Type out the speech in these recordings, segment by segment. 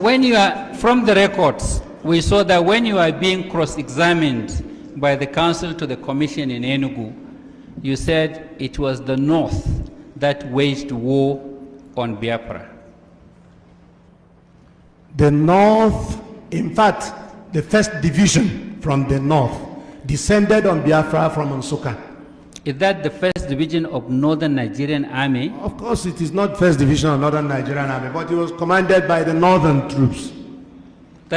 When you are, from the records, we saw that when you are being cross-examined by the council to the commission in Enugu, you said it was the North that waged war on Biafra. The North, in fact, the first division from the North descended on Biafra from Nsukka. Is that the first division of Northern Nigerian Army? Of course, it is not first division of Northern Nigerian Army, but it was commanded by the Northern troops,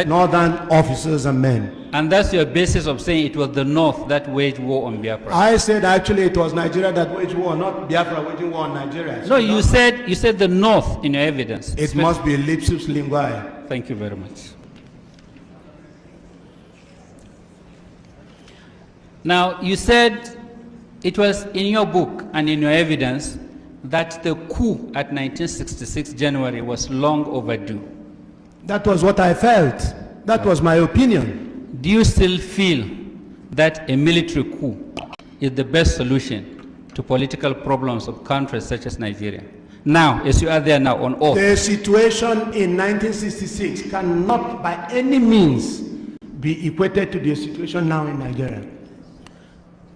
Northern officers and men. And that's your basis of saying it was the North that waged war on Biafra? I said actually it was Nigeria that waged war, not Biafra waging war on Nigeria. No, you said the North in your evidence. It must be lapsus linguae. Thank you very much. Now, you said it was in your book and in your evidence that the coup at 1966 January was long overdue. That was what I felt. That was my opinion. Do you still feel that a military coup is the best solution to political problems of countries such as Nigeria? Now, as you are there now on oath. The situation in 1966 cannot by any means be equated to the situation now in Nigeria.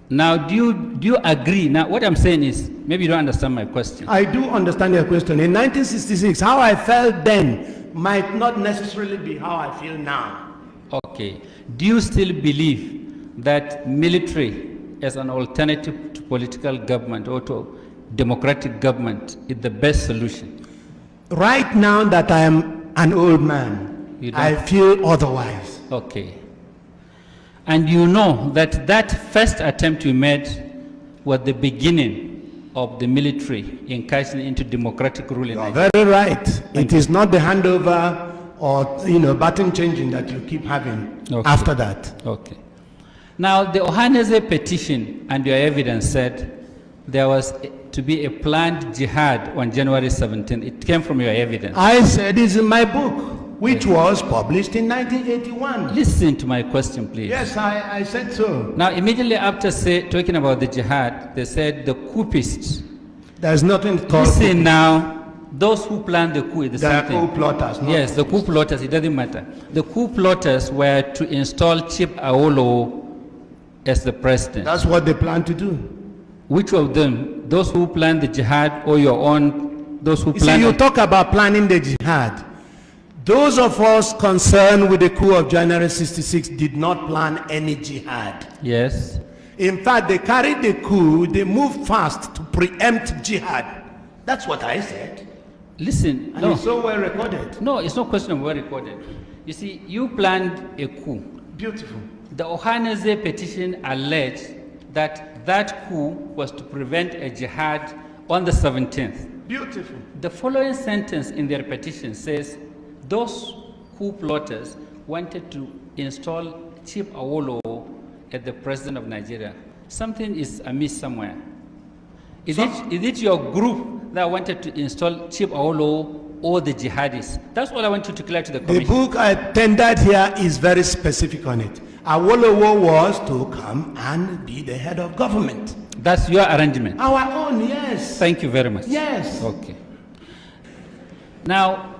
Now, do you agree? Now, what I'm saying is, maybe you don't understand my question. I do understand your question. In 1966, how I felt then might not necessarily be how I feel now. Okay. Do you still believe that military as an alternative to political government or to democratic government is the best solution? Right now that I am an old man, I feel otherwise. Okay. And you know that that first attempt you made was the beginning of the military incursion into democratic rule in Nigeria. Very right. It is not the handover or button changing that you keep having after that. Okay. Now the Ohanaeze petition and your evidence said there was to be a planned jihad on January 17th. It came from your evidence. I said it's in my book, which was published in 1981. Listen to my question, please. Yes, I said so. Now, immediately after talking about the jihad, they said the coupists. There's nothing called. Listen now, those who planned the coup is the same thing. The coup plotters. Yes, the coup plotters, it doesn't matter. The coup plotters were to install Chief Awolowo as the president. That's what they plan to do. Which of them? Those who planned the jihad or your own, those who planned... You talk about planning the jihad. Those of us concerned with the coup of January 66 did not plan any jihad. Yes. In fact, they carried the coup, they moved fast to preempt jihad. That's what I said. Listen, and it's so well recorded. No, it's no question of well recorded. You see, you planned a coup. Beautiful. The Ohanaeze petition alleged that that coup was to prevent a jihad on the 17th. Beautiful. The following sentence in their petition says, those coup plotters wanted to install Chief Awolowo as the president of Nigeria. Something is amiss somewhere. Is it your group that wanted to install Chief Awolowo or the jihadists? That's what I want you to clear to the commission. The book I tendered here is very specific on it. Awolowo was to come and be the head of government. That's your arrangement? Our own, yes. Thank you very much. Yes. Okay. Now,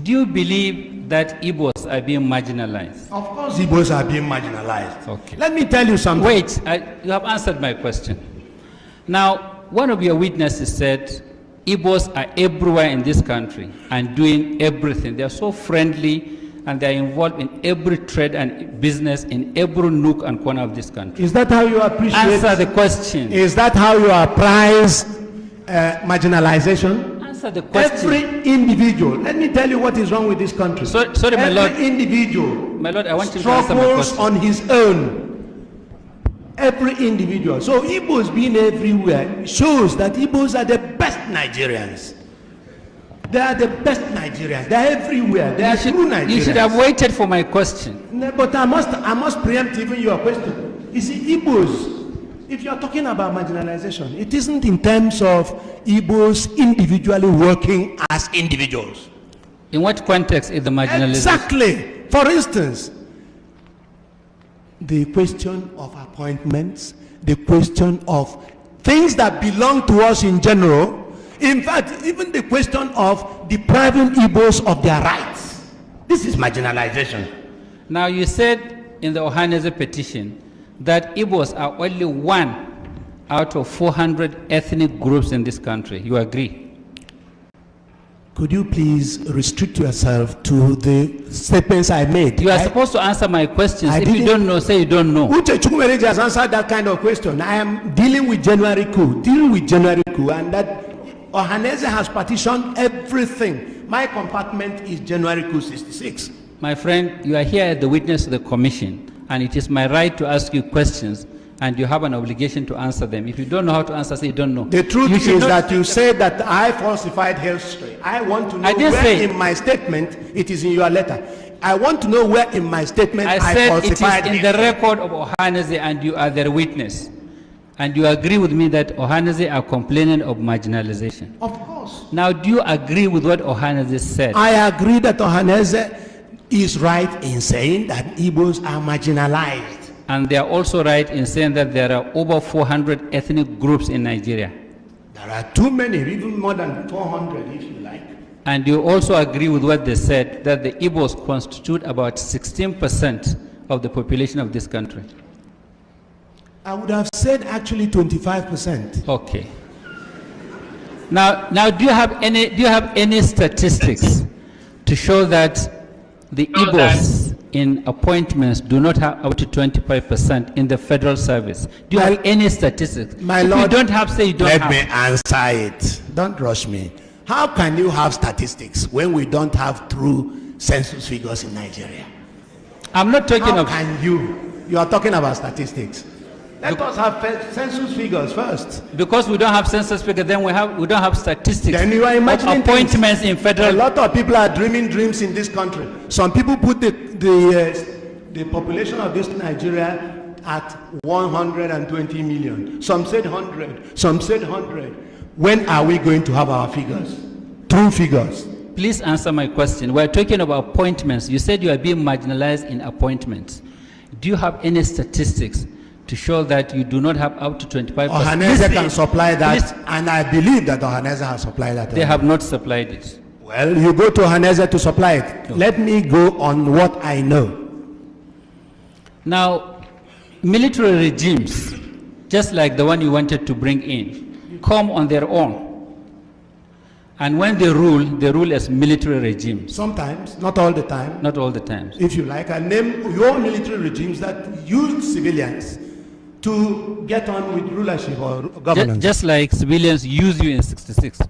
do you believe that Igbos are being marginalized? Of course Igbos are being marginalized. Okay. Let me tell you something. Wait, you have answered my question. Now, one of your witnesses said Igbos are everywhere in this country and doing everything. They are so friendly and they are involved in every trade and business in every nook and corner of this country. Is that how you appreciate? Answer the question. Is that how you appraise marginalization? The question. Every individual, let me tell you what is wrong with this country. Sorry, my lord. Every individual, my lord, I want you to answer my question. on his own. Every individual. So Igbos being everywhere shows that Igbos are the best Nigerians. They are the best Nigerians. They are everywhere. They are true Nigerians. You should have waited for my question. No, but I must preempt even your question. You see, Igbos, if you are talking about marginalization, it isn't in terms of Igbos individually working as individuals. In what context is the marginalization? Exactly. For instance, the question of appointments, the question of things that belong to us in general, in fact, even the question of depriving Igbos of their rights. This is marginalization. Now, you said in the Ohanaeze petition that Igbos are only 1 out of 400 ethnic groups in this country. You agree? Could you please restrict yourself to the statements I made? You are supposed to answer my questions. If you don't know, say you don't know. Uche Chukwumereji has answered that kind of question. I am dealing with January coup, and that Ohanaeze has partitioned everything. My compartment is January coup 66. My friend, you are here as the witness of the commission, and it is my right to ask you questions, and you have an obligation to answer them. If you don't know how to answer, say you don't know. The truth is that you said that I falsified history. I want to know where in my statement it is in your letter. I want to know where in my statement I falsified history. It is in the record of Ohanaeze, and you are their witness. And you agree with me that Ohanaeze are complaining of marginalization? Of course. Now, do you agree with what Ohanaeze said? I agree that Ohanaeze is right in saying that Igbos are marginalized. And they are also right in saying that there are over 400 ethnic groups in Nigeria. There are too many, even more than 400 if you like. And you also agree with what they said, that the Igbos constitute about 16% of the population of this country. I would have said actually 25%. Okay. Now, do you have any statistics to show that the Igbos in appointments do not have up to 25% in the federal service? Do you have any statistics? My if Lord, you don't have, say you don't have. Let me answer it. Don't rush me. How can you have statistics when we don't have true census figures in Nigeria? I'm not talking of. How can you? You are talking about statistics. Let us have census figures first. Because we don't have census figures, then we don't have statistics. Then you are imagining appointments in federal. A lot of people are dreaming dreams in this country. Some people put the population of this Nigeria at 120 million. Some said 100. Some said 100. When are we going to have our figures? True figures. Please answer my question. We're talking about appointments. You said you are being marginalized in appointments. Do you have any statistics to show that you do not have up to 25%? Ohanaeze can supply that, and I believe that Ohanaeze has supplied that. They have not supplied it. Well, you go to Ohanaeze to supply it. Okay. Let me go on what I know. Now, military regimes, just like the one you wanted to bring in, come on their own. And when they rule as military regimes. Sometimes, not all the time. Not all the time. If you like, I name your military regimes that use civilians to get on with rulership or governance. Just like civilians use you in 66.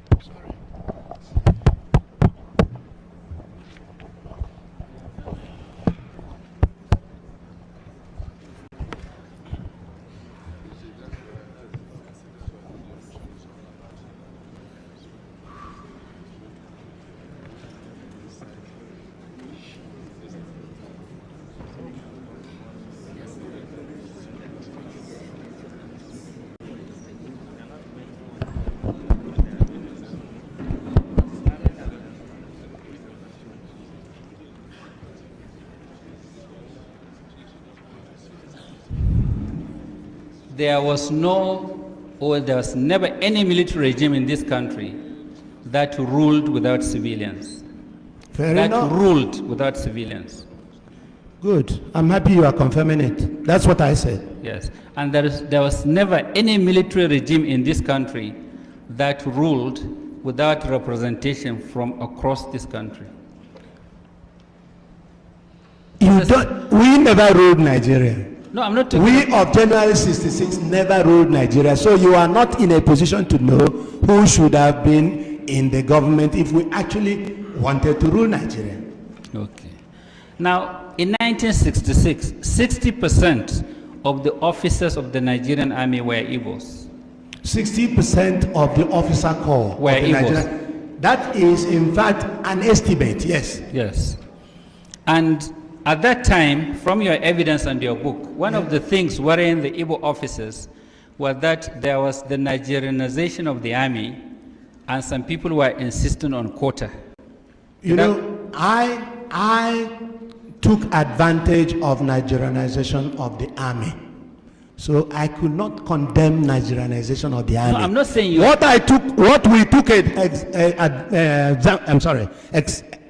There was never any military regime in this country that ruled without civilians. Fair enough. Ruled without civilians. Good. I'm happy you are confirming it. That's what I said. Yes. And there was never any military regime in this country that ruled without representation from across this country. We never ruled Nigeria. No, I'm not talking. We of January 66 never ruled Nigeria, so you are not in a position to know who should have been in the government if we actually wanted to rule Nigeria. Okay. Now, in 1966, 60% of the officers of the Nigerian army were Igbos. 60% of the officer corps were Igbos. That is, in fact, an estimate, yes. Yes. And at that time, from your evidence and your book, one of the things worrying the Igbo officers was that there was the Nigerianization of the army, and some people were insisting on quota. You know, I took advantage of Nigerianization of the army. So I could not condemn Nigerianization of the army. No, I'm not saying you. What we took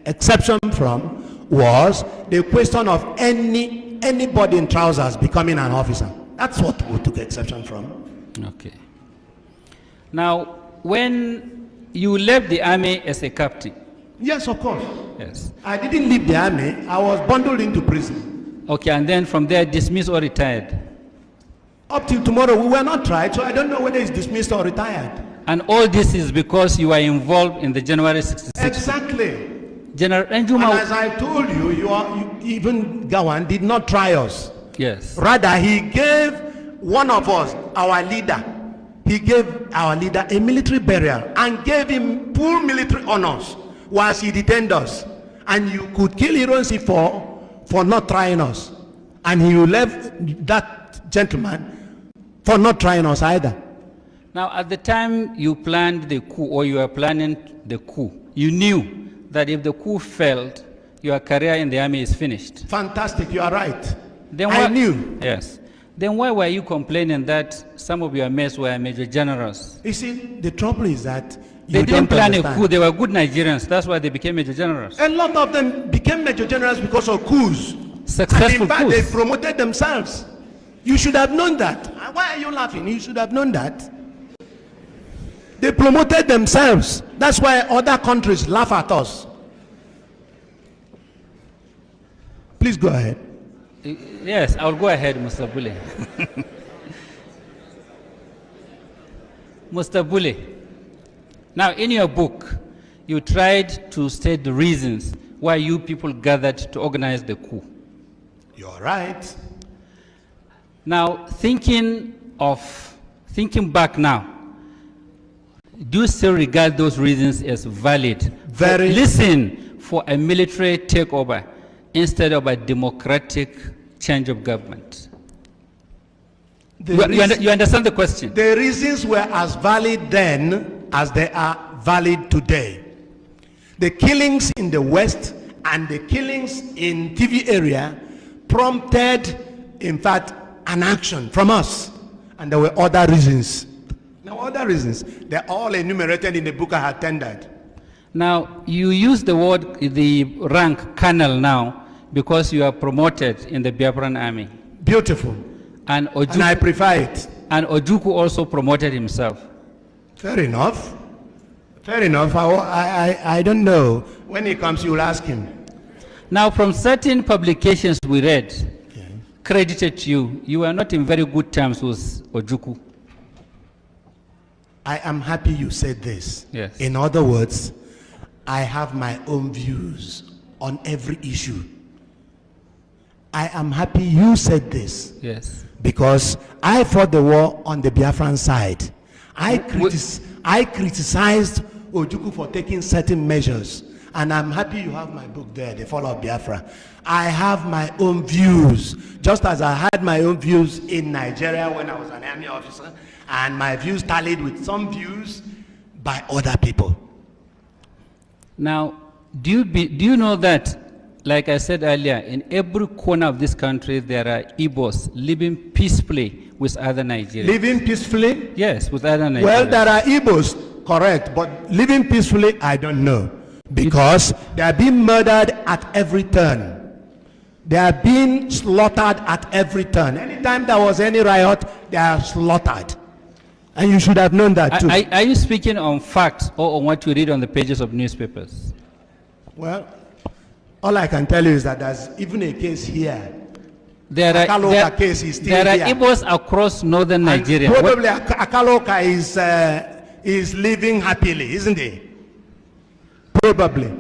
exception from was the question of anybody in trousers becoming an officer. That's what we took exception from. Okay. Now, when you left the army as a captain. Yes, of course. Yes. I didn't leave the army. I was bundled into prison. Okay, and then from there dismissed or retired. Up till tomorrow, we were not tried, so I don't know whether it's dismissed or retired. And all this is because you are involved in the January 66. Exactly. General Njuma. And as I told you, even Gawan did not try us. Yes. Rather, he gave one of us, our leader, he gave our leader a military burial and gave him full military honors whilst he detained us. And you could kill Ironsi for not trying us. And he left that gentleman for not trying us either. Now, at the time you planned the coup, or you were planning the coup, you knew that if the coup failed, your career in the army is finished. Fantastic, you are right. Then I knew. Yes. Then why were you complaining that some of your mates were major generals? You see, the trouble is that they didn't plan a coup. They were good Nigerians. That's why they became major generals. A lot of them became major generals because of coups. Successful and in fact, coups. they promoted themselves. You should have known that. Why are you laughing? You should have known that. They promoted themselves. That's why other countries laugh at us. Please go ahead. Yes, I'll go ahead, Mr. Bule. Mr. Bule, now in your book, you tried to state the reasons why you people gathered to organize the coup. You're right. Now, thinking back now, do you still regard those reasons as valid? Very. Listen, for a military takeover instead of a democratic change of government. You understand the question? The reasons were as valid then as they are valid today. The killings in the West and the killings in TV area prompted, in fact, an action from us. And there were other reasons. Now, other reasons, they're all enumerated in the book I had tendered. Now, you use the rank colonel now because you are promoted in the Biafran army. Beautiful. And I prefer it. And Ojukwu also promoted himself. Fair enough. Fair enough. I don't know. When he comes, you'll ask him. Now, from certain publications we read, credited you, you were not in very good terms with Ojukwu. I am happy you said this. Yes. In other words, I have my own views on every issue. I am happy you said this. Yes. Because I fought the war on the Biafran side. I criticized Ojukwu for taking certain measures. And I'm happy you have my book there, The Fall of Biafra. I have my own views, just as I had my own views in Nigeria when I was an army officer, and my views tallied with some views by other people. Now, do you know that, like I said earlier, in every corner of this country there are Igbos living peacefully with other Nigerians? Living peacefully? Yes, with other Nigerians. Well, there are Igbos, correct, but living peacefully, I don't know. Because they are being murdered at every turn. They are being slaughtered at every turn. Anytime there was any riot, they are slaughtered. And you should have known that too. Are you speaking on facts or on what you read on the pages of newspapers? Well, all I can tell you is that there's even a case here. There are Igbos across northern Nigeria. Probably Akaloka is living happily, isn't he? Probably.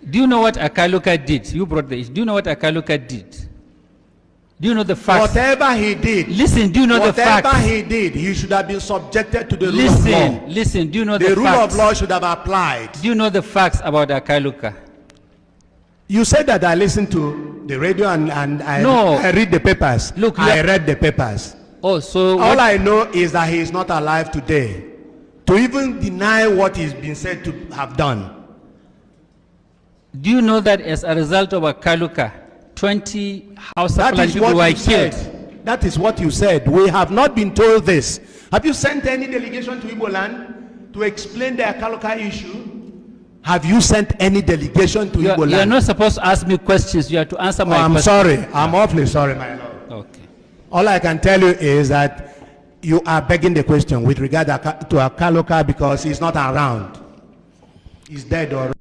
Do you know what Akaluka did? You brought the issue. Do you know what Akaluka did? Do you know the facts? Whatever he did. Listen, do you know the facts? Whatever he did, he should have been subjected to the rule of law. Listen, do you know the facts? The rule of law should have applied. Do you know the facts about Akaluka? You said that I listened to the radio and I read the papers. Look, I read the papers. Oh, so all I know is that he is not alive today to even deny what he's been said to have done. Do you know that as a result of Akaluka, 20 House of people were killed? That is what you said. We have not been told this. Have you sent any delegation to Igbo land to explain the Akaluka issue? Have you sent any delegation to Igbo land? You are not supposed to ask me questions. You have to answer my questions. I'm sorry. I'm awfully sorry, my lord. Okay. All I can tell you is that you are begging the question with regard to Akaloka because he's not around. He's dead already.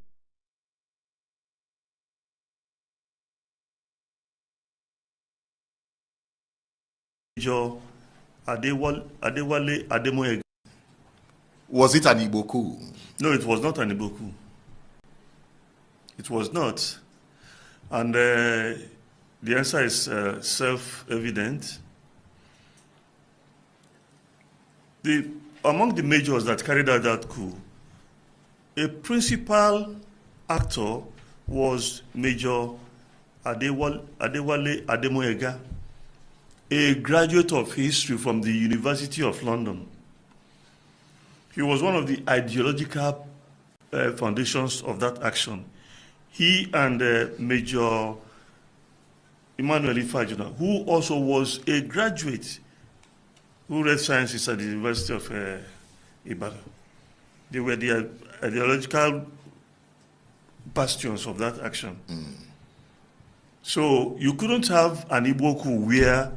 Adewale Ademoye. Was it an Igbo coup? No, it was not an Igbo coup. It was not. And the answer is self-evident. Among the majors that carried out that coup, a principal actor was Major Adewale Ademoyega, a graduate of history from the University of London. He was one of the ideological foundations of that action. He and Major Emmanuel Ifajuna, who also was a graduate who read sciences at the University of Ibadan. They were the ideological bastions of that action. So you couldn't have an Igbo coup where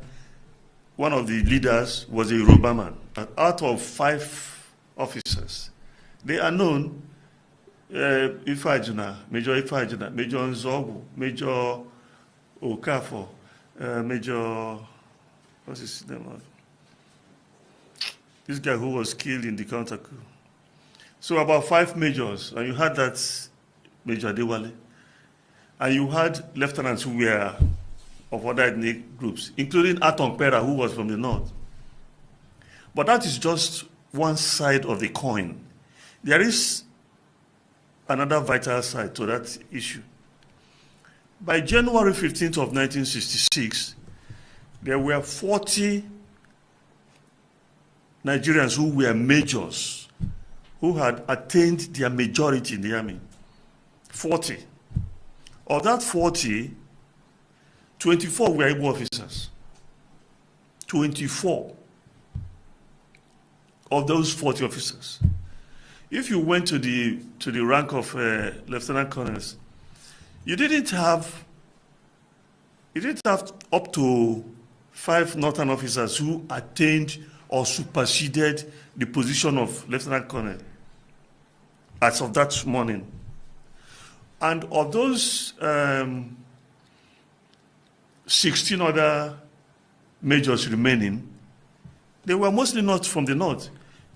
one of the leaders was a Yoruba man. Out of 5 officers, they are known: Ifajuna, Major Ifajuna, Major Nzogu, Major Okafor, Major, what's his name? This guy who was killed in the counter coup. So about 5 majors, and you had that Major Adewale, and you had lieutenants who were of other ethnic groups, including Atong Pera, who was from the north. But that is just one side of the coin. There is another vital side to that issue. By January 15th of 1966, there were 40 Nigerians who were majors who had attained their majority in the army. 40. Of that 40, 24 were Igbo officers. 24 of those 40 officers. If you went to the rank of lieutenant colonels, you didn't have up to 5 northern officers who attained or superseded the position of lieutenant colonel as of that morning. And of those 16 other majors remaining, they were mostly not from the north.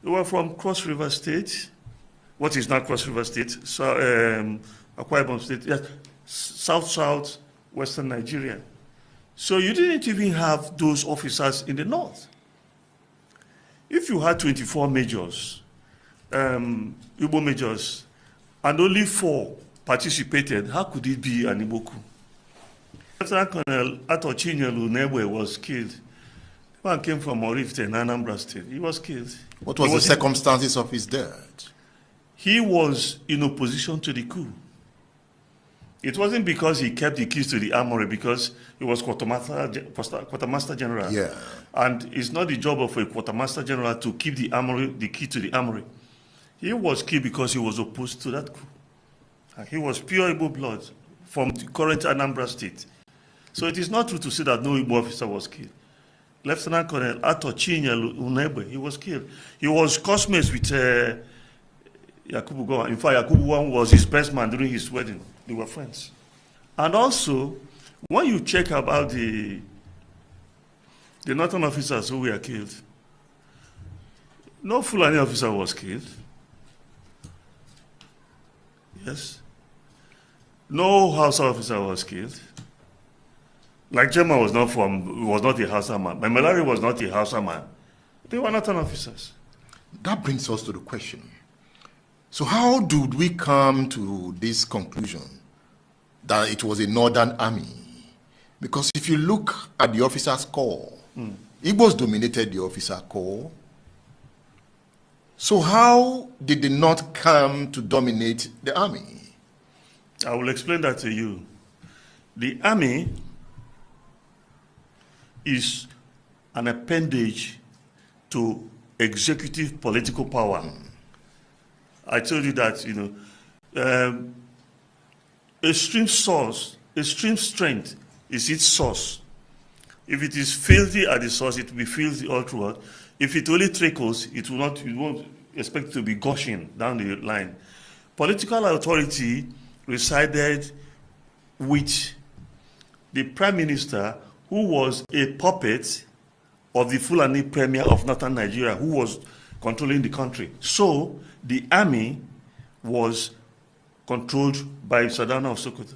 They were from Cross River State, what is now Cross River State, so, Akwa Ibom State, yes, south western Nigeria. So you didn't even have those officers in the north. If you had 24 majors, Igbo majors, and only 4 participated, how could it be an Igbo coup? Lieutenant Colonel Ato Chinyelu Nebwe was killed. The man came from Orifte in Anambra State. He was killed. What was the circumstances of his death? He was in opposition to the coup. It wasn't because he kept the keys to the armory, because he was quartermaster general. Yeah. And it's not the job of a quartermaster general to keep the armory, the key to the armory. He was killed because he was opposed to that coup. And he was pure Igbo blood from the current Anambra State. So it is not true to say that no Igbo officer was killed. Lieutenant Colonel Ato Chinyelu Unebe, he was killed. He was classmates with Yakubu Gowon. In fact, Yakubu Gowon was his best man during his wedding. They were friends. And also, when you check about the northern officers who were killed, no Fulani officer was killed. Yes. No Hausa officer was killed. Like Jema was not a Hausa man. Memelari was not a Hausa man. They were northern officers. That brings us to the question. So how did we come to this conclusion that it was a northern army? Because if you look at the officers' corps, Igbos dominated the officer corps. So how did they not come to dominate the army? I will explain that to you. The army is an appendage to executive political power. I told you that, extreme strength is its source. If it is filthy at the source, it will be filthy all throughout. If it only trickles, it will not. You won't expect it to be gushing down the line. Political authority resided with the Prime Minister, who was a puppet of the Fulani Premier of Northern Nigeria, who was controlling the country. So the army was controlled by Sadana of Sokoto.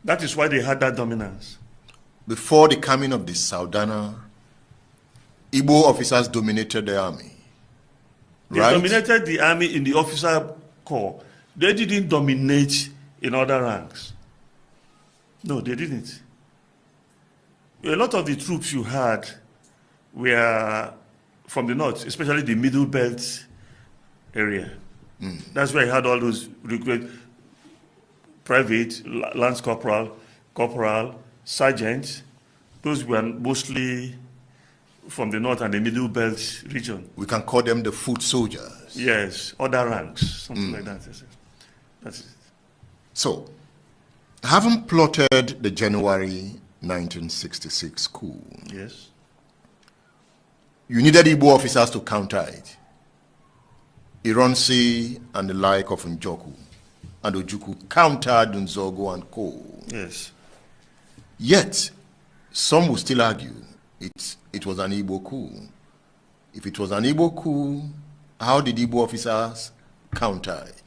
That is why they had that dominance. Before the coming of the Saudana, Igbo officers dominated the army. They right? dominated the army in the officer corps. They didn't dominate in other ranks. No, they didn't. A lot of the troops you had were from the north, especially the Middle Belt area. That's where you had all those recruit private, lance corporal, sergeant. Those were mostly from the north and the Middle Belt region. We can call them the foot soldiers. Yes, other ranks, something like that. That's it. So, having plotted the January 1966 coup, Yes. you needed Igbo officers to counter it. Ironsi and the like of Njoku and Ojukwu countered Nzogo and Co. Yes. Yet, some will still argue it was an Igbo coup. If it was an Igbo coup, how did Igbo officers counter it?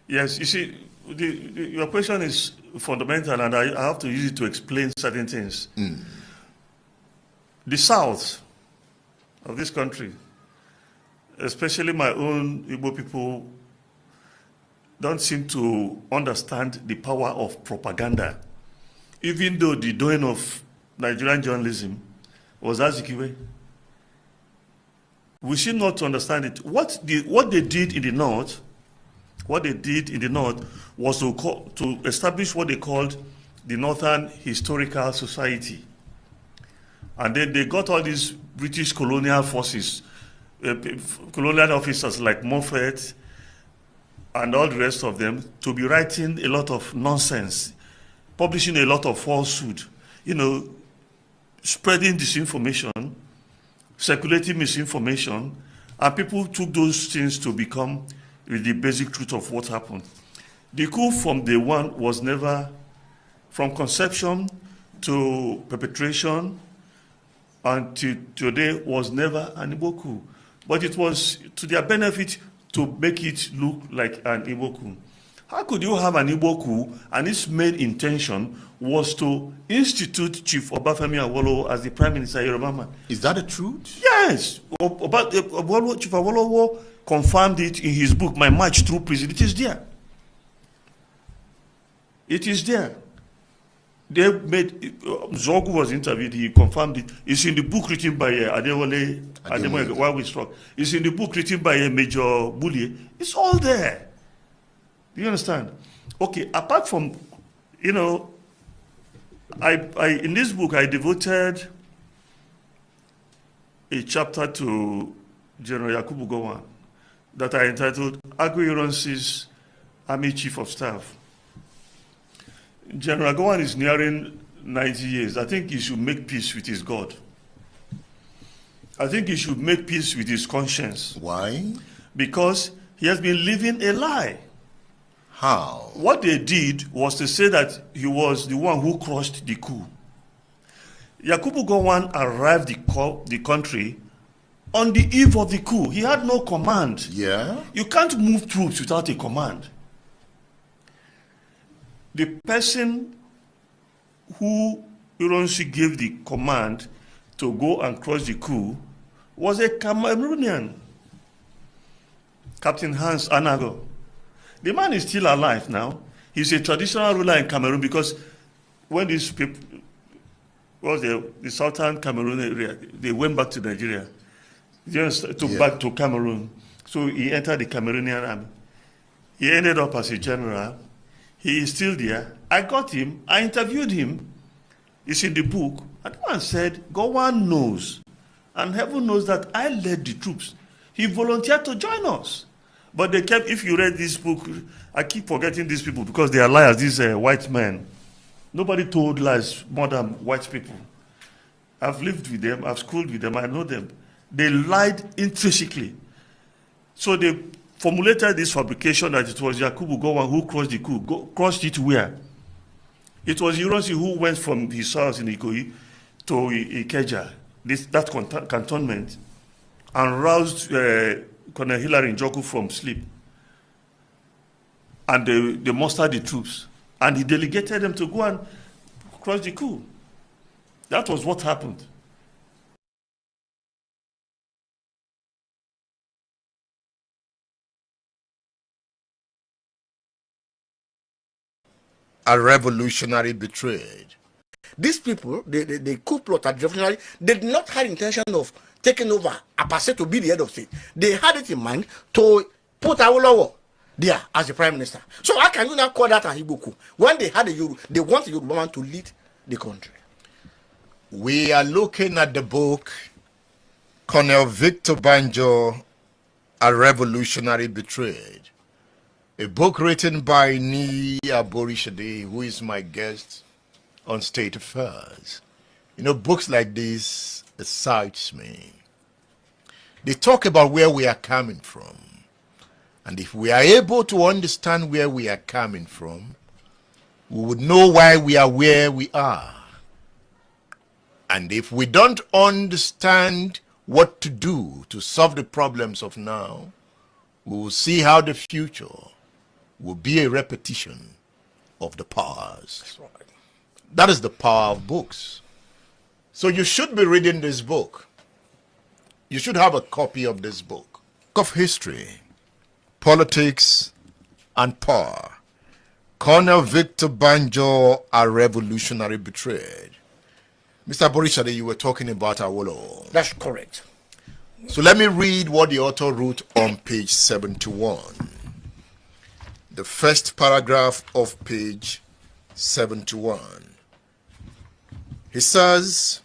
Yes, you see, your question is fundamental, and I have to use it to explain certain things. The south of this country, especially my own Igbo people, don't seem to understand the power of propaganda, even though the doing of Nigerian journalism was Azikiwe. We seem not to understand it. What they did in the north, was to establish what they called the Northern Historical Society. And then they got all these British colonial forces, colonial officers like Moffat and all the rest of them, to be writing a lot of nonsense, publishing a lot of falsehood, spreading disinformation, circulating misinformation, and people took those things to become the basic truth of what happened. The coup from day one was never, from conception to perpetration until today, was never an Igbo coup. But it was to their benefit to make it look like an Igbo coup. How could you have an Igbo coup and its main intention was to institute Chief Obafemi Awolowo as the Prime Minister of Yoruba man? Is that the truth? Yes. Chief Awolowo confirmed it in his book, My March Through Prison. It is there. It is there. They made, Zogu was interviewed, he confirmed it. It's in the book written by Adewale, Why We Struck. It's in the book written by Major Bullier. It's all there. Do you understand? Okay, apart from, in this book, I devoted a chapter to General Yakubu Gowon that I entitled Agui Ironsi's Army Chief of Staff. General Gowon is nearing 90 years. I think he should make peace with his God. I think he should make peace with his conscience. Why? Because he has been living a lie. How? What they did was to say that he was the one who crushed the coup. Yakubu Gowon arrived the country on the eve of the coup. He had no command. Yeah? You can't move troops without a command. The person who Ironsi gave the command to go and crush the coup was a Cameroonian, Captain Hans Anago. The man is still alive now. He's a traditional ruler in Cameroon because when these people, the southern Cameroon area, they went back to Nigeria, back to Cameroon. So he entered the Cameroonian army. He ended up as a general. He is still there. I got him. I interviewed him. It's in the book. And the man said, Gowon knows, and heaven knows that I led the troops. He volunteered to join us. But they kept, if you read this book, I keep forgetting these people because they are liars, these white men. Nobody told lies more than white people. I've lived with them, I've schooled with them, I know them. They lied intrinsically. So they formulated this fabrication that it was Yakubu Gowon who crossed the coup. Crossed it where? It was Ironsi who went from his house in Ikoyi to Ikeja, that cantonment, and roused Colonel Hilary Njoku from sleep. And they mustered the troops. And he delegated them to go and cross the coup. That was what happened. A revolutionary betrayed. These people, the coup plot at revolutionary, they did not have intention of taking over Apase to be the head of state. They had it in mind to put Awolowo there as the prime minister. So how can you now call that a Igbo coup? When they had they want the Yoruba man to lead the country. We are looking at the book Colonel Victor Banjo, A Revolutionary Betrayed. A book written by Ni Aborishade, who is my guest on State Affairs. You know, books like this excites me. They talk about where we are coming from. And if we are able to understand where we are coming from, we would know why we are where we are. And if we don't understand what to do to solve the problems of now, we will see how the future will be a repetition of the past. Right. That is the power of books. So you should be reading this book. You should have a copy of this book. Of history, politics, and power. Colonel Victor Banjo, A Revolutionary Betrayed. Mr. Borishade, you were talking about Awolowo. That's correct. So let me read what the author wrote on page 71. The first paragraph of page 71. He says,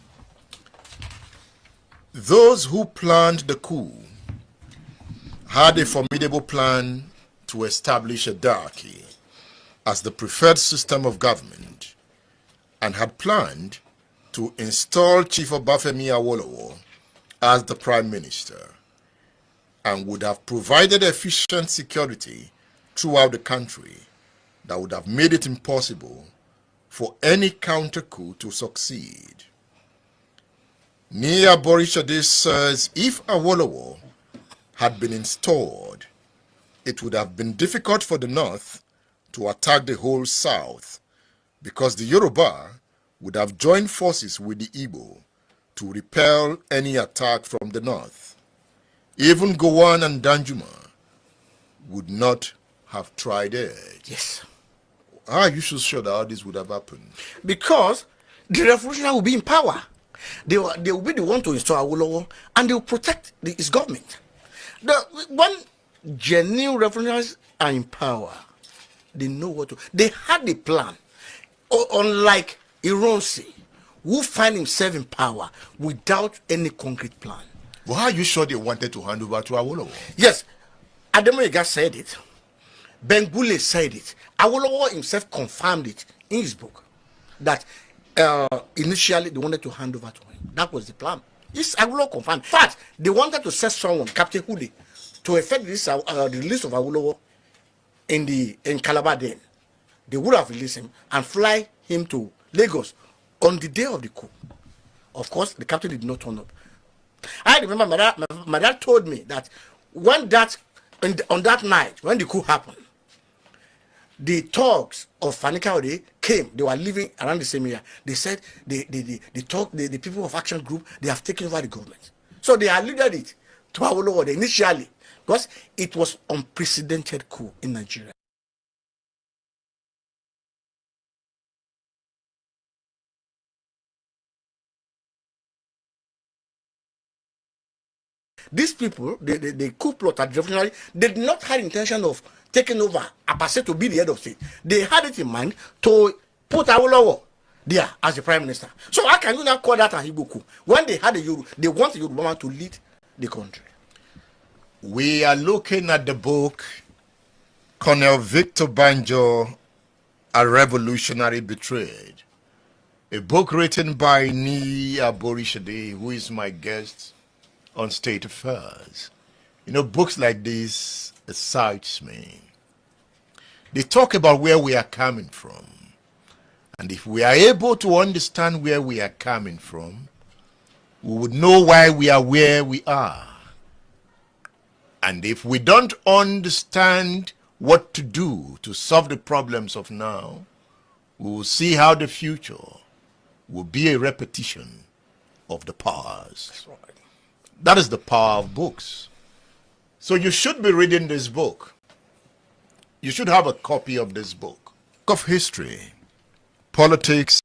those who planned the coup had a formidable plan to establish a diarchy as the preferred system of government and had planned to install Chief Obafemi Awolowo as the prime minister and would have provided efficient security throughout the country that would have made it impossible for any counter coup to succeed. Nia Borishade says if Awolowo had been installed, it would have been difficult for the North to attack the whole South because the Yoruba would have joined forces with the Igbo to repel any attack from the North. Even Gowon and Danjuma would not have tried it. Yes. How are you so sure that all this would have happened? Because the revolutionary will be in power. They will be the one to install Awolowo and they will protect his government. When genuine revolutionaries are in power, they know what to. They had a plan. Unlike Ironsi, who find himself in power without any concrete plan. Well, how are you sure they wanted to hand over to Awolowo? Yes, Ademoyega said it. Bengule said it. Awolowo himself confirmed it in his book that initially they wanted to hand over to him. That was the plan. Yes, Awolowo confirmed. In fact, they wanted to set someone, Captain Hude, to effect this the release of Awolowo in Calabar then. They would have released him and fly him to Lagos on the day of the coup. Of course, the captain did not turn up. I remember my dad told me that when on that night, when the coup happened, the thugs of Fanika came. They were living around the same area. They said the people of Action Group, they have taken over the government. So they alluded it to Awolowo initially because it was unprecedented coup in Nigeria. These people, the coup plot at revolutionary, they did not have intention of taking over Apase to be the head of state. They had it in mind to put Awolowo there as the prime minister. So how can you now call that a Igbo coup? When they want the Yoruba man to lead the country? We are looking at the book Colonel Victor Banjo, A Revolutionary Betrayed, a book written by Ni Aborishade, who is my guest on State Affairs. You know, books like this excites me. They talk about where we are coming from. And if we are able to understand where we are coming from, we would know why we are where we are. And if we don't understand what to do to solve the problems of now, we will see how the future will be a repetition of the past. That's right. That is the power of books. So you should be reading this book. You should have a copy of this book. Of history, politics,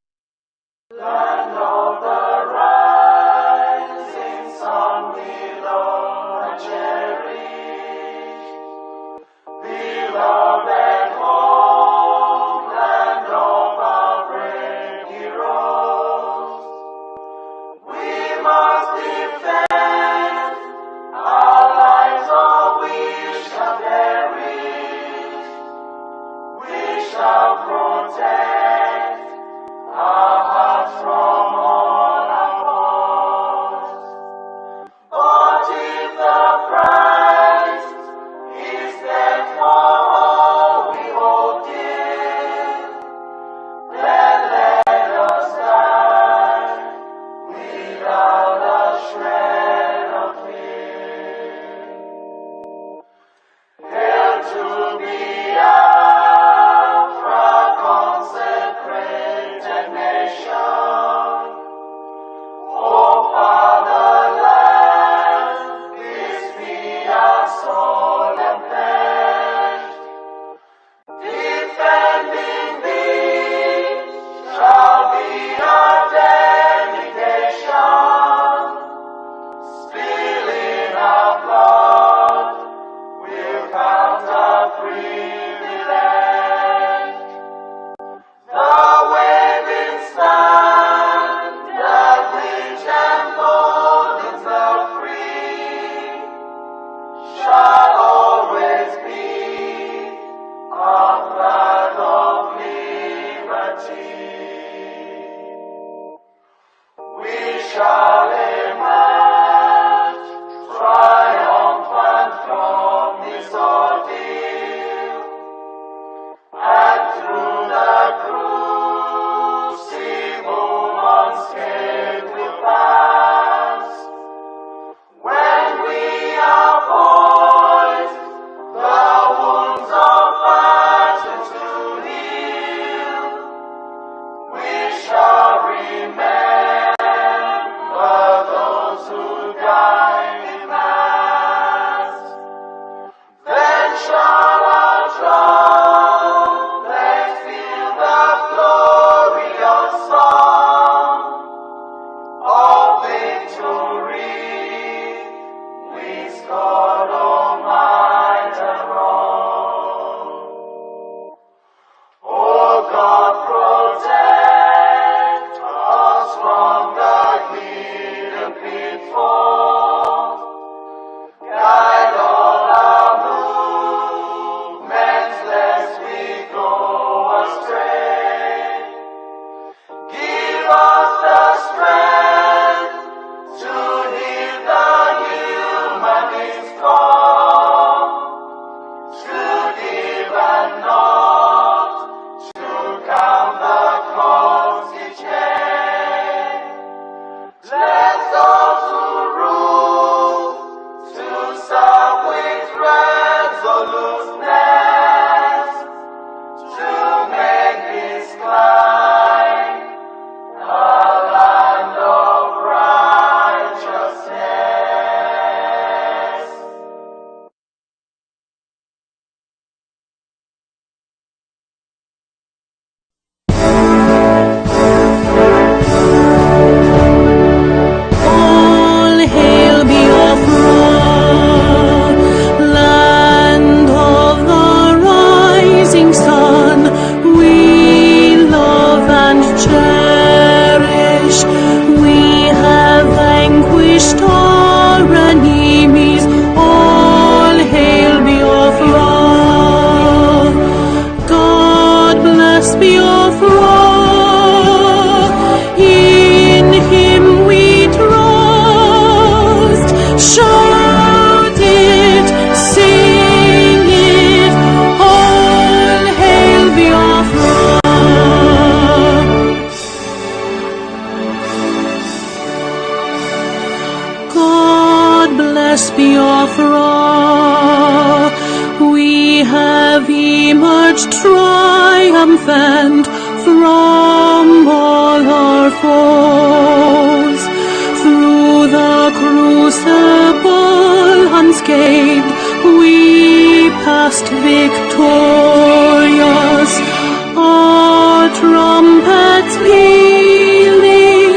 Remember last victorious, our trumpets pealing,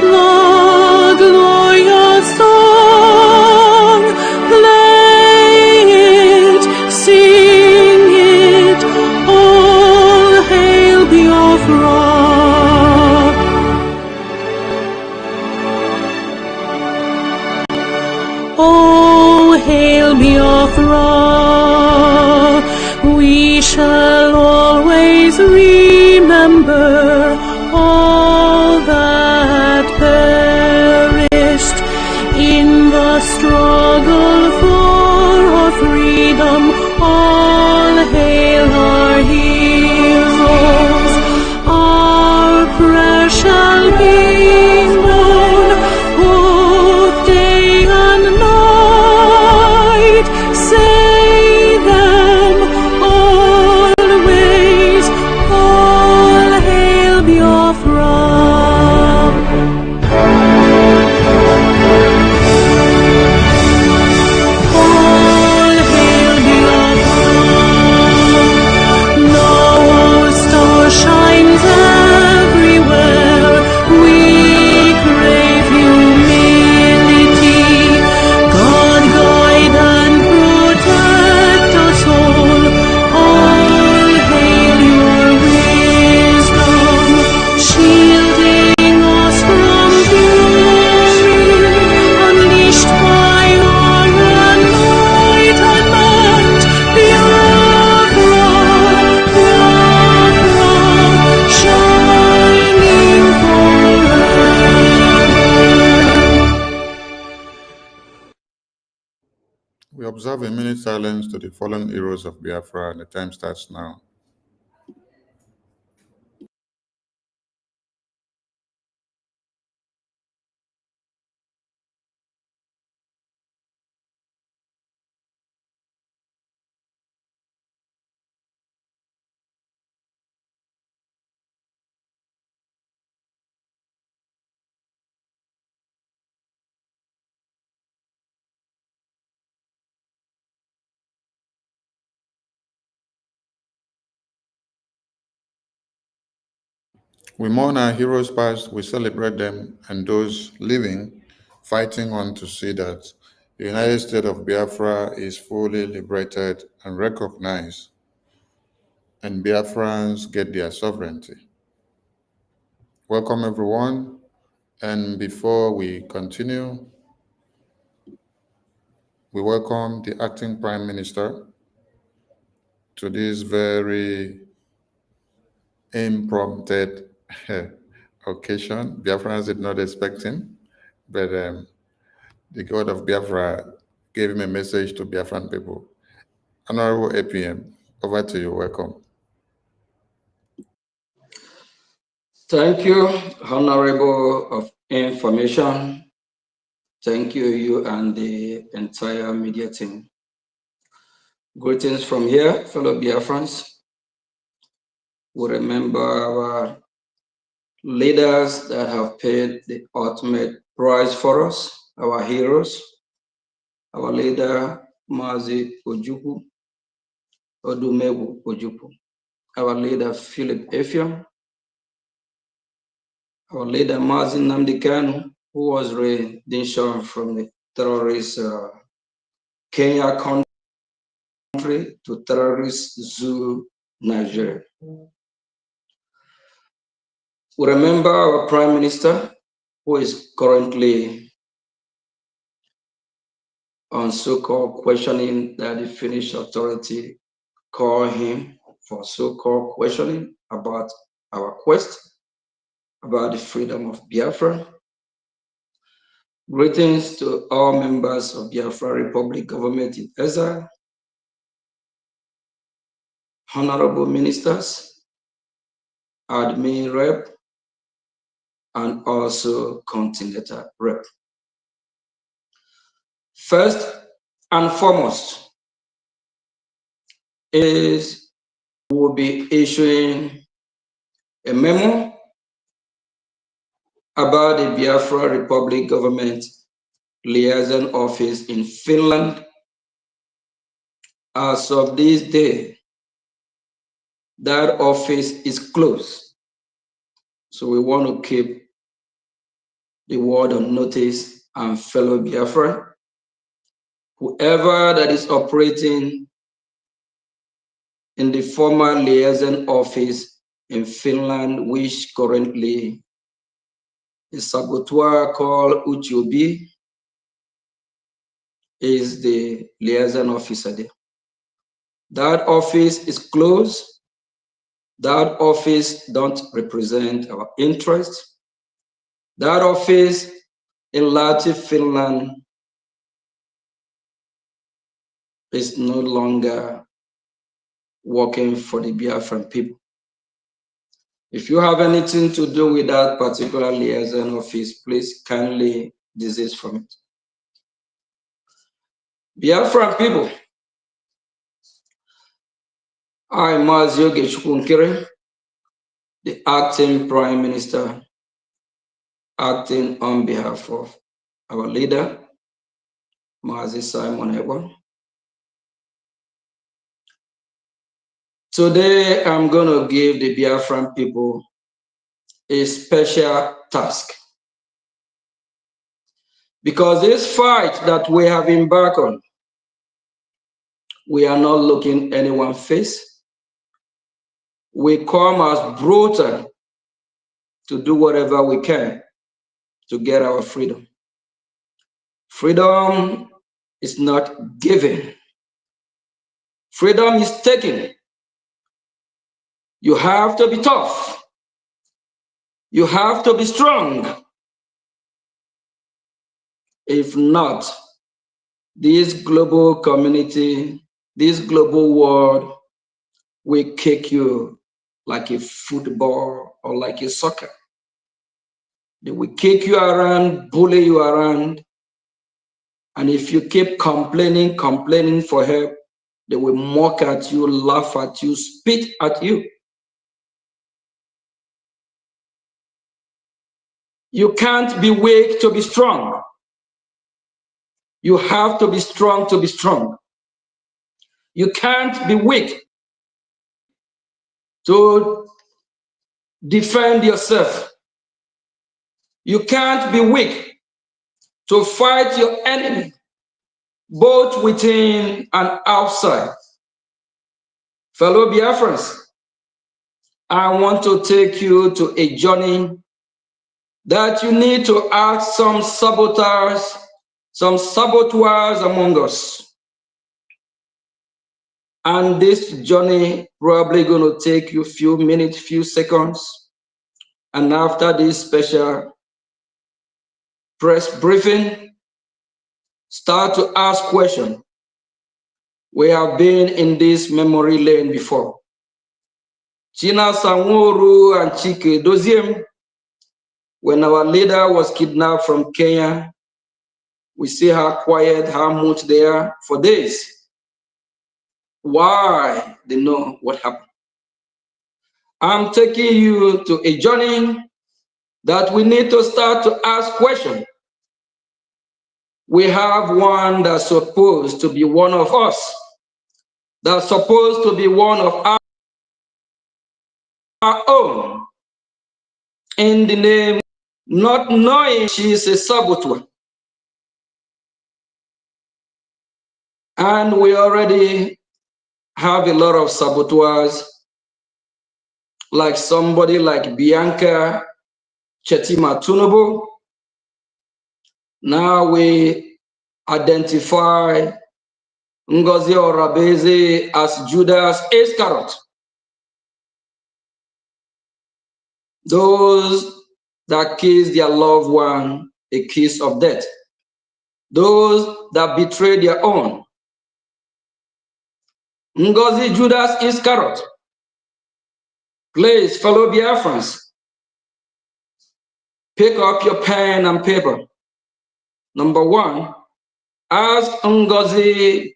the glorious song, play it, sing it, all hail Biafra. Oh, hail Biafra, we shall always remember all that perished in the struggle for our freedom. All hail our heroes, our prayers shall be known both day and night. Say them always, all hail Biafra. All hail Biafra. No star shines everywhere. We crave humility. God guide and protect us all. All hail your wisdom, shielding us from fury, unleashed by your enlightenment. Biafra, Biafra, shining forever. We observe a minute silence to the fallen heroes of Biafra, and the time starts now. We mourn our heroes past, we celebrate them, and those living, fighting on to see that the United States of Biafra is fully liberated and recognized, and Biafrans get their sovereignty. Welcome, everyone. And before we continue, we welcome the acting Prime Minister to this very impromptu occasion. Biafrans did not expect him, but the God of Biafra gave him a message to Biafran people. Honorable APM, over to you. Welcome. Thank you, Honorable of Information. Thank you, you and the entire media team. Greetings from here, fellow Biafrans. We remember our leaders that have paid the ultimate price for us, our heroes, our leader, Mazi Ojukwu, Odumegwu Ojukwu, our leader, Philip Effiong, our leader, Mazi Nnamdi Kanu, who was rendition from the terrorist Kenya country to terrorist zoo Nigeria. We remember our Prime Minister, who is currently on so-called questioning that the Finnish authority call him for so-called questioning about our quest, about the freedom of Biafra. Greetings to all members of Biafra Republic government in exile, honorable ministers, admin rep, and also continental rep. First and foremost is we'll be issuing a memo about the Biafra Republic government liaison office in Finland as of this day, that office is closed. So we want to keep the word on notice, and fellow Biafra, whoever that is operating in the former liaison office in Finland, which currently is saboteur called Uchobi, is the liaison officer there. That office is closed. That office don't represent our interest. That office in Lahti, Finland is no longer working for the Biafran people. If you have anything to do with that particular liaison office, please kindly desist from it. Biafran people, I, Mazio Geshukunkere, the acting Prime Minister, acting on behalf of our leader, Mazi Simon Ewa. Today, I'm going to give the Biafran people a special task. Because this fight that we have embarked on, we are not looking anyone face. We come as brutal to do whatever we can to get our freedom. Freedom is not given. Freedom is taken. You have to be tough. You have to be strong. If not, this global community, this global world will kick you like a football or like a soccer. They will kick you around, bully you around. And if you keep complaining for help, they will mock at you, laugh at you, spit at you. You can't be weak to be strong. You have to be strong to be strong. You can't be weak to defend yourself. You can't be weak to fight your enemy, both within and outside. Fellow Biafrans, I want to take you to a journey that you need to ask some saboteurs among us. And this journey probably going to take you a few minutes, few seconds. And after this special press briefing, start to ask questions. We have been in this memory lane before. China Sanworu and Chike Doziem, when our leader was kidnapped from Kenya, we see how quiet, how much they are for days. Why? They know what happened. I'm taking you to a journey that we need to start to ask questions. We have one that's supposed to be one of us, that's supposed to be one of our own, in the name, not knowing she is a saboteur. And we already have a lot of saboteurs, like somebody like Bianca Chetima Tunubu. Now we identify Ngozi Ohanaeze as Judas Iscariot. Those that kiss their loved one a kiss of death. Those that betray their own. Ngozi Judas Iscariot. Please, fellow Biafrans, pick up your pen and paper. Number one, ask Ngozi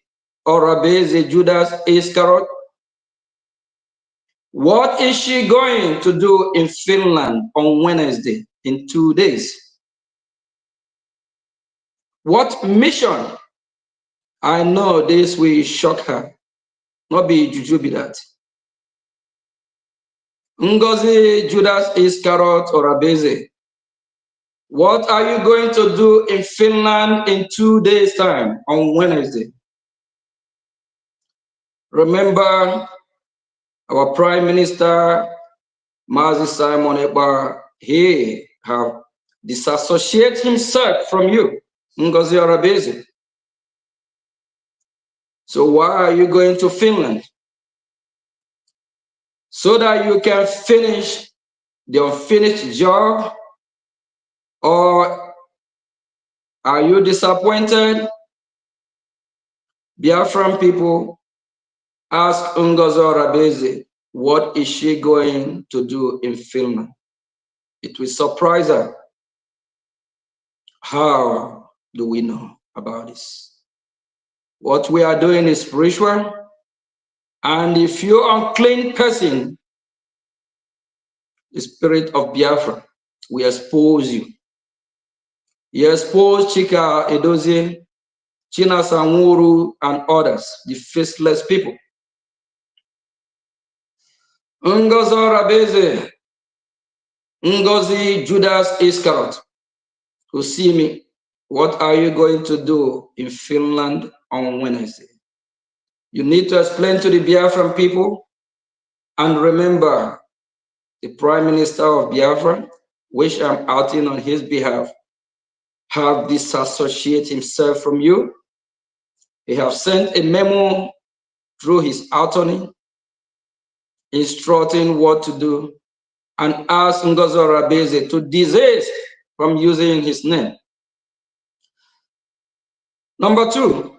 Ohanaeze Judas Iscariot, what is she going to do in Finland on Wednesday, in 2 days? What mission? I know this will shock her. Not be juju be that. Ngozi Judas Iscariot or Abeze, what are you going to do in Finland in 2 days' time on Wednesday? Remember, our Prime Minister, Mazi Simon Ekpa, he have disassociated himself from you, Ngozi Arabeze. So why are you going to Finland? So that you can finish the unfinished job? Or are you disappointed? Biafran people, ask Ngozi Arabeze, what is she going to do in Finland? It will surprise her. How do we know about this? What we are doing is spiritual. And if you're an unclean person, the spirit of Biafra will expose you. He exposed Chika Edozie, China Sanwuru, and others, the faceless people. Ngozi Arabeze, Ngozi Judas Iscariot, who see me, what are you going to do in Finland on Wednesday? You need to explain to the Biafran people, and remember, the Prime Minister of Biafra, which I'm acting on his behalf, have disassociated himself from you. He have sent a memo through his attorney instructing what to do and asked Ngozi Arabeze to desist from using his name. Number two,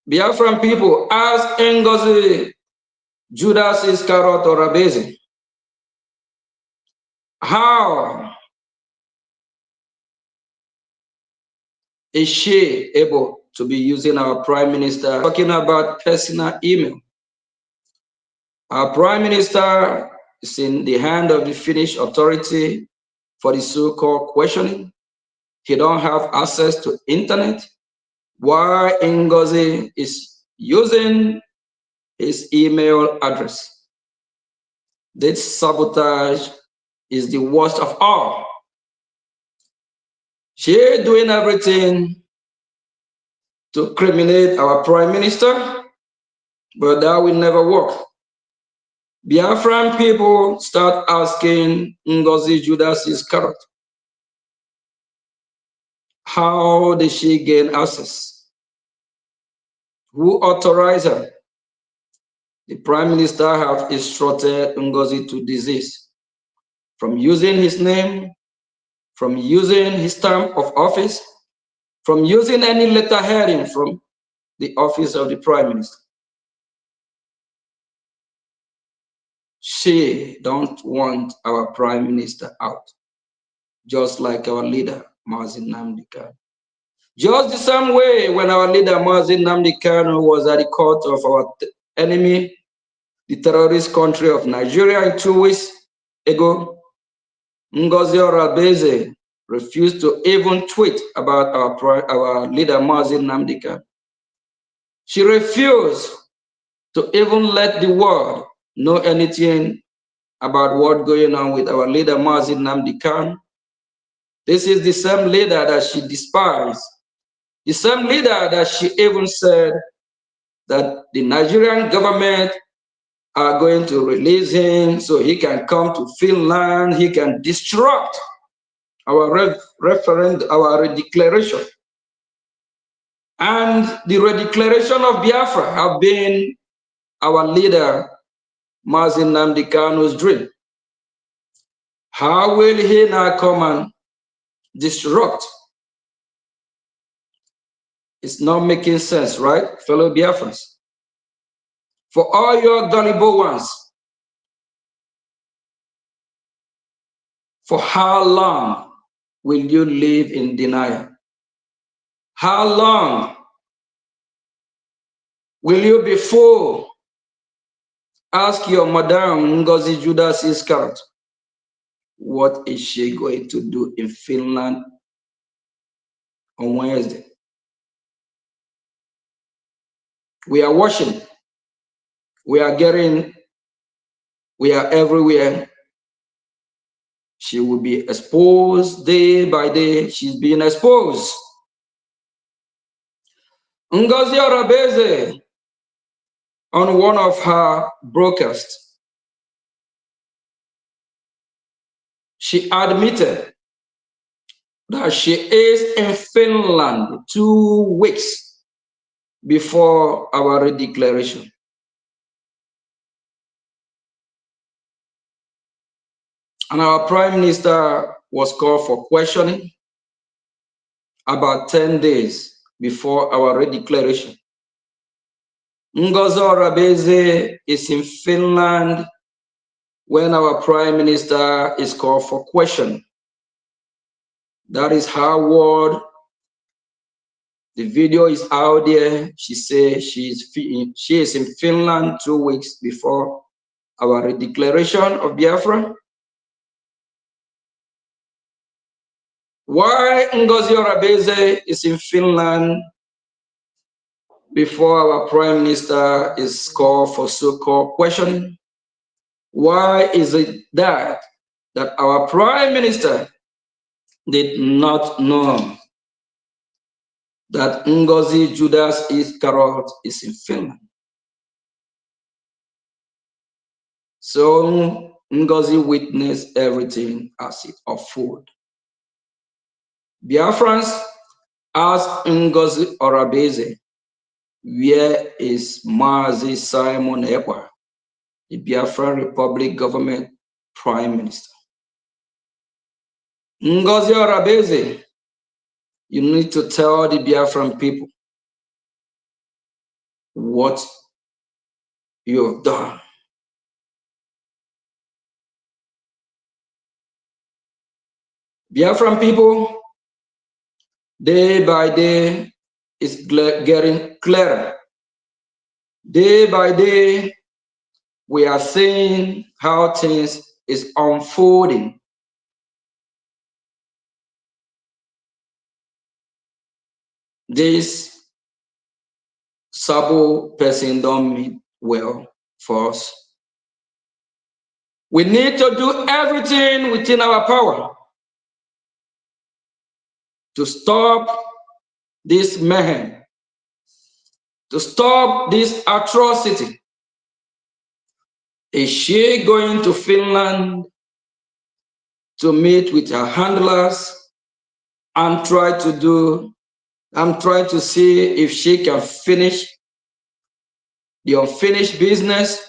Biafran people ask Ngozi Judas Iscariot Arabeze, how is she able to be using our Prime Minister, talking about personal email? Our Prime Minister is in the hand of the Finnish authority for the so-called questioning. He don't have access to internet. Why Ngozi is using his email address? This sabotage is the worst of all. She is doing everything to criminate our Prime Minister, but that will never work. Biafran people start asking Ngozi Judas Iscariot, how did she gain access? Who authorized her? The Prime Minister have instructed Ngozi to desist from using his name, from using his stamp of office, from using any letter heading from the office of the Prime Minister. She don't want our Prime Minister out, just like our leader, Mazi Nnamdi Kanu. Just the same way when our leader, Mazi Nnamdi Kanu, was at the court of our enemy, the terrorist country of Nigeria, 2 weeks ago, Ngozi Arabeze refused to even tweet about our leader, Mazi Nnamdi Kanu. She refused to even let the world know anything about what's going on with our leader, Mazi Nnamdi Kanu. This is the same leader that she despised, the same leader that she even said that the Nigerian government are going to release him so he can come to Finland, he can disrupt our referendum, our redeclaration. And the redeclaration of Biafra have been our leader, Mazi Nnamdi Kanu's dream. How will he now come and disrupt? It's not making sense, right, fellow Biafrans? For all your gullible ones, for how long will you live in denial? How long will you be fooled? Ask your Madam Ngozi Judas Iscariot, what is she going to do in Finland on Wednesday? We are watching. we are everywhere. She will be exposed day by day. She's being exposed. Ngozi Ohanaeze, on one of her broadcasts, she admitted that she is in Finland 2 weeks before our declaration. And our Prime Minister was called for questioning about 10 days before our declaration. Ngozi Ohanaeze is in Finland when our Prime Minister is called for questioning. That is her word. The video is out there. She says she is in Finland 2 weeks before our declaration of Biafra. Why Ngozi Ohanaeze is in Finland before our Prime Minister is called for so-called questioning? Why is it that our Prime Minister did not know that Ngozi Judas Iscariot is in Finland? So Ngozi witnessed everything as it unfolded. Biafrans asked Ngozi Ohanaeze, where is Mazi Simon Ekpa, the Biafran Republic government prime minister? Ngozi Ohanaeze, you need to tell the Biafran people what you have done. Biafran people, day by day, is getting clearer. Day by day, we are seeing how things is unfolding. This Sabo person don't mean well for us. We need to do everything within our power to stop this mayhem, to stop this atrocity. Is she going to Finland to meet with her handlers and try to see if she can finish the unfinished business?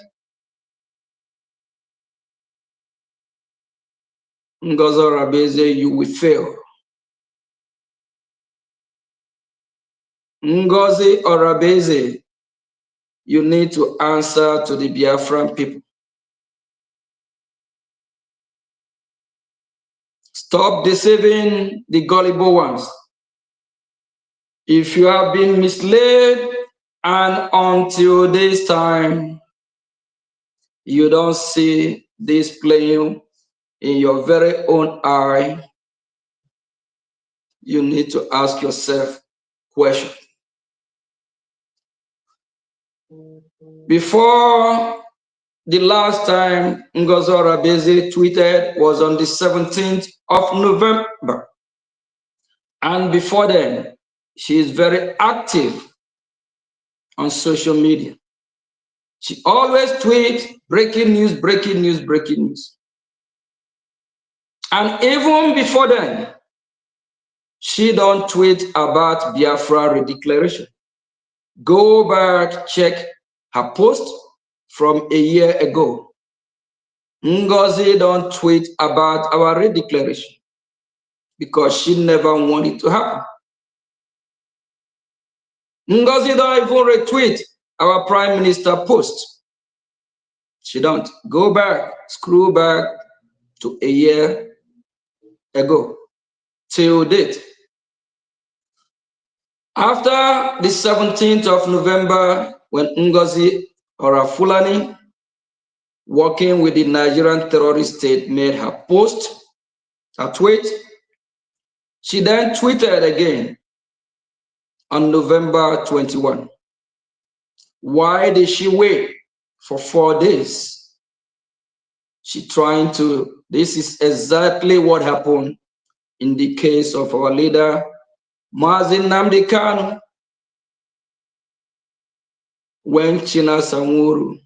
Ngozi Ohanaeze, you will fail. Ngozi Ohanaeze, you need to answer to the Biafran people. Stop deceiving the gullible ones. If you have been misled and until this time you don't see this playing in your very own eye, you need to ask yourself questions. Before the last time Ngozi Ohanaeze tweeted was on the 17th of November. And before then, she is very active on social media. She always tweets breaking news, breaking news, breaking news. And even before then, she don't tweet about Biafra redeclaration. Go back, check her post from a year ago. Ngozi don't tweet about our redeclaration because she never wanted it to happen. Ngozi don't even retweet our Prime Minister post. She don't. Go back, scroll back to a year ago, till date. After the 17th of November, when Ngozi Ohanaeze, working with the Nigerian terrorist state, made her post, her tweet, she then tweeted again on November 21. Why did she wait for 4 days. She trying to, this is exactly what happened in the case of our leader, Mazi Nnamdi Kanu, when China Samuru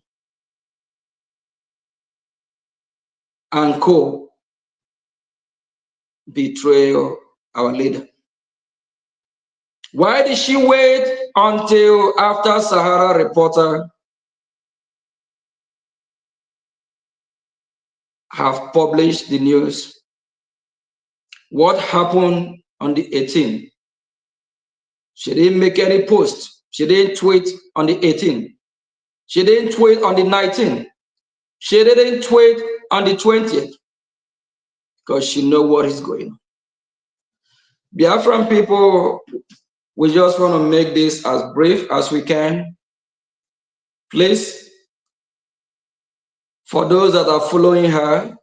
and co betray our leader. Why did she wait until after Sahara Reporter have published the news? What happened on the 18th? She didn't make any post. She didn't tweet on the 18th. She didn't tweet on the 19th. She didn't tweet on the 20th because she knows what is going on. Biafran people, we just want to make this as brief as we can. Please, for those that are following her,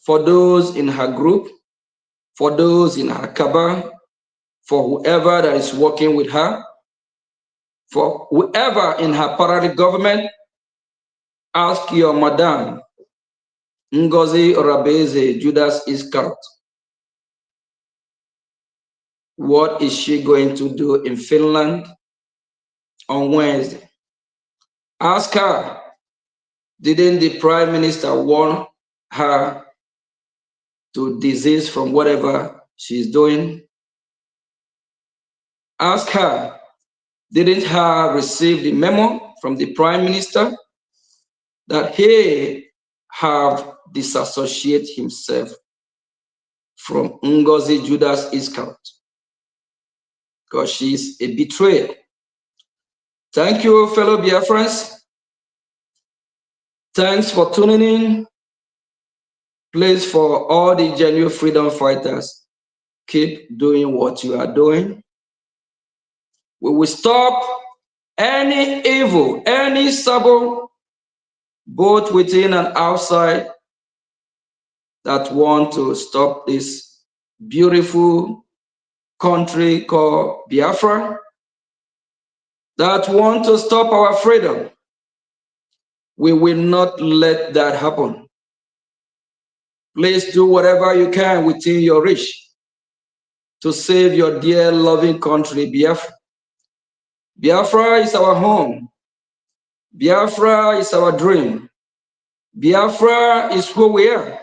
for those in her group, for those in her cabal, for whoever that is working with her, for whoever in her parallel government, ask your madam, Ngozi Ohanaeze Judas Iscariot, what is she going to do in Finland on Wednesday? Ask her, didn't the Prime Minister warn her to desist from whatever she's doing? Ask her, didn't her receive the memo from the Prime Minister that he have disassociated himself from Ngozi Judas Iscariot because she's a betrayer. Thank you, fellow Biafrans. Thanks for tuning in. Please, for all the genuine freedom fighters, keep doing what you are doing. We will stop any evil, any sabot, both within and outside, that want to stop this beautiful country called Biafra, that want to stop our freedom. We will not let that happen. Please do whatever you can within your reach to save your dear loving country, Biafra. Biafra is our home. Biafra is our dream. Biafra is who we are.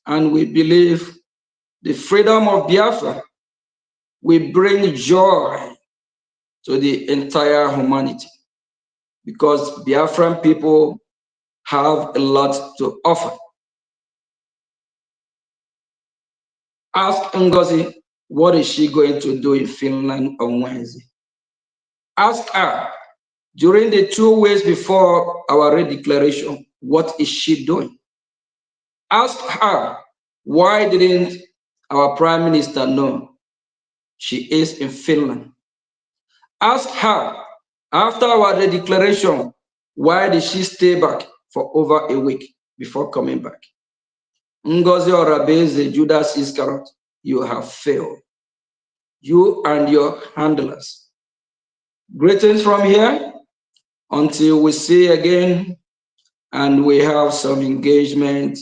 And we believe the freedom of Biafra will bring joy to the entire humanity, because Biafran people have a lot to offer. Ask Ngozi, what is she going to do in Finland on Wednesday? Ask her, during the 2 weeks before our redeclaration, what is she doing? Ask her, why didn't our Prime Minister know she is in Finland? Ask her, after our redeclaration, why did she stay back for over a week before coming back? Ngozi Ohanaeze Judas Iscariot, you have failed. You and your handlers. Greetings from here until we see again and we have some engagement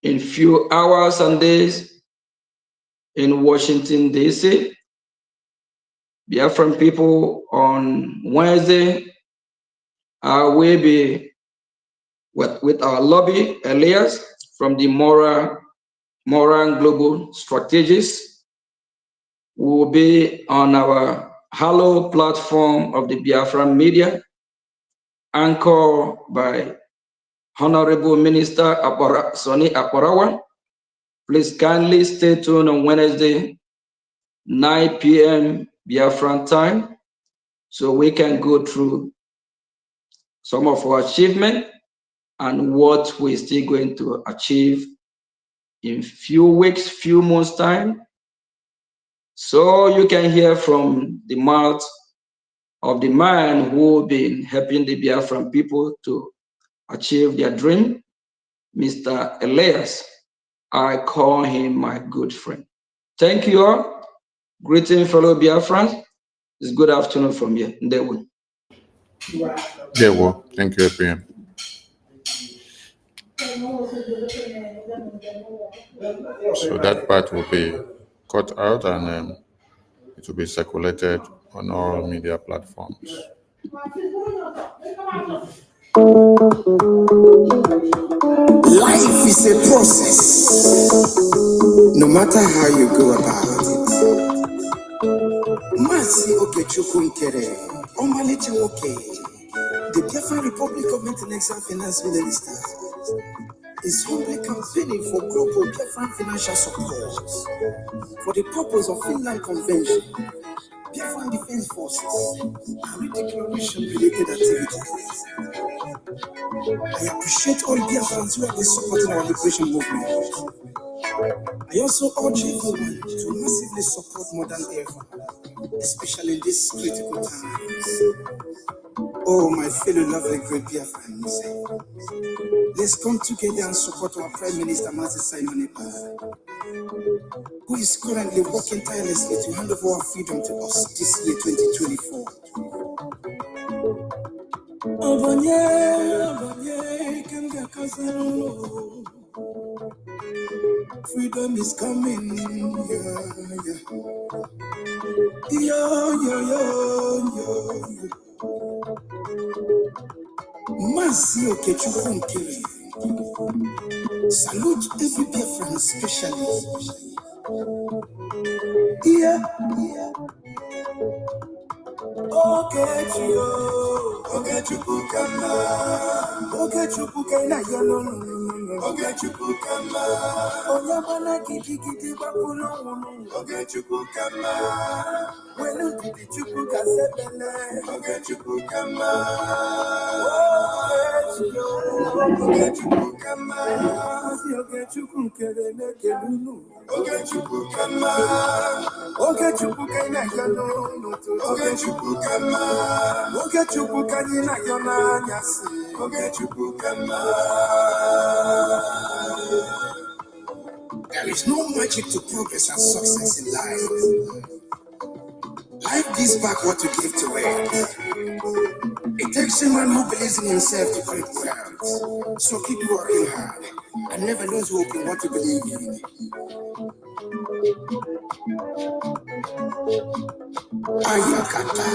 in few hours and days in Washington, D.C. Biafran people, on Wednesday, will be with our lobby, Elias, from the Moran Global Strategies. We will be on our Hello platform of the Biafran media, anchored by Honorable Minister Sonny Akparawa. Please kindly stay tuned on Wednesday, 9 p.m. Biafran time, so we can go through some of our achievements and what we're still going to achieve in few weeks, few months time. So you can hear from the mouth of the man who has been helping the Biafran people to achieve their dream, Mr. Elias. I call him my good friend. Thank you all. Greetings, fellow Biafrans. It's good afternoon from here. Ndewo. Yeah, well, thank you, APM. So that part will be cut out and it will be circulated on all media platforms. Life is a process, no matter how you go about it. Masi Okechukwu Nkere, Omalicha Oke, the Biafra Republic Government Exam Finance Minister, is humbly campaigning for global Biafra financial support for the purpose of Finland Convention, Biafra Defense Forces, and redeclaration-related activities. I appreciate all Biafrans who have been supporting our liberation movement. I also urge everyone to massively support more than ever, especially in these critical times. Oh, my fellow lovely great Biafrans, let's come together and support our Prime Minister, Simon Ekpa, who is currently working tirelessly to hand over our freedom to us this year, 2024. Freedom is coming, Masi Okechukwu Nkere, salute every Biafran especially. Okechukwu Kama, Okechukwu Kaina Yono, Okechukwu Kama, Oyabana Kiti Bakuno, Okechukwu Kama, Wenu Chukwu Kasebele, Okechukwu Kama, Okechukwu Kama, Okechukwu Nkere Nekelunu, Okechukwu Kama, Okechukwu Kaina Yono, Okechukwu Kama, Okechukwu Kaina Yona Nyasi, Okechukwu Kama. There is no magic to progress and success in life. Life gives back what you give to it. It takes a man who believes in himself to create wealth. So keep working hard and never lose hope in what you believe in. Ayakata.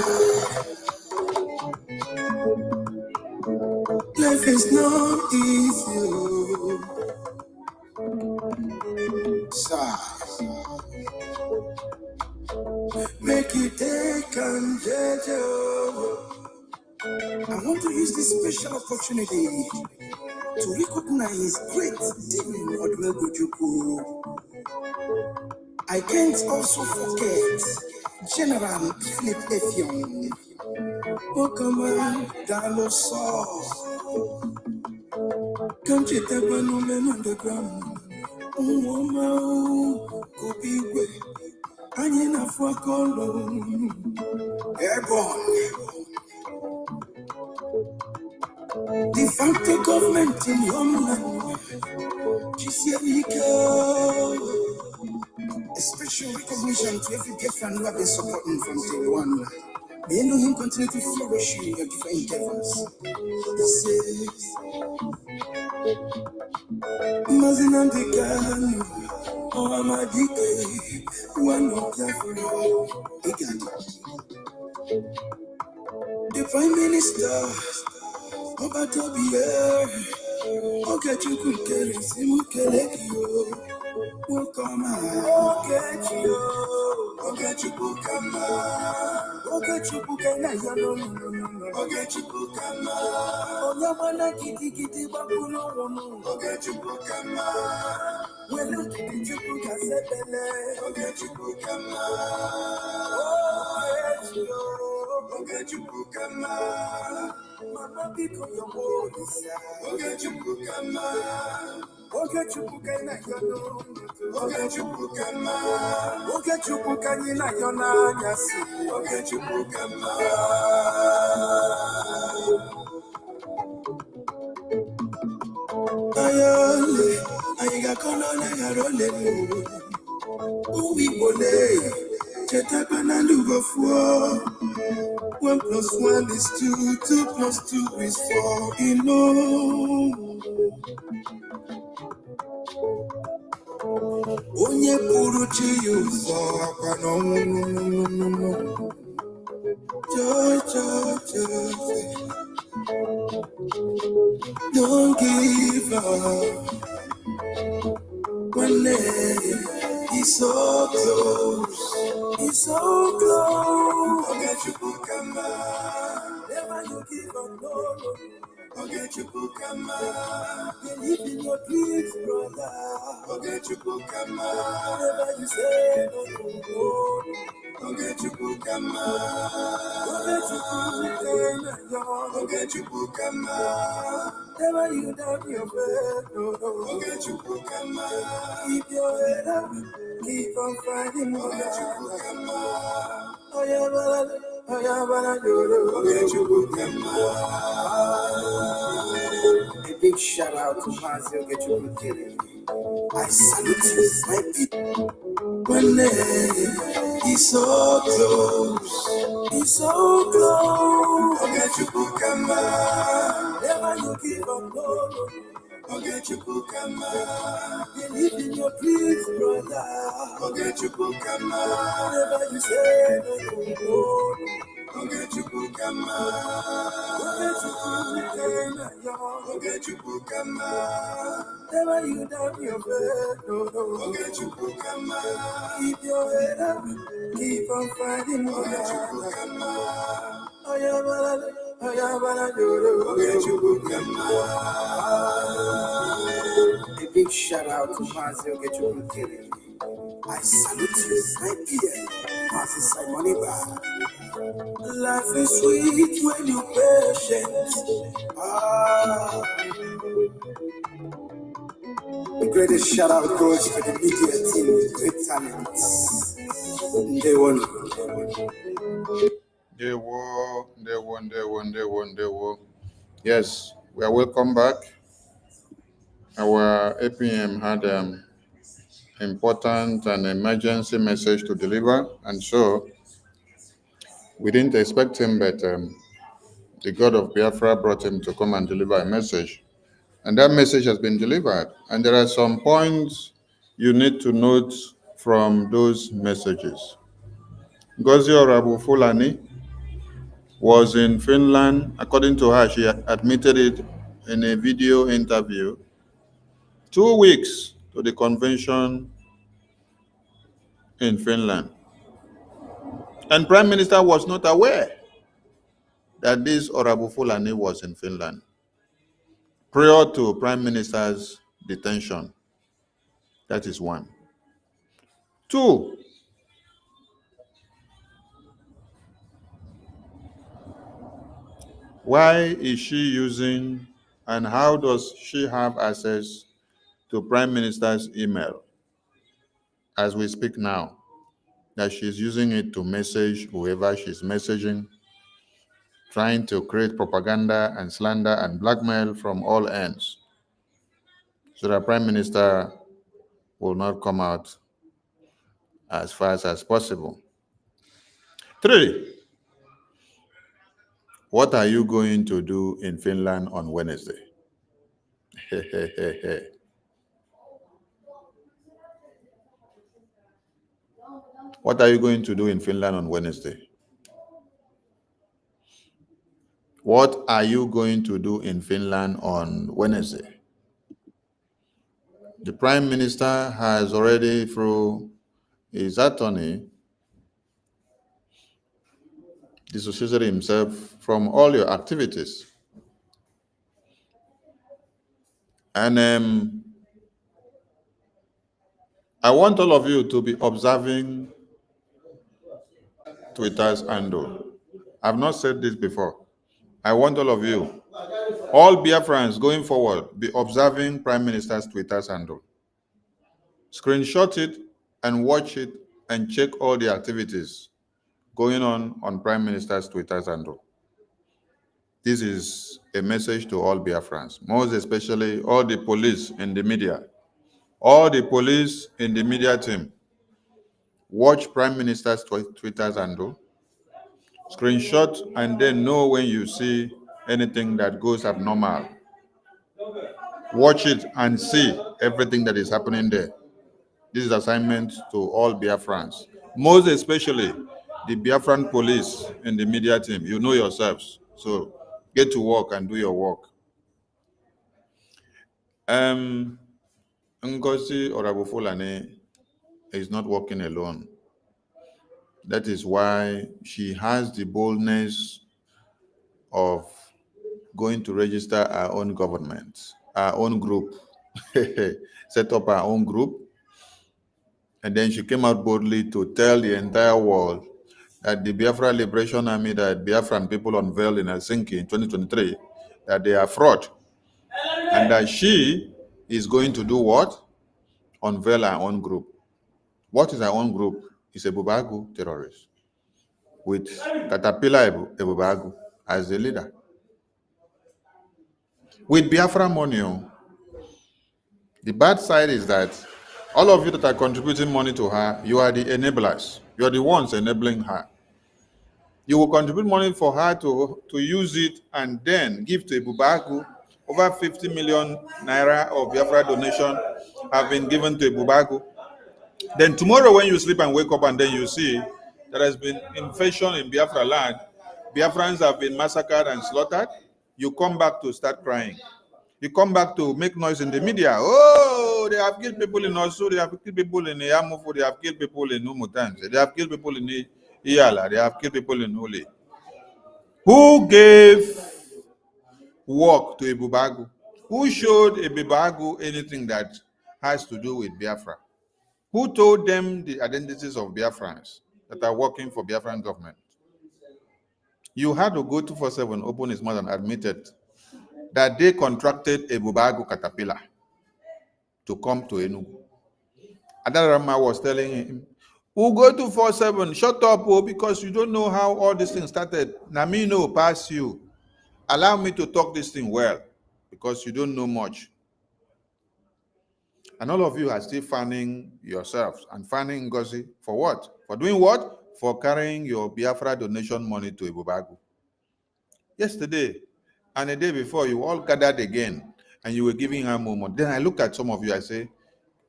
Life is not easy. Make it take and judge. I want to use this special opportunity to recognize great Dini Odumegojukwu. I can't also forget General Philip Effiong, Okama Daloso, Kanchitabanumen underground, Umoma Kubigwe, Anyina Fuakolo, Airborne. The facto government in homeland, a special recognition to every Biafran who have been supporting from day one. May you know him continue to flourish in your different endeavors. He says, Mazinandekanu, Ohamadike, one of Biafra, the Prime Minister, Obatobie, Okechukwu Nkere, Simukelekio, Okama, Okechukwu Kama, Okechukwu Kaina Yono, Okechukwu Kama, Oyabana Kiti Bakuno, Okechukwu Kama, Wenu Chukwu Kasebele, Okechukwu Kama, Okechukwu Kama, Mama Biko Yomo, Okechukwu Kama, Okechukwu Kaina Yono, Okechukwu Kama, Okechukwu Kaina Yona Nyasi, Okechukwu Kama. Ayole, Ayiga Kono Nagarole, Ubi Bole, Chetakana Lugofuo. 1 plus 1 is 2, 2 plus 2 is 4. You know, onye pụrụ chi ya ụzọ akwa n'ọnwụ. Don't give up. One day, he's so close. He's so close. Forget your book, never you give up, no. Forget your book, believe in your dreams, brother. Forget your book, never you say no, no. Forget your book, forget your book, forget your book, never you doubt your faith, no. Forget your book, keep your head up, keep on fighting, forget your book, oh yeah, forget your book, a big shout out to Mazio, get your book, I salute you, my people. One day, he's so close. He's so close. Forget your book, never you give up, no. Forget your book, believe in your dreams, brother. Forget your book, never you say no, no. Forget your book, forget your book, forget your book, never you doubt your faith, no, no. Forget your book, keep your head up, keep on fighting, forget your book, oh yeah, forget your book, a big shout out to Mazio, get your book, I salute you, my dear, Mazio Simoni Bar. Life is sweet when you're patient. The greatest shout out goes to the media team with great talents. They won. They won. Yes, we are welcome back. Our APM had important and emergency message to deliver, and so we didn't expect him, but the God of Biafra brought him to come and deliver a message. And that message has been delivered. And there are some points you need to note from those messages. Ngozi Orabu Fulani was in Finland. According to her, she admitted it in a video interview 2 weeks to the convention in Finland. And Prime Minister was not aware that this Orabu Fulani was in Finland prior to Prime Minister's detention. That is one. 2, why is she using and how does she have access to Prime Minister's email as we speak now? That she's using it to message whoever she's messaging, trying to create propaganda and slander and blackmail from all ends, so that Prime Minister will not come out as fast as possible. 3, what are you going to do in Finland on Wednesday? What are you going to do in Finland on Wednesday? What are you going to do in Finland on Wednesday? The Prime Minister has already, through his attorney, dissociated himself from all your activities. And I want all of you to be observing Twitter's handle. I've not said this before. I want all of you, all Biafrans going forward, be observing Prime Minister's Twitter's handle. Screenshot it and watch it and check all the activities going on Prime Minister's Twitter's handle. This is a message to all Biafrans, most especially all the police in the media. All the police in the media team, watch Prime Minister's Twitter's handle. Screenshot and then know when you see anything that goes abnormal. Watch it and see everything that is happening there. This is assignment to all Biafrans, most especially the Biafran police and the media team. You know yourselves, so get to work and do your work. Ngozi Orabufulane is not working alone. That is why she has the boldness of going to register our own government, our own group, set up our own group. And then she came out boldly to tell the entire world that the Biafra Liberation Army that Biafran people unveiled in Helsinki in 2023, that they are fraud. And that she is going to do what? Unveil our own group. What is our own group? It's a Bubagu terrorist with Caterpillar Ebubagu as the leader. With Biafra money, the bad side is that all of you that are contributing money to her, you are the enablers. You are the ones enabling her. You will contribute money for her to use it and then give to Ebubagu. Over 50 million naira of Biafra donation have been given to Ebubagu. Then tomorrow when you sleep and wake up and then you see there has been infection in Biafra land, Biafrans have been massacred and slaughtered, you come back to start crying. You come back to make noise in the media. Oh, they have killed people in Osu, they have killed people in Yamufu, they have killed people in Umutanze, they have killed people in Iyala, they have killed people in Uli. Who gave work to Ebubagu? Who showed Ebubagu anything that has to do with Biafra? Who told them the identities of Biafrans that are working for Biafran government? You had to go 247, open his mouth and admitted that they contracted Ebubagu Caterpillar to come to Enugu. Adarama was telling him, we'll go 247, shut up, because you don't know how all this thing started. Namino pass you. Allow me to talk this thing well, because you don't know much. And all of you are still fanning yourselves and fanning Ngozi for what? For doing what? For carrying your Biafra donation money to Ebubagu. Yesterday and the day before, you all gathered again and you were giving her more money. Then I look at some of you, I say,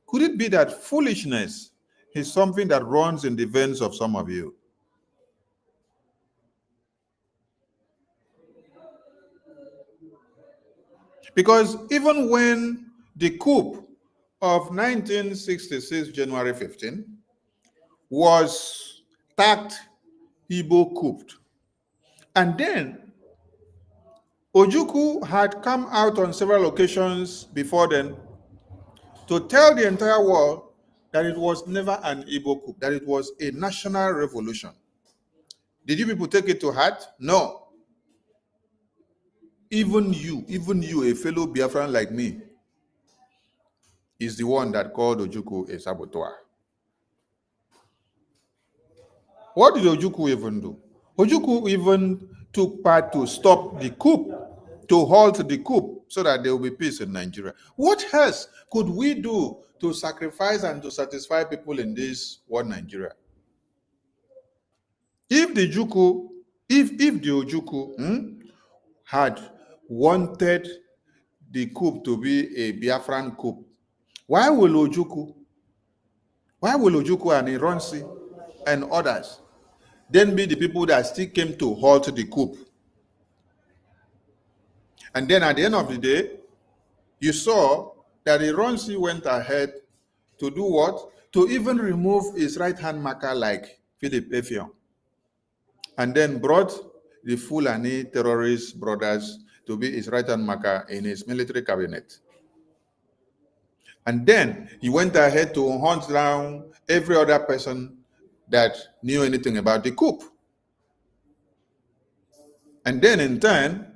could it be that foolishness is something that runs in the veins of some of you? Because even when the coup of 1966, January 15, was tagged Igbo coup, and then Ojukwu had come out on several occasions before then to tell the entire world that it was never an Igbo coup, that it was a national revolution. Did you people take it to heart? No. Even you, a fellow Biafran like me, is the one that called Ojukwu a saboteur. What did Ojukwu even do? Ojukwu even took part to stop the coup, to halt the coup, so that there will be peace in Nigeria. What else could we do to sacrifice and to satisfy people in this one Nigeria? If the Ojukwu had wanted the coup to be a Biafran coup, why will Ojukwu and Ironsi and others then be the people that still came to halt the coup? And then at the end of the day, you saw that Ironsi went ahead to do what? To even remove his right-hand marker like Philip Effiong. And then brought the Fulani terrorist brothers to be his right-hand marker in his military cabinet. And then he went ahead to hunt down every other person that knew anything about the coup. And then in turn,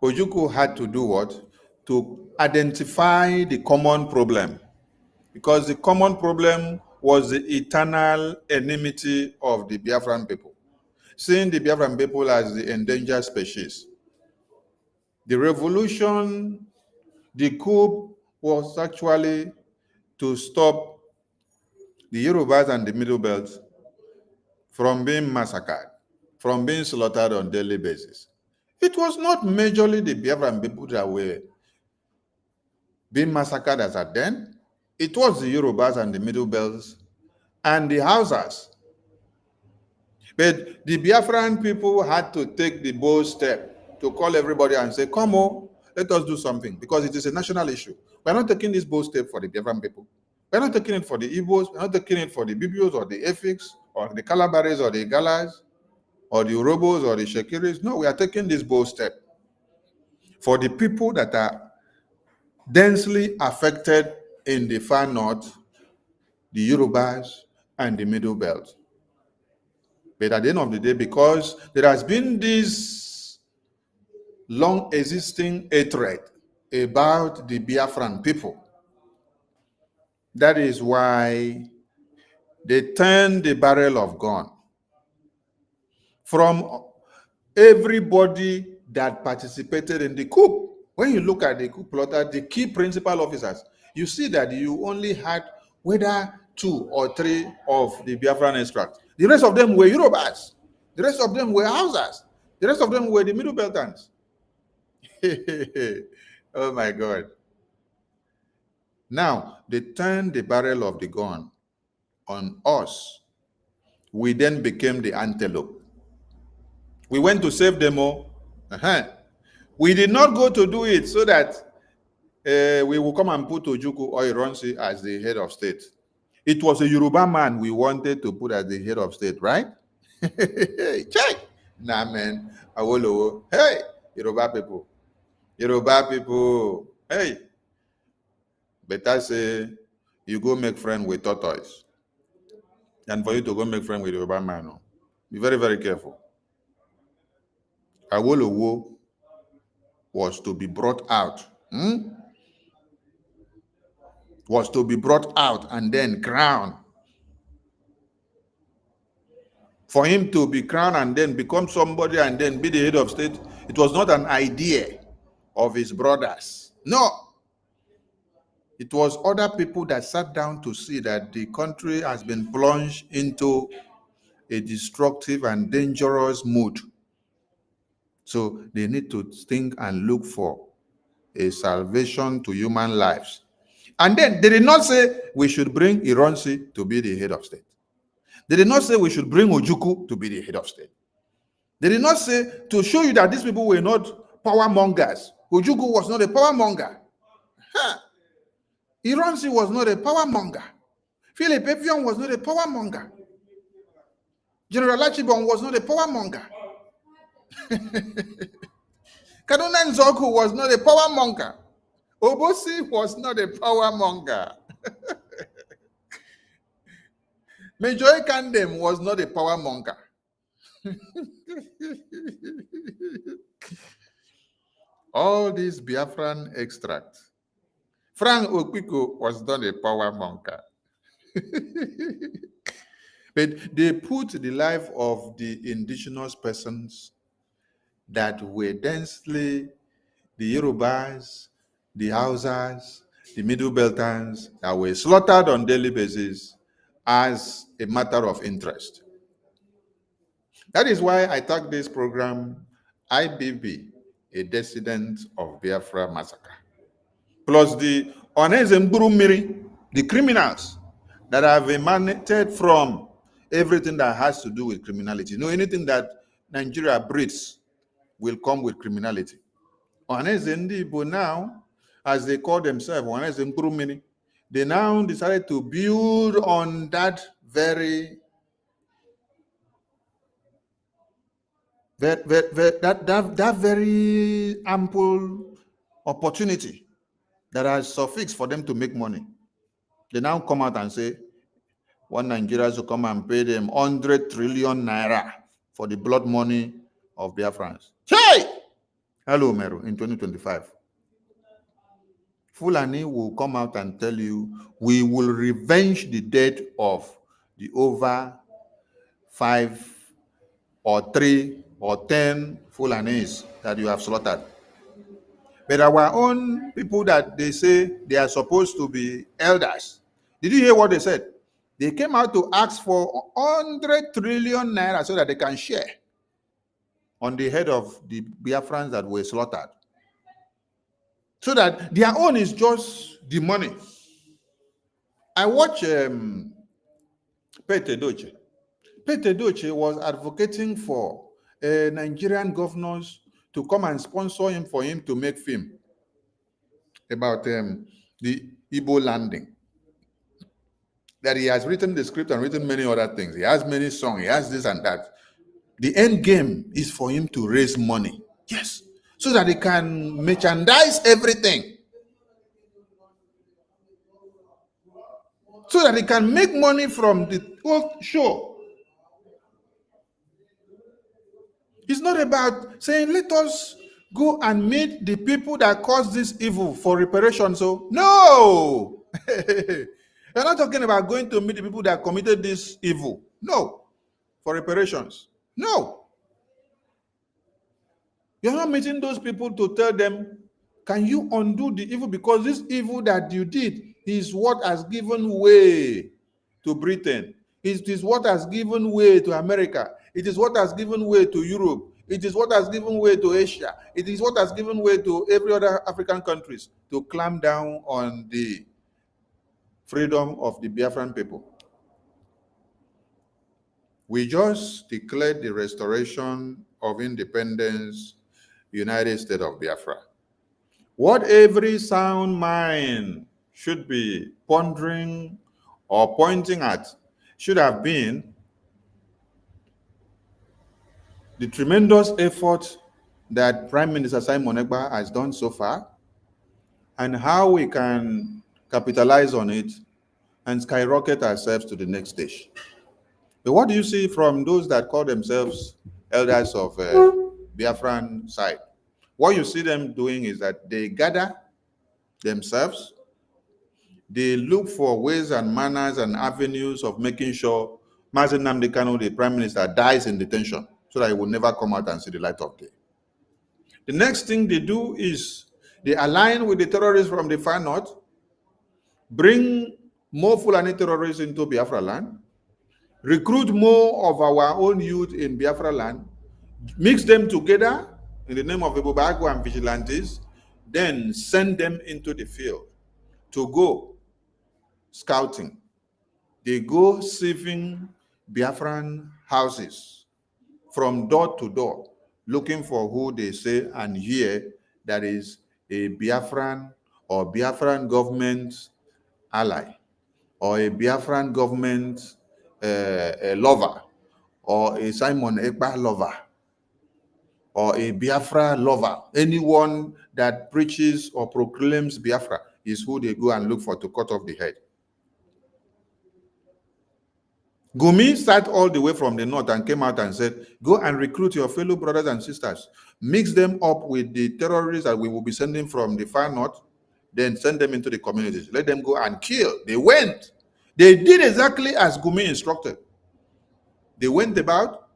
Ojukwu had to do what? To identify the common problem. Because the common problem was the eternal enmity of the Biafran people. Seeing the Biafran people as the endangered species. The revolution, the coup, was actually to stop the Yorubas and the Middle Belt from being massacred. from being slaughtered on a daily basis. It was not majorly the Biafran people that were being massacred as at then. It was the Yorubas and the Middle Belts and the Hausas. But the Biafran people had to take the bold step to call everybody and say, come on, let us do something, because it is a national issue. We're not taking this bold step for the Biafran people. We're not taking it for the Igbos. We're not taking it for the Bibios or the Efiks or the Calabares or the Galas or the Urobos or the Shekiris. No, we are taking this bold step for the people that are densely affected in the far north, the Yorubas and the Middle Belt. But at the end of the day, because there has been this long existing hatred about the Biafran people, that is why they turned the barrel of gun from everybody that participated in the coup. When you look at the coup plotter, the key principal officers, you see that you only had whether 2 or 3 of the Biafran extract. The rest of them were Yorubas. The rest of them were Hausas. The rest of them were the Middle Beltans. Oh my God. Now, they turned the barrel of the gun on us. We then became the antelope. We went to save them all. We did not go to do it so that we will come and put Ojukwu or Ironsi as the head of state. It was a Yoruba man we wanted to put as the head of state, right? Check. Nah, man. Awolowo. Hey, Yoruba people. Yoruba people. Hey. Better say you go make friend with tortoise than for you to go make friend with Yoruba man. No. Be very, very careful. Awolowo was to be brought out. Was to be brought out and then crowned. For him to be crowned and then become somebody and then be the head of state, it was not an idea of his brothers. No. It was other people that sat down to see that the country has been plunged into a destructive and dangerous mood. So they need to think and look for a salvation to human lives. And then they did not say we should bring Ironsi to be the head of state. They did not say we should bring Ojukwu to be the head of state. They did not say, to show you that these people were not power mongers. Ojukwu was not a power monger. Ironsi was not a power monger. Philip Epion was not a power monger. General Achibon was not a power monger. Kaduna Nzoku was not a power monger. Obosi was not a power monger. Major Kandem was not a power monger. All these Biafran extracts. Frank Okpiko was not a power monger. But they put the life of the indigenous persons that were densely the Yorubas, the Hausas, the Middle Beltans that were slaughtered on a daily basis as a matter of interest. That is why I tag this program IBB, a Decedent of Biafra Massacre. Plus the Ohanaeze Ndigbo, the criminals that have emanated from everything that has to do with criminality. No, anything that Nigeria breeds will come with criminality. Ohanaeze Ndigbo now, as they call themselves, Ohanaeze Ndigbo, they now decided to build on that very ample opportunity that has sufficed for them to make money. They now come out and say, one Nigeria to come and pay them 100 trillion naira for the blood money of Biafrans. Hey! Hello, Meru, in 2025. Fulani will come out and tell you, we will revenge the death of the over 5 or 3 or 10 Fulanis that you have slaughtered. But our own people that they say they are supposed to be elders, did you hear what they said? They came out to ask for 100 trillion naira so that they can share on the head of the Biafrans that were slaughtered. So that their own is just the money. I watch Pete Doche. Pete Doche was advocating for Nigerian governors to come and sponsor him for him to make film about the Igbo landing. That he has written the script and written many other things. He has many songs, he has this and that. The end game is for him to raise money. Yes. So that he can merchandise everything. So that he can make money from the whole show. It's not about saying, let us go and meet the people that caused this evil for reparation. So, no! You're not talking about going to meet the people that committed this evil. No. For reparations. No. You're not meeting those people to tell them, can you undo the evil? Because this evil that you did is what has given way to Britain. It is what has given way to America. It is what has given way to Europe. It is what has given way to Asia. It is what has given way to every other African countries to clamp down on the freedom of the Biafran people. We just declared the restoration of independence, United States of Biafra. What every sound mind should be pondering or pointing at should have been the tremendous effort that Prime Minister Simon Ekpa has done so far and how we can capitalize on it and skyrocket ourselves to the next stage. But what do you see from those that call themselves elders of Biafran side? What you see them doing is that they gather themselves, they look for ways and manners and avenues of making sure Mazi Nnamdi Kanu, the Prime Minister, dies in detention so that he will never come out and see the light of day. The next thing they do is they align with the terrorists from the far north, bring more Fulani terrorists into Biafra land, recruit more of our own youth in Biafra land, mix them together in the name of Ibubago and vigilantes, then send them into the field to go scouting. They go sieving Biafran houses from door to door, looking for who they say and hear that is a Biafran or Biafran government ally, or a Biafran government lover, or a Simon Ekpa lover, or a Biafra lover. Anyone that preaches or proclaims Biafra is who they go and look for to cut off the head. Gumi sat all the way from the north and came out and said, go and recruit your fellow brothers and sisters, mix them up with the terrorists that we will be sending from the far north, then send them into the communities. Let them go and kill. They went. They did exactly as Gumi instructed. They went about,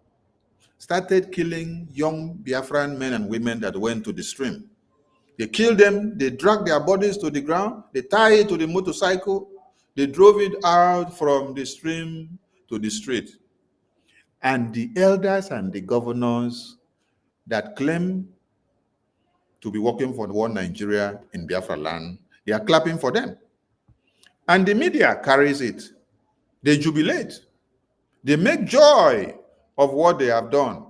started killing young Biafran men and women that went to the stream. They killed them, they dragged their bodies to the ground, they tied it to the motorcycle, they drove it out from the stream to the street. And the elders and the governors that claim to be working for one Nigeria in Biafra land, they are clapping for them. And the media carries it. They jubilate. They make joy of what they have done.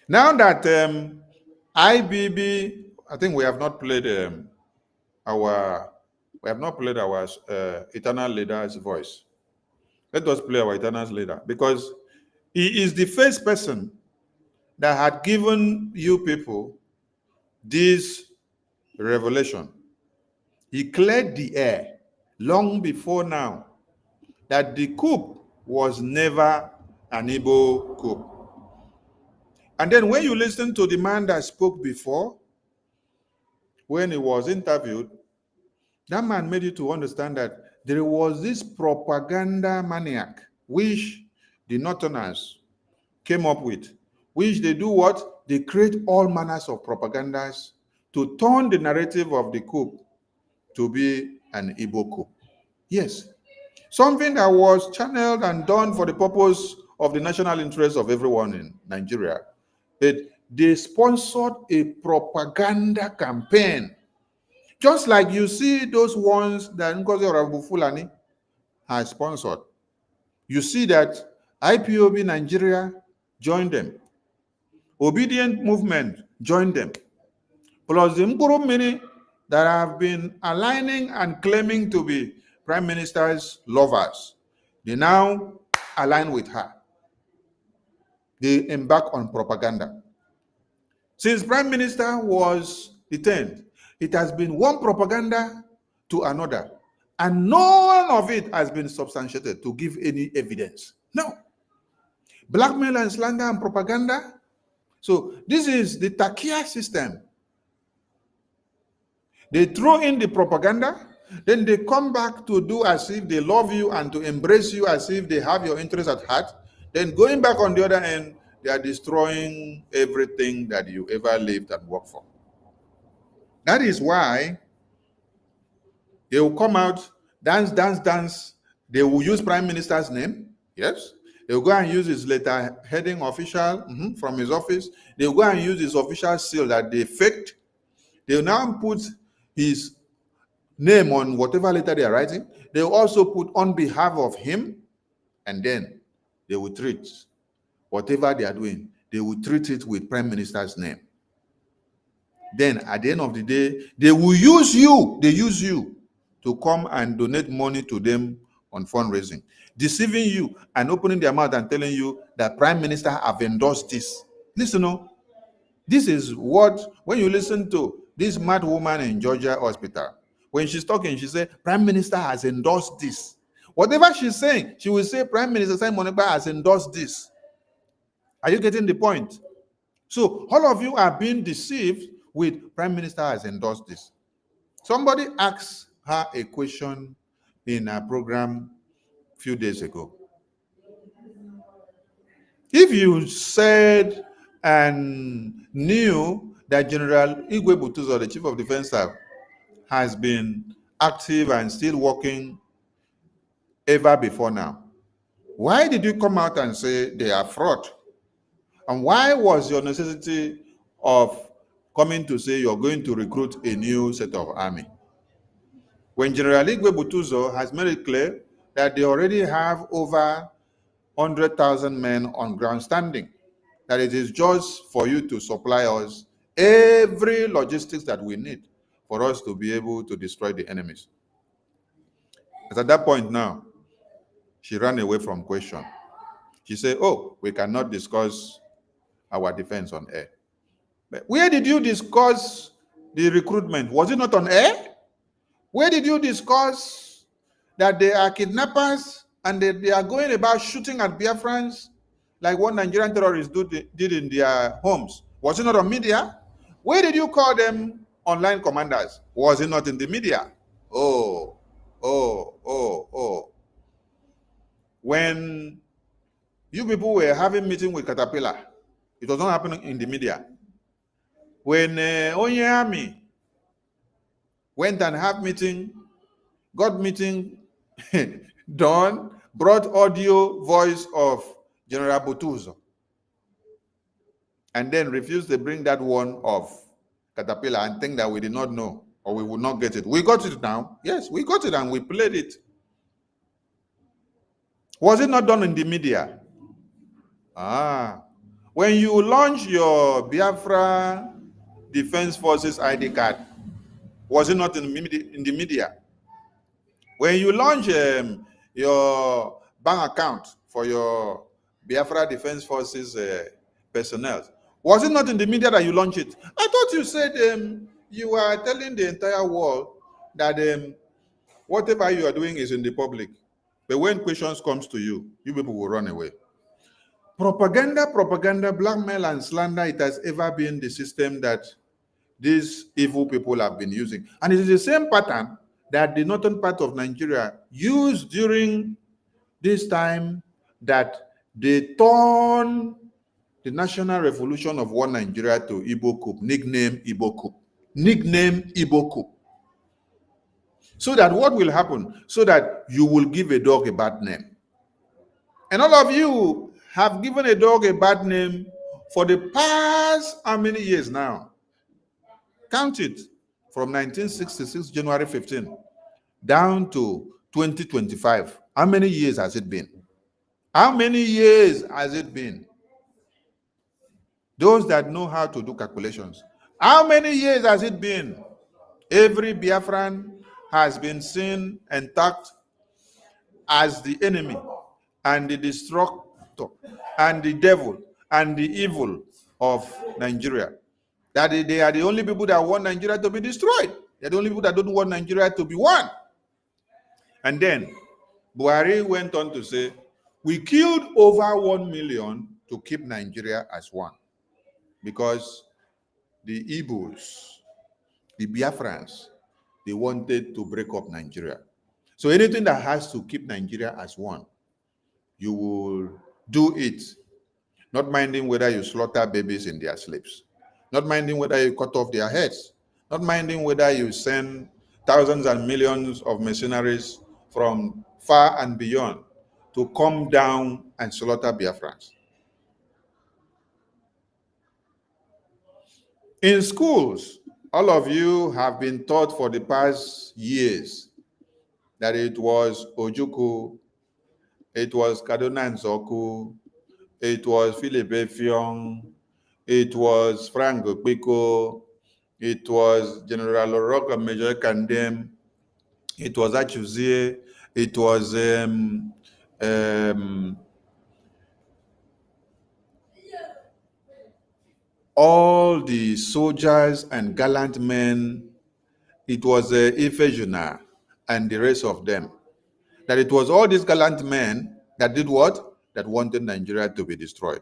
Now that IBB, I think we have not played our eternal leader's voice. Let us play our eternal leader, because he is the first person that had given you people this revelation. He cleared the air long before now that the coup was never an Igbo coup. And then when you listen to the man that spoke before, when he was interviewed, that man made you to understand that there was this propaganda maniac which the Northerners came up with, which they do what? They create all manners of propagandas to turn the narrative of the coup to be an Igbo coup. Yes. Something that was channeled and done for the purpose of the national interest of everyone in Nigeria, but they sponsored a propaganda campaign. Just like you see those ones that Ngozi Oravufulani has sponsored. You see that IPOB Nigeria joined them. Obedient Movement joined them. Plus the Mkuru many that have been aligning and claiming to be Prime Minister's lovers, they now align with her. They embark on propaganda. Since Prime Minister was detained, it has been one propaganda to another, and none of it has been substantiated to give any evidence. No. Blackmail and slander and propaganda. So this is the Takia system. They throw in the propaganda, then they come back to do as if they love you and to embrace you as if they have your interest at heart. Then going back on the other end, they are destroying everything that you ever lived and worked for. That is why they will come out, dance, dance, dance. They will use Prime Minister's name. Yes. They will go and use his letter heading official from his office. They will go and use his official seal that they faked. They will now put his name on whatever letter they are writing. They will also put on behalf of him, and then they will treat whatever they are doing, they will treat it with Prime Minister's name. Then at the end of the day, they will use you, to come and donate money to them on fundraising, deceiving you and opening their mouth and telling you that Prime Minister have endorsed this. Listen, this is what, when you listen to this mad woman in Georgia hospital, when she's talking, she said, Prime Minister has endorsed this. Whatever she's saying, she will say, Prime Minister Simon Ekpa has endorsed this. Are you getting the point? So all of you are being deceived with Prime Minister has endorsed this. Somebody asked her a question in a program a few days ago. If you said and knew that General Igwe Butuzo, the Chief of Defense Staff, has been active and still working ever before now, why did you come out and say they are fraud? And why was your necessity of coming to say you're going to recruit a new set of army? When General Igwe Butuzo has made it clear that they already have over 100,000 men on ground standing, that it is just for you to supply us every logistics that we need for us to be able to destroy the enemies. But at that point now, she ran away from question. She said, oh, we cannot discuss our defense on air. But where did you discuss the recruitment? Was it not on air? Where did you discuss that they are kidnappers and they are going about shooting at Biafrans like what Nigerian terrorists did in their homes? Was it not on media? Where did you call them online commanders? Was it not in the media? Oh. When you people were having meeting with Caterpillar, it was not happening in the media. When Onyami went and had meeting, got meeting done, brought audio voice of General Butuzo, and then refused to bring that one of Caterpillar and think that we did not know or we would not get it. We got it now. Yes, we got it and we played it. Was it not done in the media? When you launch your Biafra Defense Forces ID card, was it not in the media? When you launch your bank account for your Biafra Defense Forces personnel, was it not in the media that you launched it? I thought you said you were telling the entire world that whatever you are doing is in the public. But when questions comes to you, you people will run away. Propaganda, blackmail, and slander, it has ever been the system that these evil people have been using. And it is the same pattern that the northern part of Nigeria used during this time that they turned the national revolution of one Nigeria to Igbo coup, nickname Igbo coup. So that what will happen? So that you will give a dog a bad name. And all of you have given a dog a bad name for the past how many years now? Count it from 1966, January 15, down to 2025. How many years has it been? How many years has it been? Those that know how to do calculations. How many years has it been? Every Biafran has been seen and tagged as the enemy and the destructor and the devil and the evil of Nigeria. That they are the only people that want Nigeria to be destroyed. They're the only people that don't want Nigeria to be won. And then Buhari went on to say, we killed over 1 million to keep Nigeria as one. Because the Igbos, the Biafrans, they wanted to break up Nigeria. So anything that has to keep Nigeria as one, you will do it, not minding whether you slaughter babies in their sleeps, not minding whether you cut off their heads, not minding whether you send thousands and millions of mercenaries from far and beyond to come down and slaughter Biafrans. In schools, all of you have been taught for the past years that it was Ojukwu, it was Kaduna Nzoku, it was Philip Effiong, it was Frank Okpiko, it was General Oroka Major Kandem, it was Achuzie, it was all the soldiers and gallant men, it was Ife Juna and the rest of them. That it was all these gallant men that did what? That wanted Nigeria to be destroyed.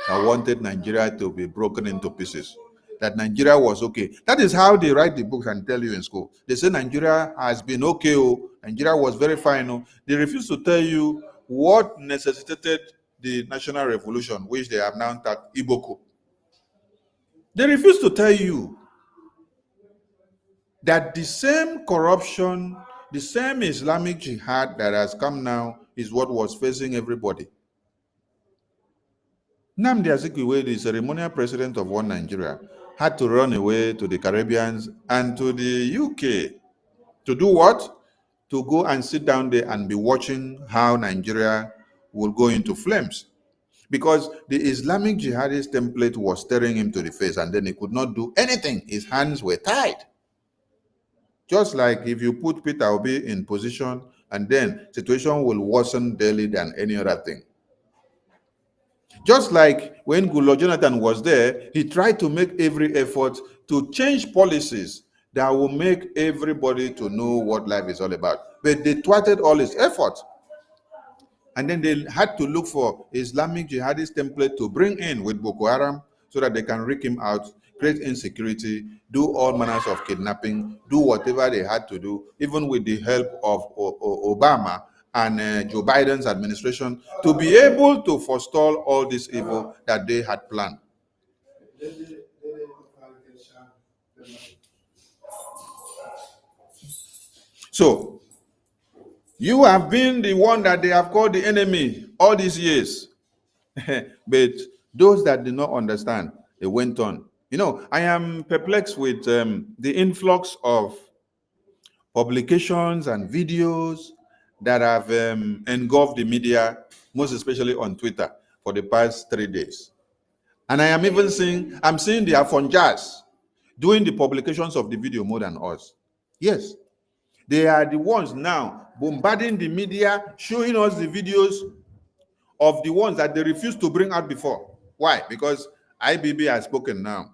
That wanted Nigeria to be broken into pieces. That Nigeria was okay. That is how they write the books and tell you in school. They say Nigeria has been okay. Oh, Nigeria was very fine. Oh. They refuse to tell you what necessitated the national revolution, which they have now tagged Iboko. They refuse to tell you that the same corruption, the same Islamic jihad that has come now is what was facing everybody. Nnamdi Azikiwe, the ceremonial president of One Nigeria, had to run away to the Caribbean and to the UK. To do what? To go and sit down there and be watching how Nigeria will go into flames. Because the Islamic jihadist template was staring him to the face and then he could not do anything. His hands were tied. Just like if you put Peter Obi in position and then situation will worsen daily than any other thing. Just like when Goodluck Jonathan was there, he tried to make every effort to change policies that will make everybody to know what life is all about. But they thwarted all his efforts. And then they had to look for Islamic jihadist template to bring in with Boko Haram so that they can rig him out, create insecurity, do all manners of kidnapping, do whatever they had to do, even with the help of Obama and Joe Biden's administration, to be able to forestall all this evil that they had planned. So, you have been the one that they have called the enemy all these years. But those that did not understand, they went on. You know, I am perplexed with the influx of publications and videos that have engulfed the media, most especially on Twitter, for the past 3 days. And I am even seeing, I'm seeing the Afonjas doing the publications of the video more than us. Yes, they are the ones now bombarding the media, showing us the videos of the ones that they refused to bring out before. Why? Because IBB has spoken now.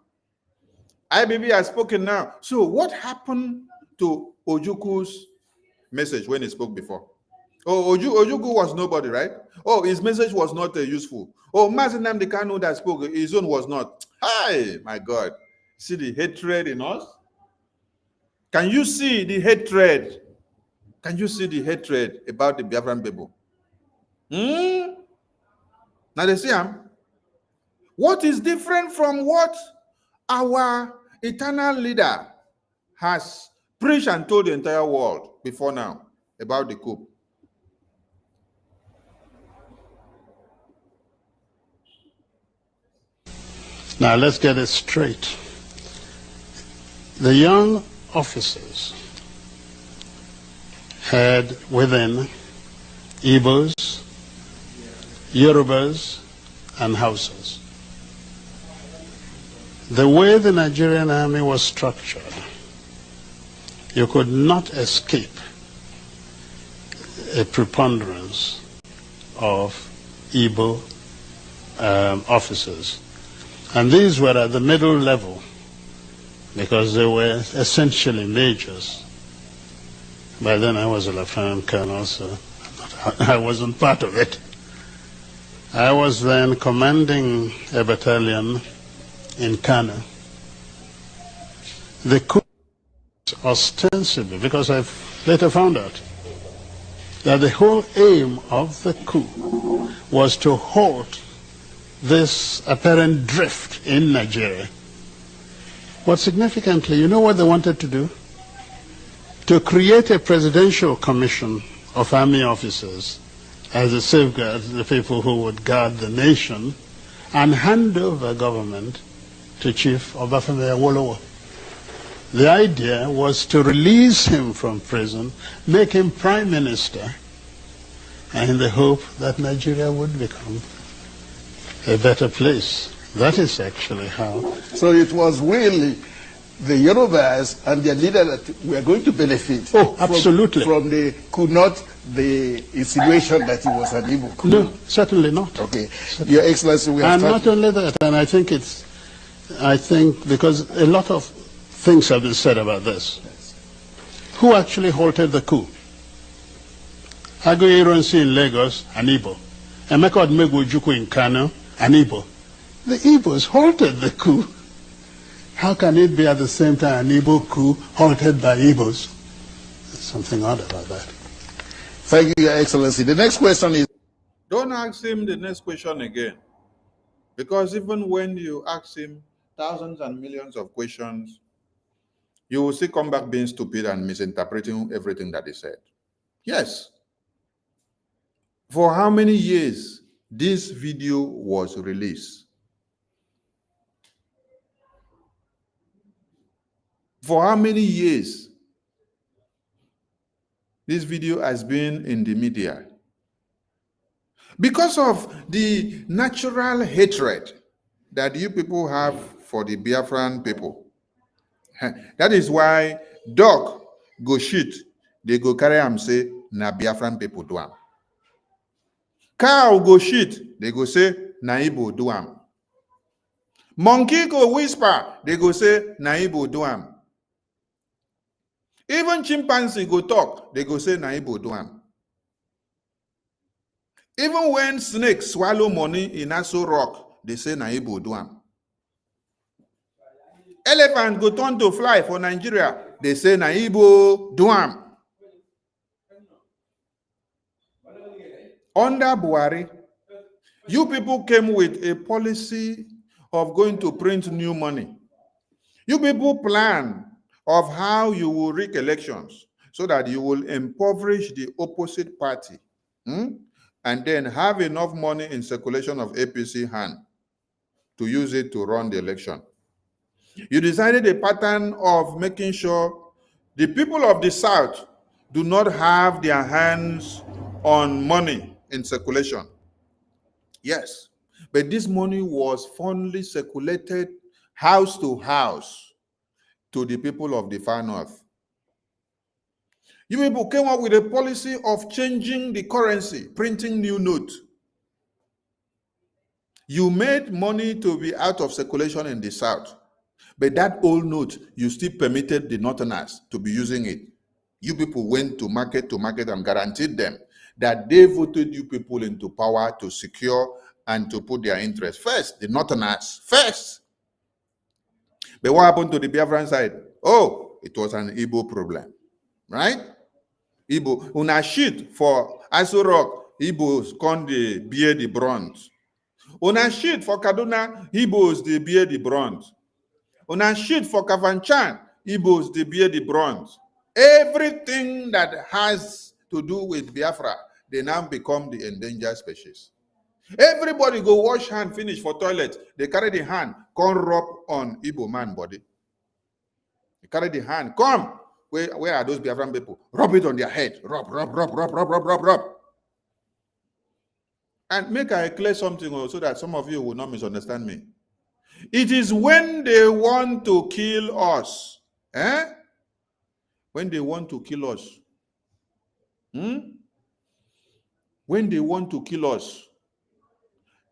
IBB has spoken now. So what happened to Ojuku's message when he spoke before? Oh, Ojuku was nobody, right? Oh, his message was not useful. Oh, Mazi Nnamdi Kanu that spoke, his own was not. Hi, my God. See the hatred in us? Can you see the hatred? Can you see the hatred about the Biafran people? Now they see what is different from what our eternal leader has preached and told the entire world before now about the coup? Now let's get it straight. The young officers had within Igbos, Yorubas, and Hausas. The way the Nigerian army was structured, you could not escape a preponderance of Igbo officers. And these were at the middle level because they were essentially majors. By then I was a lieutenant colonel, so I wasn't part of it. I was then commanding a battalion in Kano. The coup ostensibly, because I later found out that the whole aim of the coup was to halt this apparent drift in Nigeria. But significantly, you know what they wanted to do? To create a presidential commission of army officers as a safeguard, the people who would guard the nation, and hand over government to Chief Obafemi Awolowo. The idea was to release him from prison, make him prime minister, and in the hope that Nigeria would become a better place. That is actually how. So it was really the Yorubas and their leader that were going to benefit. Oh, absolutely. From the coup, not the insinuation that he was an evil coup. No, certainly not. Okay. Certainly. Your Excellency, we have And not only that, and I think because a lot of things have been said about this. Who actually halted the coup? Aguiyi Ironsi in Lagos, an Igbo. Emeka Odumegwu in Kano, an Igbo. The Igbos halted the coup. How can it be at the same time an Igbo coup halted by Igbos? There's something odd about that. Thank you, Your Excellency. The next question is... Don't ask him the next question again. Because even when you ask him thousands and millions of questions, you will still come back being stupid and misinterpreting everything that he said. Yes. For how many years this video was released? For how many years this video has been in the media? Because of the natural hatred that you people have for the Biafran people. That is why dog go shit, they go carry am say, na Biafran people do am. Cow go shit, they go say, na Igbo do am. Monkey go whisper, they go say, na Igbo do am. Even chimpanzee go talk, they go say, na Igbo do am. Even when snakes swallow money in Aso Rock, they say, na Igbo do am. Elephant go turn to fly for Nigeria, they say, na Igbo do am. Under Buhari, you people came with a policy of going to print new money. You people plan of how you will rig elections so that you will impoverish the opposite party and then have enough money in circulation of APC hand to use it to run the election. You decided a pattern of making sure the people of the South do not have their hands on money in circulation. Yes, but this money was fondly circulated house to house to the people of the far north. You people came up with a policy of changing the currency, printing new notes. You made money to be out of circulation in the south, but that old note, you still permitted the northerners to be using it. You people went to market and guaranteed them that they voted you people into power to secure and to put their interests first, the northerners first. But what happened to the Biafran side? Oh, it was an Igbo problem, right? Igbo, una shit for Aso Rock, Igbos con the bear the bronze. Una shit for Kaduna, Igbos the bear the bronze. Una shit for Kafanchan, Igbos the bear the bronze. Everything that has to do with Biafra, they now become the endangered species. Everybody go wash hand, finish for toilet. They carry the hand, come rub on Igbo man body. They carry the hand, come. Where are those Biafran people? Rub it on their head. Rub, rub, rub, rub, rub, rub, rub, rub. And make I clear something so that some of you will not misunderstand me. It is when they want to kill us. When they want to kill us. When they want to kill us,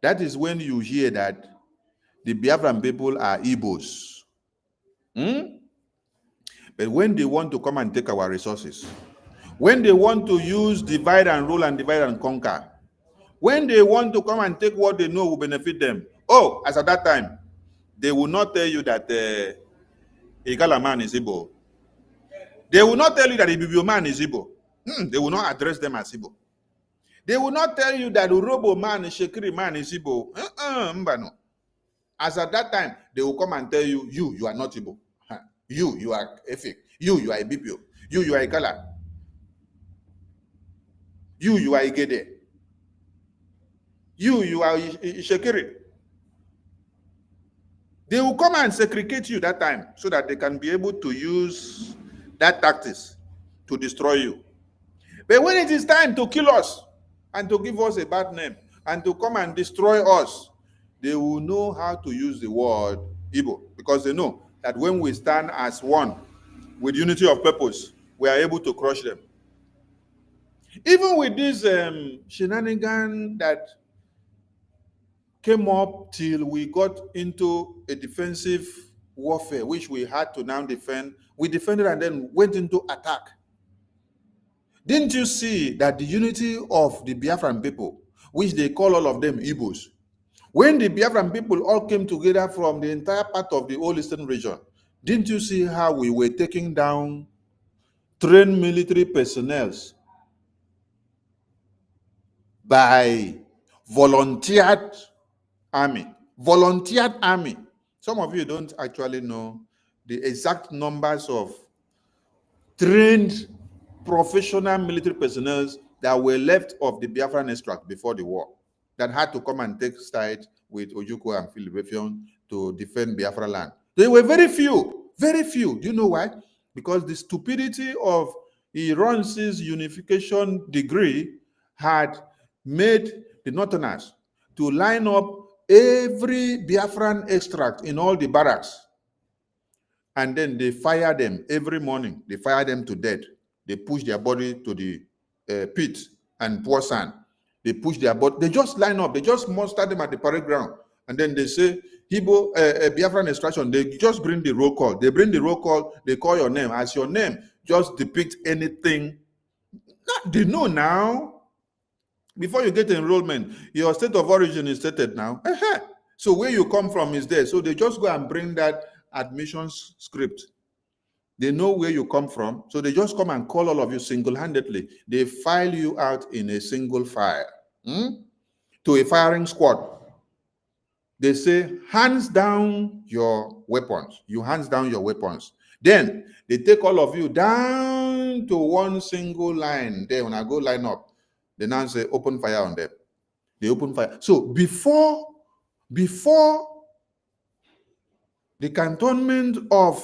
that is when you hear that the Biafran people are Igbos. But when they want to come and take our resources, when they want to use divide and rule and divide and conquer, when they want to come and take what they know will benefit them, as at that time, they will not tell you that Igala man is Igbo. They will not tell you that Ibibio man is Igbo. They will not address them as Igbo. They will not tell you that Urobo man, Shekiri man is Igbo. Mbano. As at that time, they will come and tell you, you are not Igbo. You are Efik. You are Ibibio. You are Igala. You are Igede. You are Shekiri. They will come and segregate you that time so that they can be able to use that tactics to destroy you. But when it is time to kill us and to give us a bad name and to come and destroy us, they will know how to use the word Igbo, because they know that when we stand as one with unity of purpose, we are able to crush them. Even with this shenanigan that came up till we got into a defensive warfare, which we had to now defend. We defended and then went into attack. Didn't you see that the unity of the Biafran people, which they call all of them Igbos, when the Biafran people all came together from the entire part of the whole eastern region, didn't you see how we were taking down trained military personnel by volunteered army? Volunteered army. Some of you don't actually know the exact numbers of trained professional military personnel that were left of the Biafran extract before the war, that had to come and take side with Ojukwu and Philippe to defend Biafra land. They were very few, very few. Do you know why? Because the stupidity of Iran's unification degree had made the Northerners to line up every Biafran extract in all the barracks. And then they fire them every morning. They fire them to death. They push their body to the pit and pour sand. They push their body. They just line up. They just muster them at the parade ground. And then they say, Igbo, Biafran extraction. They just bring the roll call. They bring the roll call. They call your name. As your name just depict anything. They know now. Before you get enrollment, your state of origin is stated now. So where you come from is there. So they just go and bring that admissions script. They know where you come from. So they just come and call all of you single-handedly. They file you out in a single file to a firing squad. They say, hands down your weapons. You hands down your weapons. Then they take all of you down to one single line. Then when I go line up, they now say, open fire on them. They open fire. So before the cantonment of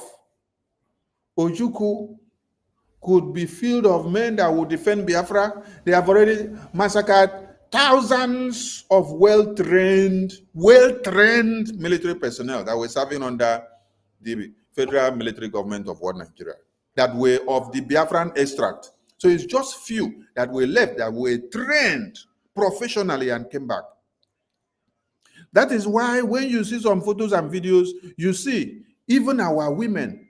Ojukwu could be filled of men that would defend Biafra, they have already massacred thousands of well-trained military personnel that were serving under the federal military government of one Nigeria, that were of the Biafran extract. So it's just few that were left that were trained professionally and came back. That is why when you see some photos and videos, you see even our women,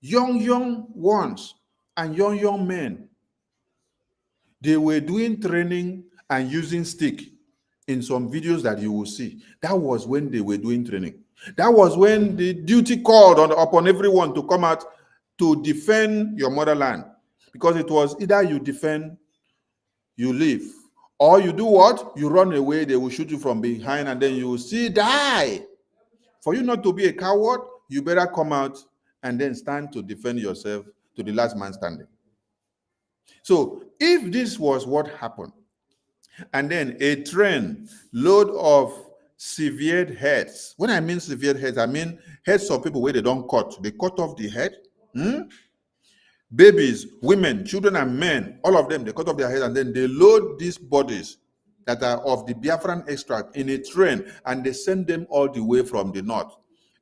young ones and young men, they were doing training and using stick in some videos that you will see. That was when they were doing training. That was when the duty called upon everyone to come out to defend your motherland. Because it was either you defend, you leave, or you do what? You run away, they will shoot you from behind, and then you will see die. For you not to be a coward, you better come out and then stand to defend yourself to the last man standing. So if this was what happened, And then a train load of severed heads. When I mean severed heads, I mean heads of people where they don't cut. They cut off the head. Babies, women, children, and men, all of them, they cut off their heads and then they load these bodies that are of the Biafran extract in a train and they send them all the way from the north.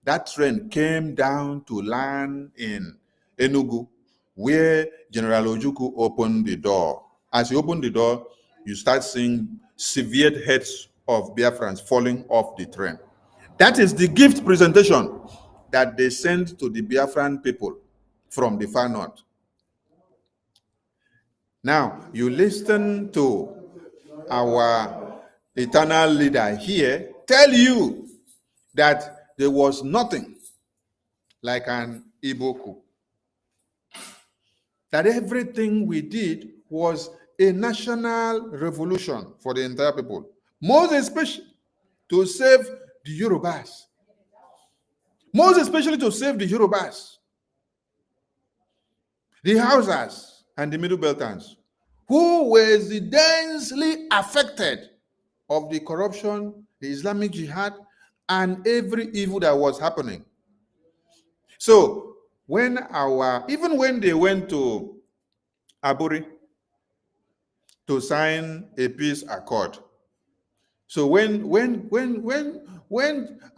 That train came down to land in Enugu, where General Ojukwu opened the door. As he opened the door, you start seeing severed heads of Biafrans falling off the train. That is the gift presentation that they sent to the Biafran people from the far north. Now, you listen to our eternal leader here tell you that there was nothing like an Igbo coup. That everything we did was a national revolution for the entire people. Most especially to save the Yorubas. Most especially to save the Yorubas, the Hausas, and the Middle Beltans, who were the densely affected of the corruption, the Islamic Jihad, and every evil that was happening. So even when they went to Aburi to sign a peace accord, so when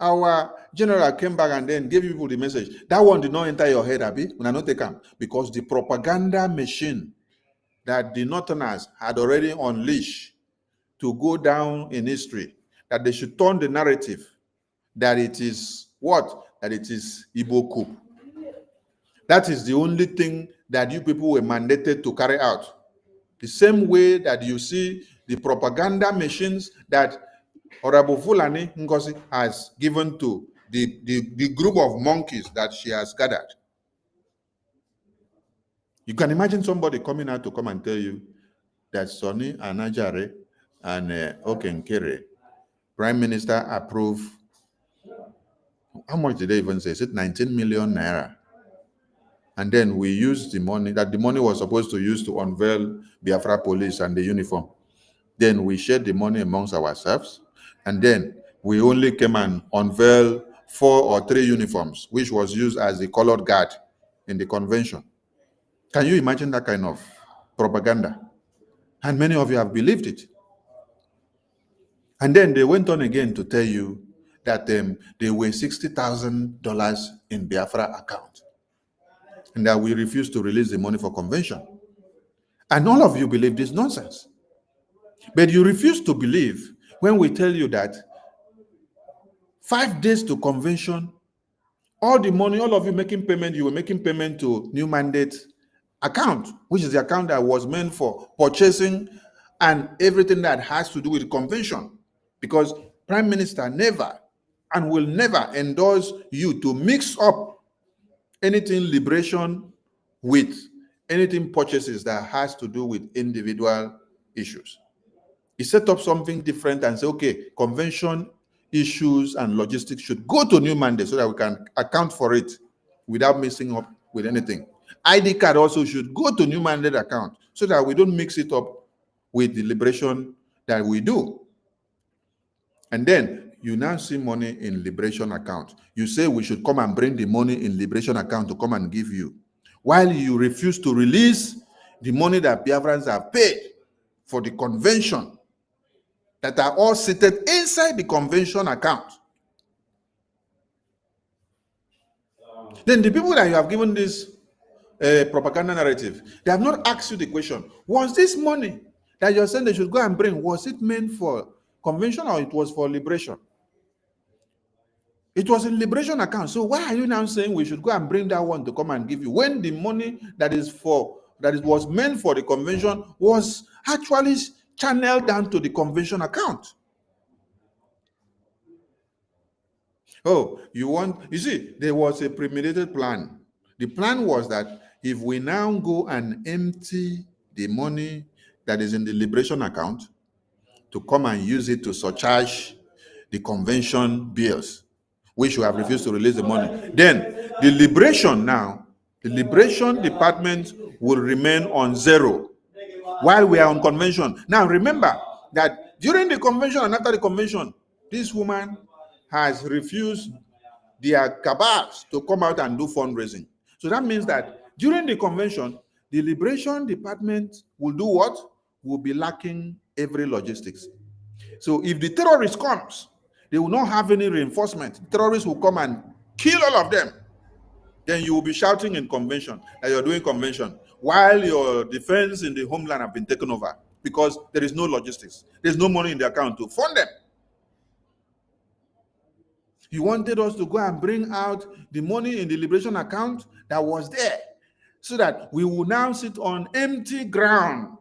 our general came back and then gave people the message, that one did not enter your head, Abi, when I not take them, because the propaganda machine that the Northerners had already unleashed to go down in history, that they should turn the narrative that it is what? That it is Igbo coup. That is the only thing that you people were mandated to carry out. The same way that you see the propaganda machines that Honorable Fulani Ngozi has given to the group of monkeys that she has gathered. You can imagine somebody coming out to come and tell you that Sonny Anajare and Okenkere, Prime Minister, approve. How much did they even say? Is it 19 million naira? And then we used the money that the money was supposed to use to unveil Biafra police and the uniform. Then we shared the money amongst ourselves. And then we only came and unveiled 4 or 3 uniforms, which was used as the colored guard in the convention. Can you imagine that kind of propaganda? And many of you have believed it. And then they went on again to tell you that there were $60,000 in Biafra account, and that we refused to release the money for convention. And all of you believe this nonsense. But you refuse to believe when we tell you that 5 days to convention, all the money, all of you making payment, you were making payment to new mandate account, which is the account that was meant for purchasing and everything that has to do with convention. Because Prime Minister never and will never endorse you to mix up anything liberation with anything purchases that has to do with individual issues. He set up something different and say, okay, convention issues and logistics should go to new mandate so that we can account for it without mixing up with anything. ID card also should go to new mandate account so that we don't mix it up with the liberation that we do. And then you now see money in liberation account. You say we should come and bring the money in liberation account to come and give you, while you refuse to release the money that Biafrans have paid for the convention that are all seated inside the convention account. Then the people that you have given this propaganda narrative, they have not asked you the question, was this money that you're saying they should go and bring, was it meant for convention or it was for liberation? It was in liberation account. So why are you now saying we should go and bring that one to come and give you when the money that was meant for the convention was actually channeled down to the convention account? Oh, you see, there was a premeditated plan. The plan was that if we now go and empty the money that is in the liberation account to come and use it to surcharge the convention bills, which we have refused to release the money, then the liberation department will remain on zero while we are on convention. Now remember, that during the convention and after the convention, this woman has refused their cabals to come out and do fundraising. So that means that during the convention, the Liberation Department will do what? Will be lacking every logistics. So if the terrorist comes, they will not have any reinforcement. The terrorists will come and kill all of them. Then you will be shouting in convention that you're doing convention while your defense in the homeland have been taken over because there is no logistics. There's no money in the account to fund them. You wanted us to go and bring out the money in the liberation account that was there so that we will now sit on empty ground.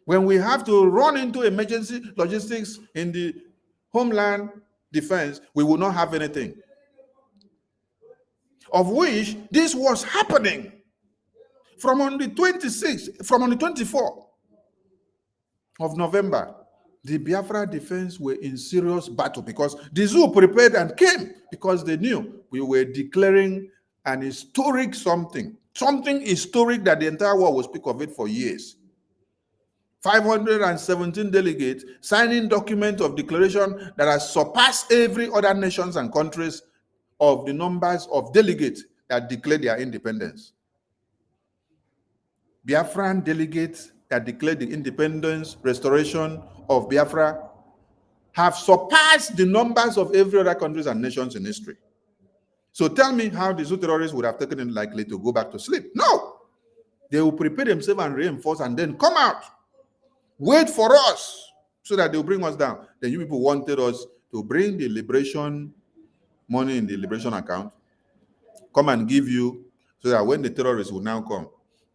When we have to run into emergency logistics in the homeland defense, we will not have anything. Of which this was happening from on the 26th, from on the 24th of November. The Biafra defense were in serious battle because the zoo prepared and came because they knew we were declaring an historic something historic that the entire world will speak of it for years. 517 delegates signing document of declaration that has surpassed every other nations and countries of the numbers of delegates that declared their independence. Biafran delegates that declared the independence, restoration of Biafra have surpassed the numbers of every other countries and nations in history. So tell me how the Zoo terrorists would have taken it likely to go back to sleep. No! They will prepare themselves and reinforce and then come out. Wait for us so that they'll bring us down. Then you people wanted us to bring the liberation money in the liberation account, come and give you, so that when the terrorists will now come,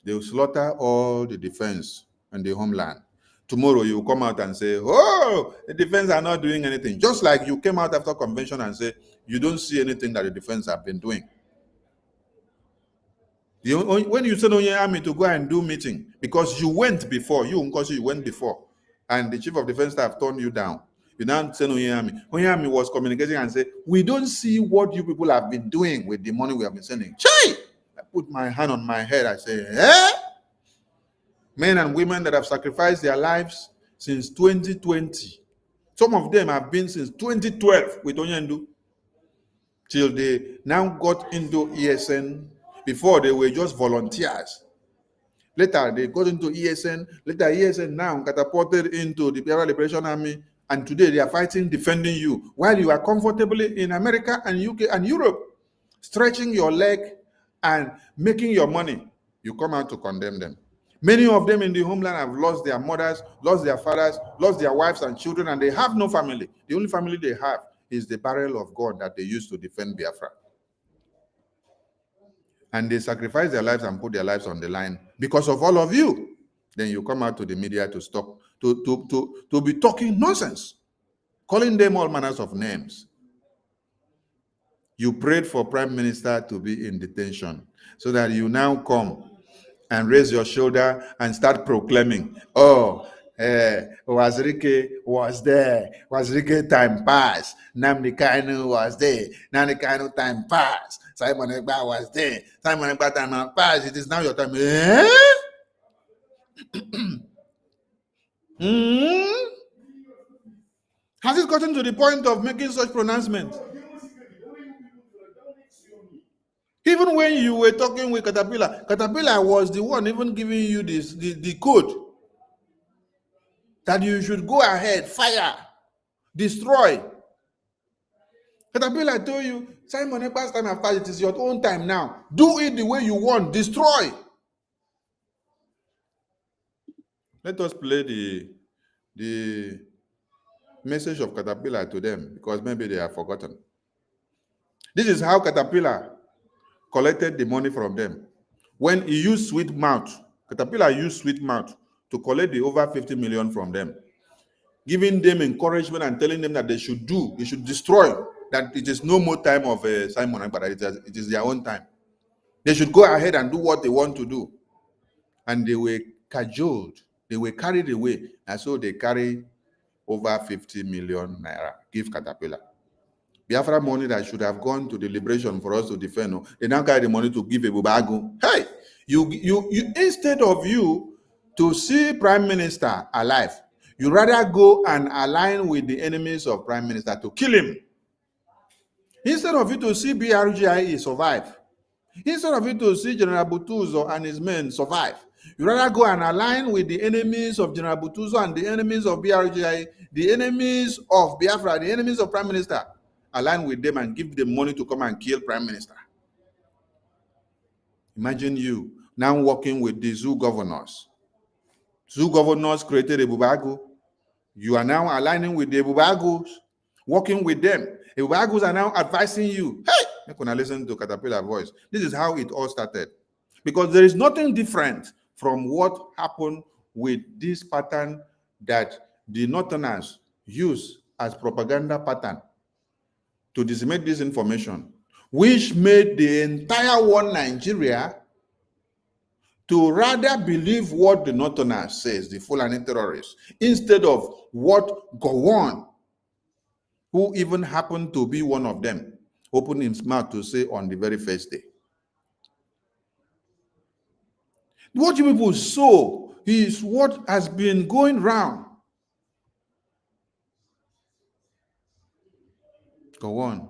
they will slaughter all the defense and the homeland. Tomorrow you will come out and say, oh, the defense are not doing anything. Just like you came out after convention and say, you don't see anything that the defense have been doing. When you send on your army to go and do meeting, because you went before, you went before, and the chief of defense staff turned you down. You now send on your army. When your army was communicating and said, we don't see what you people have been doing with the money we have been sending. Chai! I put my hand on my head. I say, eh? Men and women that have sacrificed their lives since 2020. Some of them have been since 2012 with Onyendu, till they now got into ESN. Before they were just volunteers. Later they got into ESN. Later ESN now catapulted into the Biafra Liberation Army. And today they are fighting, defending you, while you are comfortably in America and UK and Europe, stretching your leg and making your money. You come out to condemn them. Many of them in the homeland have lost their mothers, lost their fathers, lost their wives and children, and they have no family. The only family they have is the barrel of God that they use to defend Biafra. And they sacrifice their lives and put their lives on the line because of all of you. Then you come out to the media to stop, to be talking nonsense, calling them all manners of names. You prayed for Prime Minister to be in detention so that you now come and raise your shoulder and start proclaiming, oh, Wazirike was there. Wazirike time passed. Nnamdi Kanu was there. Nnamdi Kanu time passed. Simon Ekpa was there. Simon Ekpa time passed. It is now your time. Has it gotten to the point of making such pronouncements? Even when you were talking with Caterpillar was the one even giving you the code that you should go ahead, fire, destroy. Caterpillar told you, Simon Ekpa's time has passed, it is your own time now. Do it the way you want, destroy. Let us play the message of Caterpillar to them, because maybe they have forgotten. This is how Caterpillar collected the money from them. When he used sweet mouth, Caterpillar used sweet mouth to collect the over 50 million from them, giving them encouragement and telling them that they should destroy, that it is no more time of Simon Ekpa, it is their own time. They should go ahead and do what they want to do. And they were cajoled, they were carried away, and so they carry over 50 million naira, give Caterpillar. Biafra money that should have gone to the liberation for us to defend, they now carry the money to give a bubago. Hey, you instead of you to see Prime Minister alive, You rather go and align with the enemies of Prime Minister to kill him. Instead of you to see BRGIE survive, instead of you to see General Butuzo and his men survive, you rather go and align with the enemies of General Butuzo and the enemies of BRGIE, the enemies of Biafra, the enemies of Prime Minister. Align with them and give them money to come and kill Prime Minister. Imagine you now working with the zoo governors. Zoo governors created a Bubagu. You are now aligning with the Bubagus, working with them. The Bubagus are now advising you, hey, you're going to listen to Caterpillar voice. This is how it all started. Because there is nothing different from what happened with this pattern that the Northerners use as propaganda pattern to disseminate this information, which made the entire one Nigeria to rather believe what the Northerners says, the Fulani terrorists, instead of what Gowon, who even happened to be one of them, opened his mouth to say on the very first day. What you people saw is what has been going round. Gowon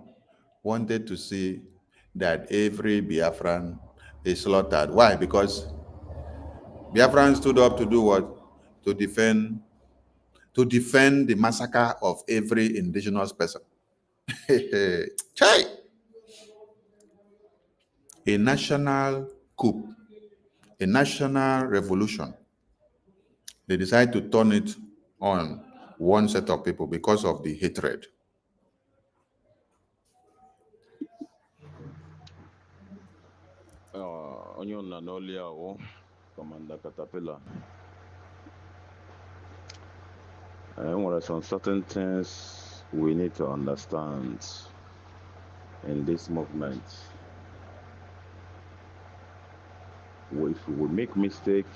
wanted to see that every Biafran is slaughtered. Why? Because Biafran stood up to do what? To defend the massacre of every indigenous person. Chai! A national coup, a national revolution. They decide to turn it on one set of people because of the hatred. Onion Nanolia, Commander Caterpillar. What are some certain things we need to understand in this movement? If we make mistake,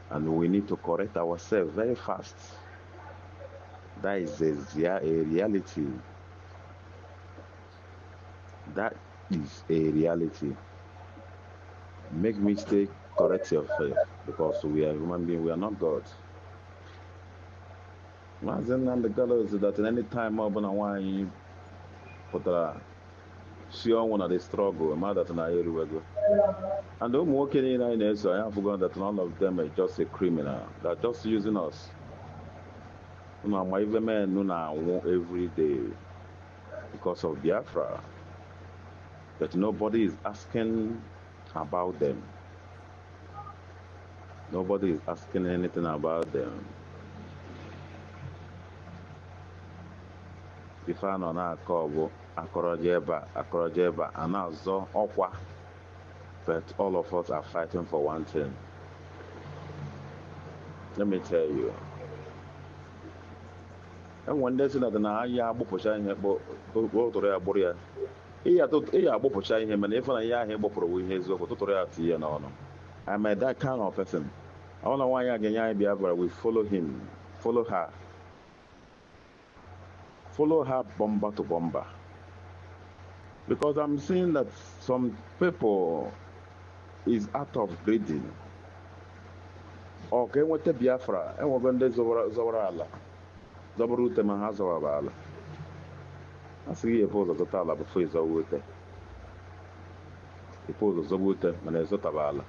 and we need to correct ourselves very fast. That is a reality. That is a reality. Make mistake, correct yourself, because we are human beings, we are not God. And the colors that in any time up and why put see on one of the struggle, mother that I go. And I'm working in it, so I have forgotten that none of them are just a criminal. They're just using us. My even men know every day because of Biafra. But nobody is asking about them. Nobody is asking anything about them. If I know na call Akorojeba, and now so Okwa. But all of us are fighting for one thing. Let me tell you. And when they say that na ya agbopụcha ihe tụrụ ya gburu ya, iya agbopụcha ihe mana ife na ya ahụ gbopụrụ ihe eziokwu tụtụrụ ya tinye n'ọnụ. I'm that kind of person. I want to why again Biafra, we follow him, follow her. Follow her bomber to bomber. Because I'm seeing that some people is out of breeding. Okay, what the Biafra, and we're going to Zowarala. Zobarute Mahazawala. I see a pose of the Tala before he's over there. The pose of Zobute and there's Zotabala.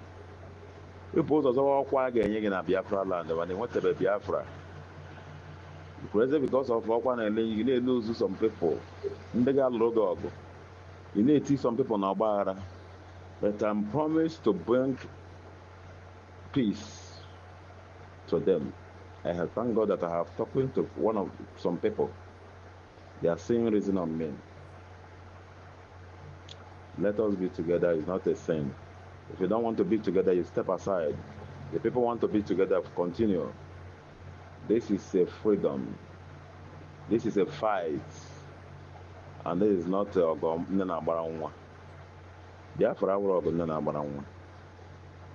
The pose of Zawakwa again in a Biafra land when they went to Biafra. Because of Wakwan and you need to lose some people. They got logo. You need to see some people now, but I'm promised to bring peace to them. I have thank God that I have talked to some people. They are seeing reason on me. Let us be together is not a sin. If you don't want to be together, you step aside. The people want to be together, continue. This is a freedom. This is a fight. And this is not a Nana Biafra will go Nana Baranwa.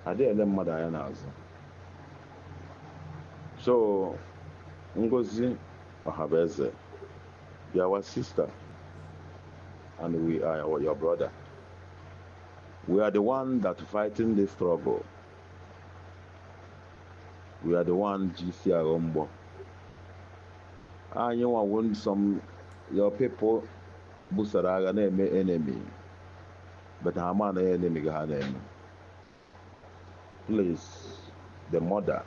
I did them mother and so Ngozi Ohanaeze, you are our sister, and we are your brother. We are the one that fighting this struggle. We are the one GC Arombo. And you want some your people busaraga name enemy. But how man enemy got name? Please, the mother.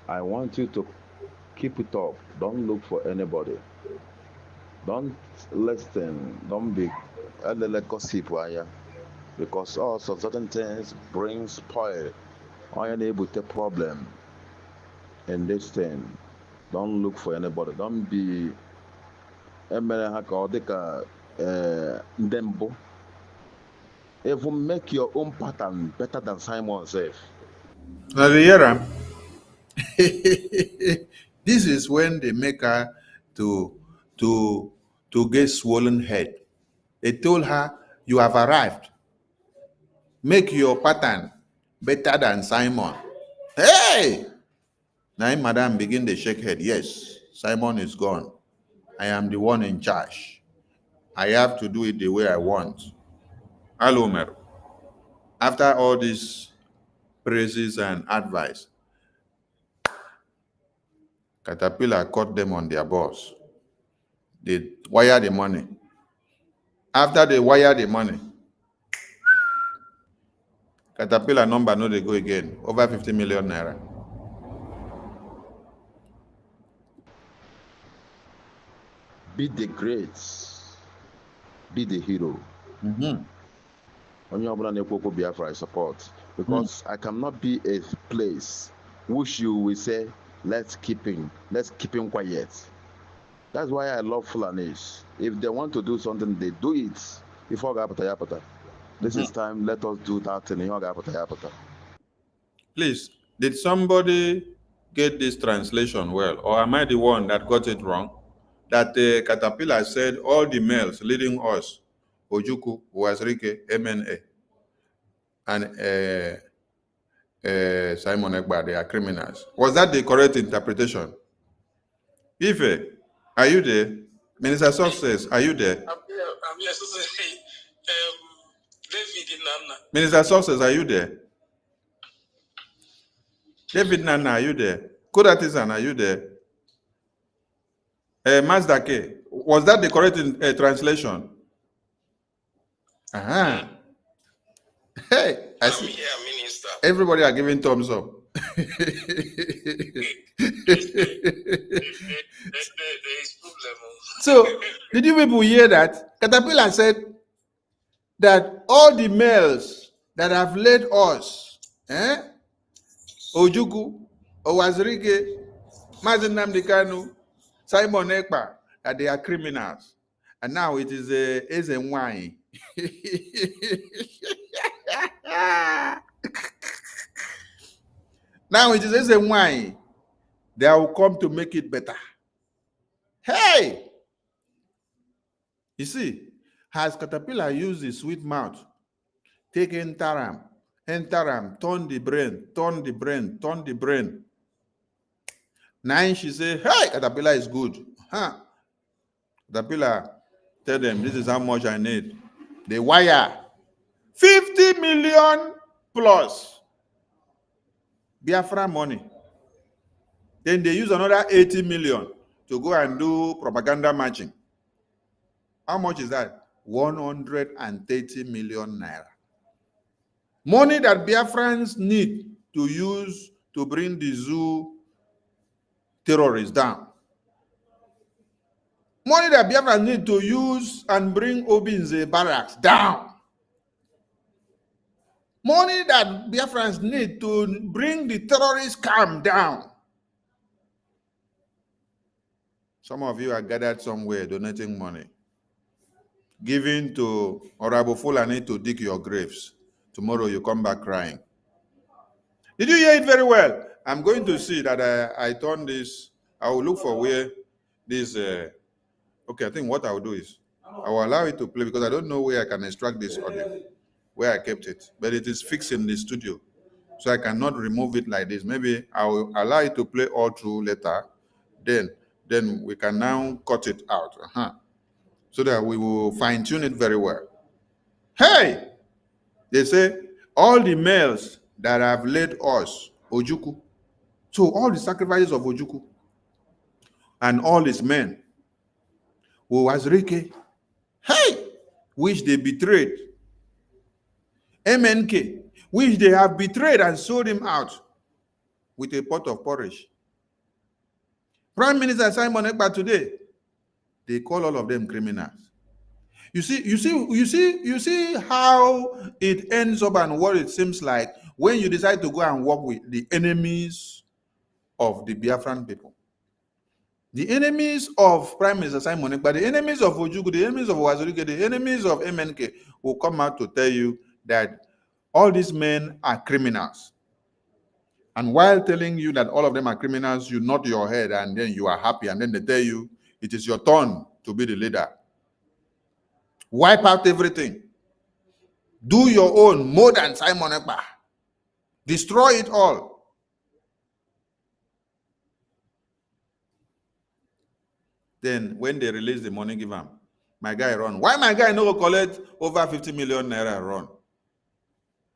I want you to keep it up. Don't look for anybody. Don't listen. Don't be let gossip because also certain things bring spoil. Or you're able to problem in this thing. Don't look for anybody. Don't be Ndembo. Even make your own pattern better than Simon says. Riera, this is when they make her to get swollen head. They told her, you have arrived. Make your pattern better than Simon. Hey! Now Madam begin to shake head. Yes, Simon is gone. I am the one in charge. I have to do it the way I want. Hello, Meru. After all these praises and advice, Caterpillar caught them on their boss. They wire the money. After they wire the money, Caterpillar number no they go again. Over 50 million naira. Be the great. Be the hero. Mm-hmm. On Biafra, I support. Because I cannot be a place which you will say, let's keep him quiet. That's why I love Fulanis. If they want to do something, they do it. This is time, let us do that thing. Please, did somebody get this translation well? Or am I the one that got it wrong? That Caterpillar said all the males leading us, Ojuku, Wazrike, MNA, and Simon Ekba, they are criminals. Was that the correct interpretation? Ife, are you there? Minister Success, are you there? I'm here. David Nana. Minister Success, are you there? David Nana, are you there? Kudatizan, are you there? Mazdake, was that the correct translation? Uh-huh. Hey, I see. Here, Minister. Everybody are giving thumbs up. There is problem. So, did you people hear that? Caterpillar said that all the males that have led us, Ojuku, Owazirike, Mazen Nnamdi Kanu, Simon Ekpa, that they are criminals. And now it is Ezenwai. Now it is Ezenwai. They will come to make it better. Hey! You see, has Caterpillar used his sweet mouth, take entaram, turn the brain. Now she say, hey, Caterpillar is good. Huh? Caterpillar, tell them this is how much I need. They wire 50 million plus Biafra money. Then they use another 80 million to go and do propaganda matching. How much is that? 130 million naira. Money that Biafrans need to use to bring the zoo terrorists down. Money that Biafrans need to use and bring Obinze barracks down. Money that Biafrans need to bring the terrorist camp down. Some of you are gathered somewhere donating money, giving to Honorable Fulani to dig your graves. Tomorrow you come back crying. Did you hear it very well? I'm going to see that I turn this. I will look for where this. Okay, I think what I will do is I will allow it to play because I don't know where I can extract this audio, where I kept it. But it is fixed in the studio, so I cannot remove it like this. Maybe I will allow it to play all through later. Then we can now cut it out. So that we will fine-tune it very well. Hey! They say all the males that have led us, Ojukwu. So all the sacrifices of Ojukwu and all his men, Wazirike, hey, which they betrayed, MNK, which they have betrayed and sold him out with a pot of porridge. Prime Minister Simon Ekpa today, they call all of them criminals. You see how it ends up and what it seems like when you decide to go and work with the enemies of the Biafran people. The enemies of Prime Minister Simon Ekpa, the enemies of Ojukwu, the enemies of Wazirike, the enemies of MNK will come out to tell you that all these men are criminals. And while telling you that all of them are criminals, you nod your head and then you are happy. And then they tell you it is your turn to be the leader. Wipe out everything. Do your own more than Simon Ekpa. Destroy it all. Then when they release the money, give him. My guy run. Why my guy no go collect over 50 million naira run?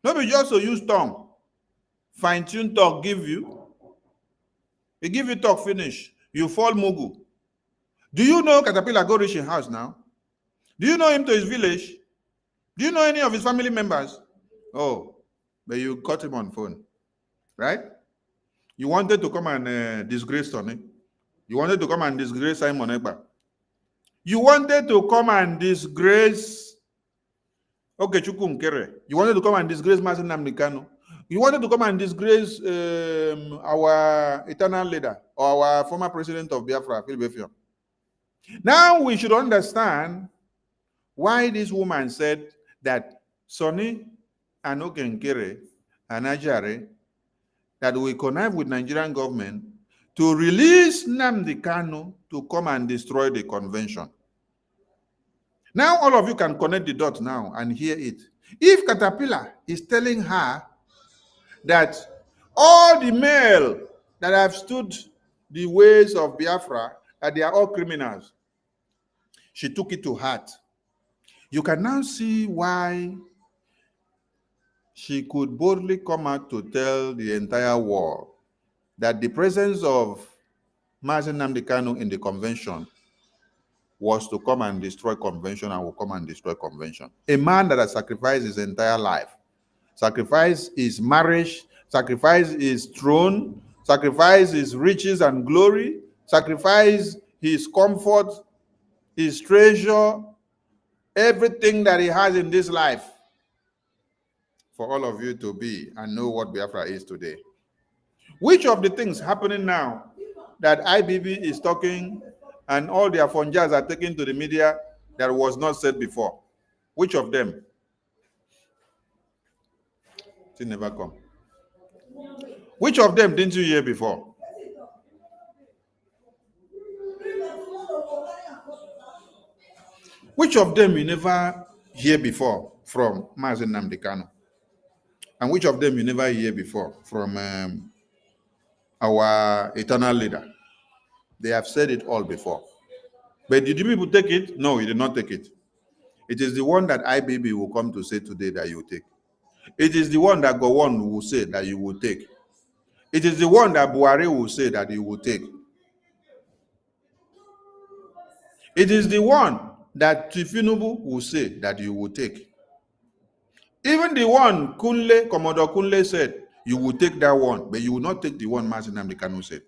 No be just to use tongue. Fine-tune talk give you. He give you talk finish. You fall mugu. Do you know Caterpillar go reach his house now? Do you know him to his village? Do you know any of his family members? Oh, but you caught him on phone, right? You wanted to come and disgrace Tony. You wanted to come and disgrace Simon Ekpa. You wanted to come and disgrace Okechukwu Nkere. You wanted to come and disgrace Massacre Ohanaeze Ndigbo. You wanted to come and disgrace our eternal leader or our former president of Biafra, Philip. Now we should understand why this woman said that Sonny and Okenkere and Ajare that we connive with Nigerian government to release Nnamdi Kanu to come and destroy the convention. Now all of you can connect the dots now and hear it. If Caterpillar is telling her that all the male that have stood the ways of Biafra, that they are all criminals, she took it to heart. You can now see why she could boldly come out to tell the entire world that the presence of Mazi Nnamdi Kanu in the convention was to come and destroy convention and will come and destroy convention. A man that has sacrificed his entire life, sacrificed his marriage, sacrificed his throne, sacrificed his riches and glory, sacrificed his comfort, his treasure, everything that he has in this life for all of you to be and know what Biafra is today. Which of the things happening now that IBB is talking and all their funjas are taken to the media that was not said before? Which of them? It never come. Which of them didn't you hear before? Which of them you never hear before from Mazi Nnamdi Kanu? And which of them you never hear before from our eternal leader? They have said it all before. But did you people take it? No, you did not take it. It is the one that IBB will come to say today that you take. It is the one that Gowon will say that you will take. It is the one that Buhari will say that you will take. It is the one that Tinubu will say that you will take. Even the one Commodore Kunle said, you will take that one, but you will not take the one Mazi Nnamdi Kanu said.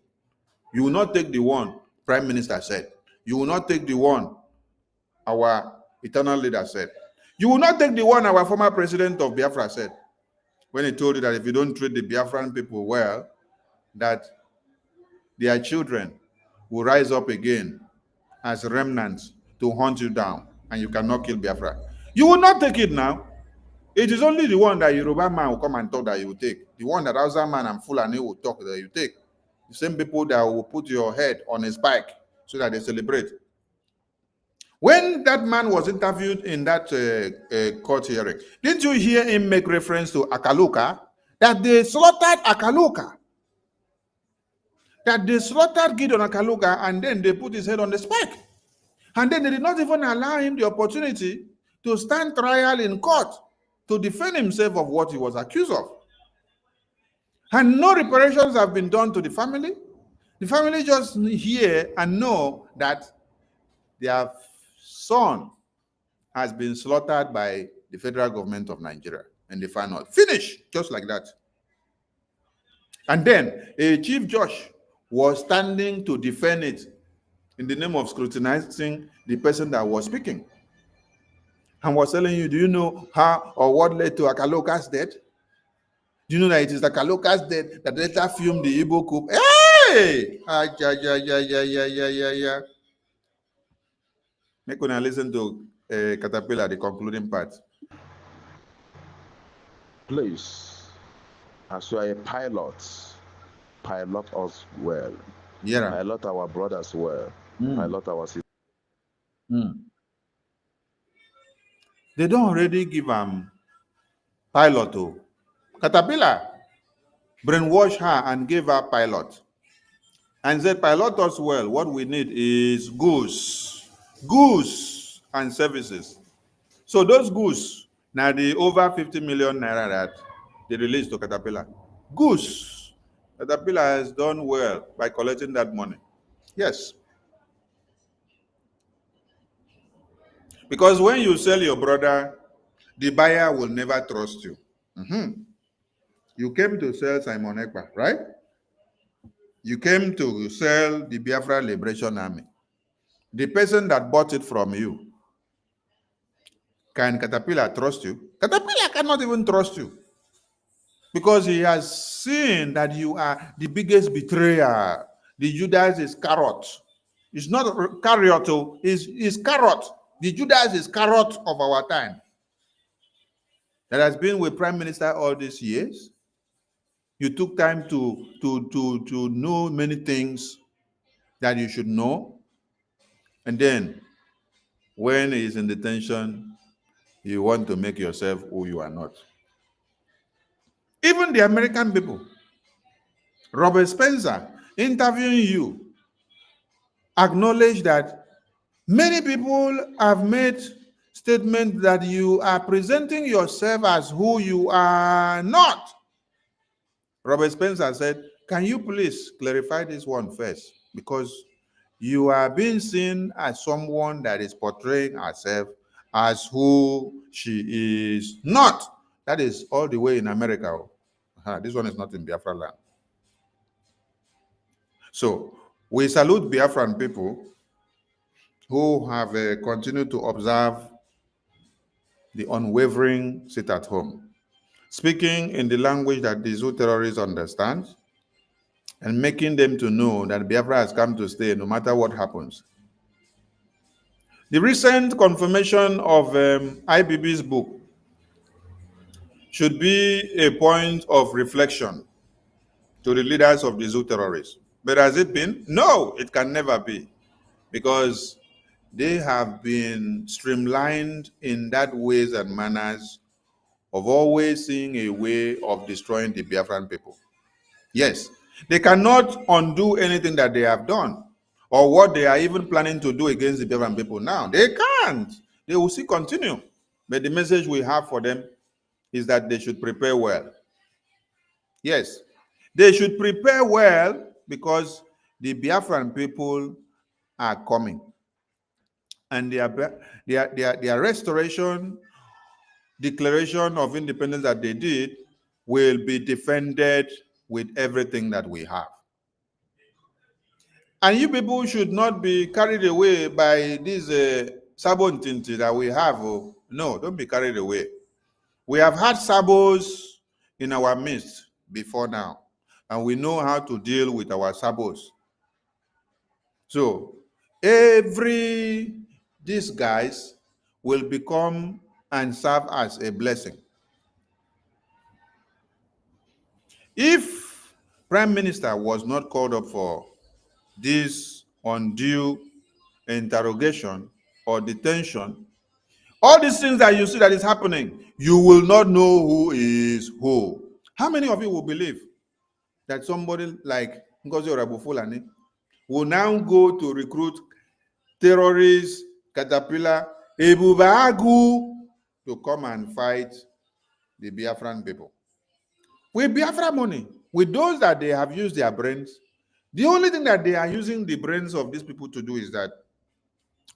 You will not take the one Prime Minister said. You will not take the one our eternal leader said. You will not take the one our former president of Biafra said, when he told you that if you don't treat the Biafran people well, that their children will rise up again as remnants to hunt you down, and you cannot kill Biafra. You will not take it now. It is only the one that Yoruba man will come and talk that you will take. The one that Hausa man and Fulani will talk that you take. The same people that will put your head on a spike so that they celebrate. When that man was interviewed in that court hearing, didn't you hear him make reference to Akaluka? That they slaughtered Akaluka. That they slaughtered Gideon Akaluka and then they put his head on the spike. And then they did not even allow him the opportunity to stand trial in court to defend himself of what he was accused of. And no reparations have been done to the family. The family just hear and know that their son has been slaughtered by the federal government of Nigeria, and they find out. Finish, just like that. And then a chief judge was standing to defend it in the name of scrutinizing the person that was speaking, and was telling you, do you know how or what led to Akaloka's death? Do you know that it is Akaloka's death that later filmed the Igbo coup? Hey! Yeah. Make una listen to Caterpillar, the concluding part. Please, as you are a pilot us well. Yeah. Pilot our brothers well. Pilot our sisters. They don't already give pilot to Caterpillar. Brainwash her and give her pilot. And said, pilot us well. What we need is goods and services. So those goods, now the over 50 million naira that they released to Caterpillar. Goods. Caterpillar has done well by collecting that money. Yes. Because when you sell your brother, the buyer will never trust you. You came to sell Simon Ekpa, right? You came to sell the Biafra Liberation Army. The person that bought it from you, can Caterpillar trust you? Caterpillar cannot even trust you. Because he has seen that you are the biggest betrayer. The Judas is carrot. It's not carrot, it's carrot. The Judas is carrot of our time. That has been with Prime Minister all these years. You took time to know many things that you should know. And then, when he is in detention, you want to make yourself who you are not. Even the American people, Robert Spencer, interviewing you, acknowledge that many people have made statements that you are presenting yourself as who you are not. Robert Spencer said, can you please clarify this one first? Because you are being seen as someone that is portraying herself as who she is not. That is all the way in America. This one is not in Biafra land. So we salute Biafran people who have continued to observe the unwavering sit at home, speaking in the language that the Zoo terrorists understand, and making them to know that Biafra has come to stay no matter what happens. The recent confirmation of IBB's book should be a point of reflection to the leaders of the Zoo terrorists. But has it been? No, it can never be, because they have been streamlined in that ways and manners of always seeing a way of destroying the Biafran people. Yes, they cannot undo anything that they have done or what they are even planning to do against the Biafran people now. They can't. They will still continue. But the message we have for them is that they should prepare well. Yes, they should prepare well, because the Biafran people are coming. And their restoration, declaration of independence that they did will be defended with everything that we have. And you people should not be carried away by this sabontinti that we have. No, don't be carried away. We have had sabos in our midst before now, and we know how to deal with our sabos. So these guys will become and serve as a blessing. If Prime Minister was not called up for this undue interrogation or detention, all these things that you see that is happening, you will not know who is who. How many of you will believe that somebody like Ngozi Orabufulani will now go to recruit terrorists, Caterpillar, Ebubagu to come and fight the Biafran people? With Biafra money, with those that they have used their brains, the only thing that they are using the brains of these people to do is that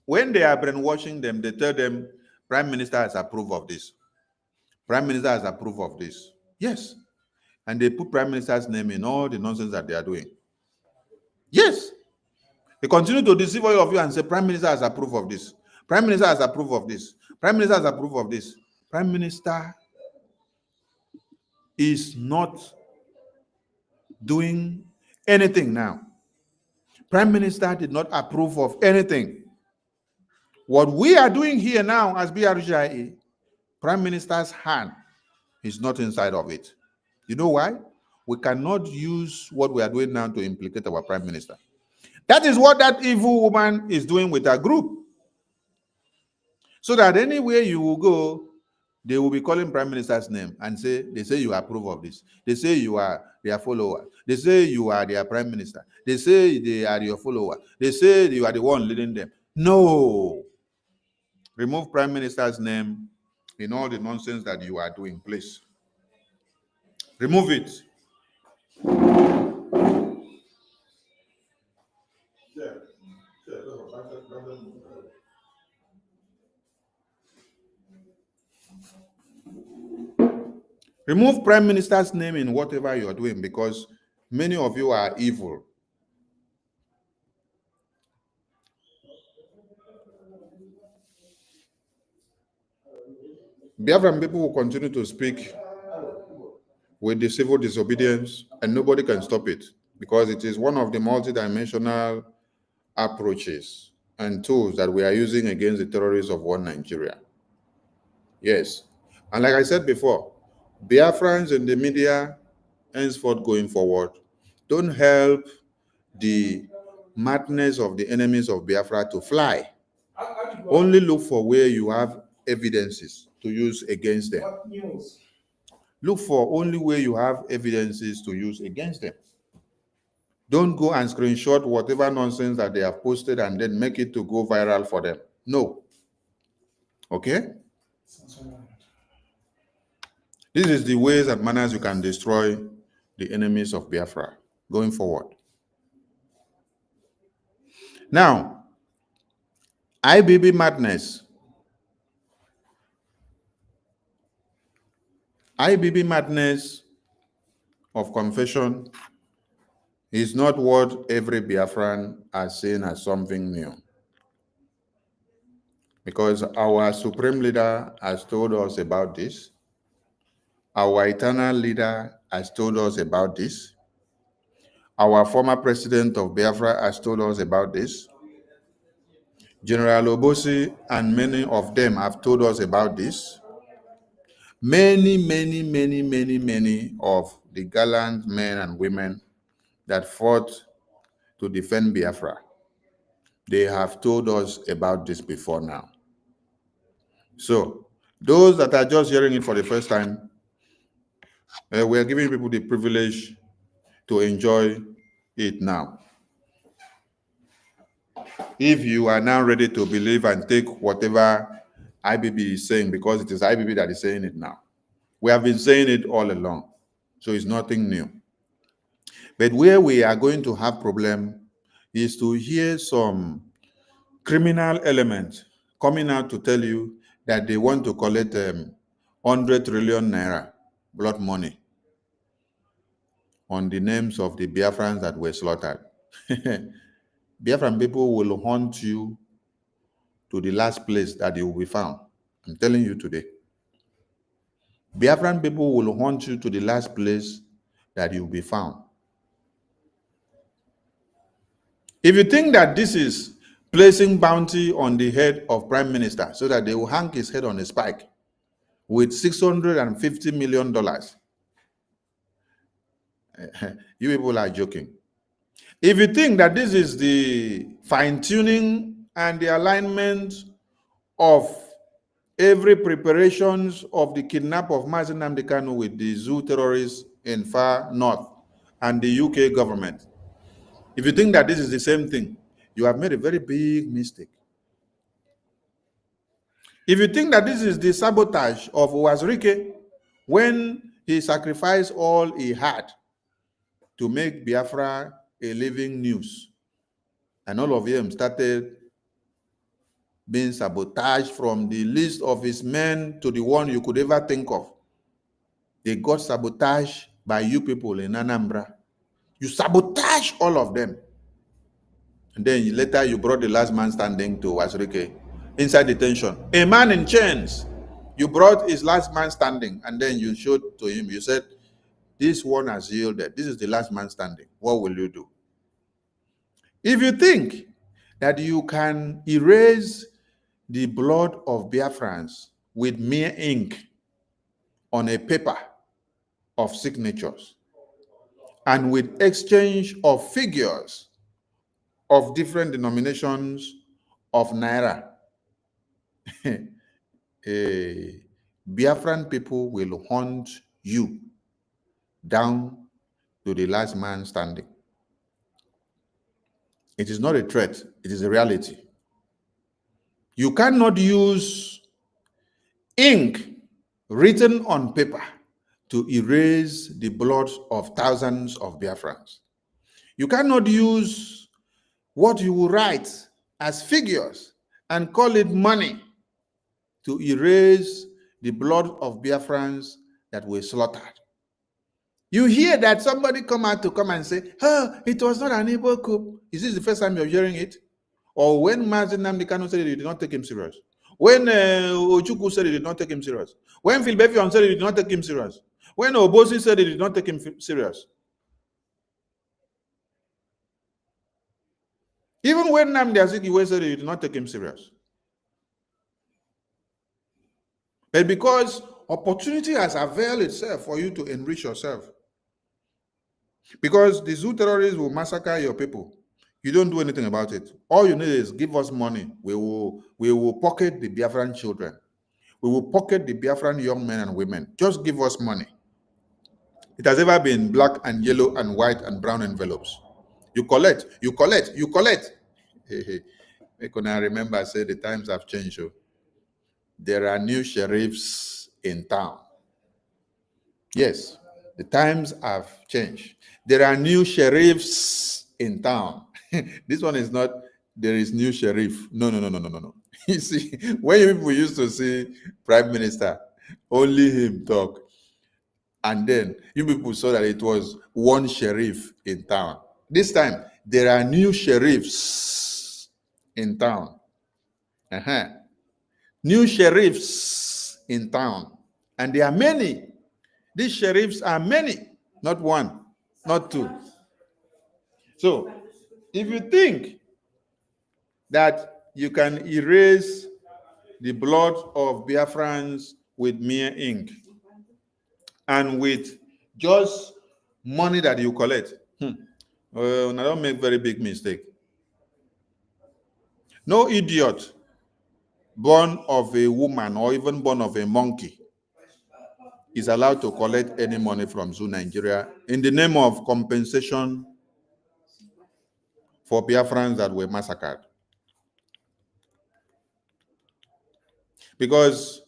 when they are brainwashing them, they tell them, Prime Minister has approved of this. Prime Minister has approved of this. Yes. And they put Prime Minister's name in all the nonsense that they are doing. Yes. They continue to deceive all of you and say, Prime Minister has approved of this. Prime Minister has approved of this. Prime Minister has approved of this. Prime Minister is not doing anything now. Prime Minister did not approve of anything. What we are doing here now as BRGIA, Prime Minister's hand is not inside of it. You know why? We cannot use what we are doing now to implicate our Prime Minister. That is what that evil woman is doing with her group. So that anywhere you will go, they will be calling Prime Minister's name and say, they say you approve of this. They say you are their follower. They say you are their Prime Minister. They say they are your follower. They say you are the one leading them. No. Remove Prime Minister's name in all the nonsense that you are doing, please. Remove it. Remove Prime Minister's name in whatever you are doing, because many of you are evil. Biafran people will continue to speak with the civil disobedience, and nobody can stop it, because it is one of the multidimensional approaches and tools that we are using against the terrorists of one Nigeria. Yes. And like I said before, Biafrans in the media, henceforth going forward, don't help the madness of the enemies of Biafra to fly. Only look for where you have evidences to use against them. Look for only where you have evidences to use against them. Don't go and screenshot whatever nonsense that they have posted and then make it to go viral for them. No. Okay? This is the ways and manners you can destroy the enemies of Biafra going forward. Now, IBB madness. IBB madness of confession is not what every Biafran has seen as something new. Because our supreme leader has told us about this. Our eternal leader has told us about this. Our former president of Biafra has told us about this. General Obosi and many of them have told us about this. Many of the gallant men and women that fought to defend Biafra, they have told us about this before now. So, those that are just hearing it for the first time, we are giving people the privilege to enjoy it now. If you are now ready to believe and take whatever IBB is saying, because it is IBB that is saying it now. We have been saying it all along, so it's nothing new. But where we are going to have problem is to hear some criminal element coming out to tell you that they want to collect 100 trillion naira blood money on the names of the Biafrans that were slaughtered. Biafran people will hunt you to the last place that you will be found. I'm telling you today. Biafran people will hunt you to the last place that you will be found. If you think that this is placing bounty on the head of Prime Minister so that they will hang his head on a spike with $650 million, you people are joking. If you think that this is the fine-tuning and the alignment of every preparations of the kidnap of Mazi Nnamdi Kanu with the zoo terrorists in far north and the UK government, if you think that this is the same thing, you have made a very big mistake. If you think that this is the sabotage of Uwazirike when he sacrificed all he had to make Biafra a living news. And all of them started being sabotaged from the list of his men to the one you could ever think of. They got sabotaged by you people in Anambra. You sabotage all of them. And then later you brought the last man standing to Wazirike inside detention. A man in chains. You brought his last man standing and then you showed to him, you said, this one has yielded. This is the last man standing. What will you do? If you think that you can erase the blood of Biafrans with mere ink on a paper of signatures and with exchange of figures of different denominations of Naira, Biafran people will hunt you down to the last man standing. It is not a threat, it is a reality. You cannot use ink written on paper to erase the blood of thousands of Biafrans. You cannot use what you will write as figures and call it money to erase the blood of Biafrans that were slaughtered. You hear that somebody come out to come and say, oh, it was not an Igbo coup. Is this the first time you're hearing it? Or when Mazi Nnamdi Kanu said it, you did not take him serious. When Ojukwu said it, did not take him serious. When Philbefion said it, did not take him serious. When Obosi said it, did not take him serious. Even when Nnamdi Azikiwe said it, did not take him serious. But because opportunity has availed itself for you to enrich yourself. Because the zoo terrorists will massacre your people. You don't do anything about it. All you need is give us money. We will pocket the Biafran children. We will pocket the Biafran young men and women. Just give us money. It has ever been black and yellow and white and brown envelopes. You collect, you collect, you collect. When I remember, I said the times have changed. There are new sheriffs in town. Yes, the times have changed. There are new sheriffs in town. This one is not, there is new sheriff. No. You see, when people used to see Prime Minister, only him talk. And then you people saw that it was one sheriff in town. This time, there are new sheriffs in town. New sheriffs in town. And there are many. These sheriffs are many, not one, not two. So, if you think that you can erase the blood of Biafrans with mere ink and with just money that you collect, well, now don't make very big mistake. No idiot born of a woman or even born of a monkey is allowed to collect any money from Zoo Nigeria in the name of compensation for Biafrans that were massacred. Because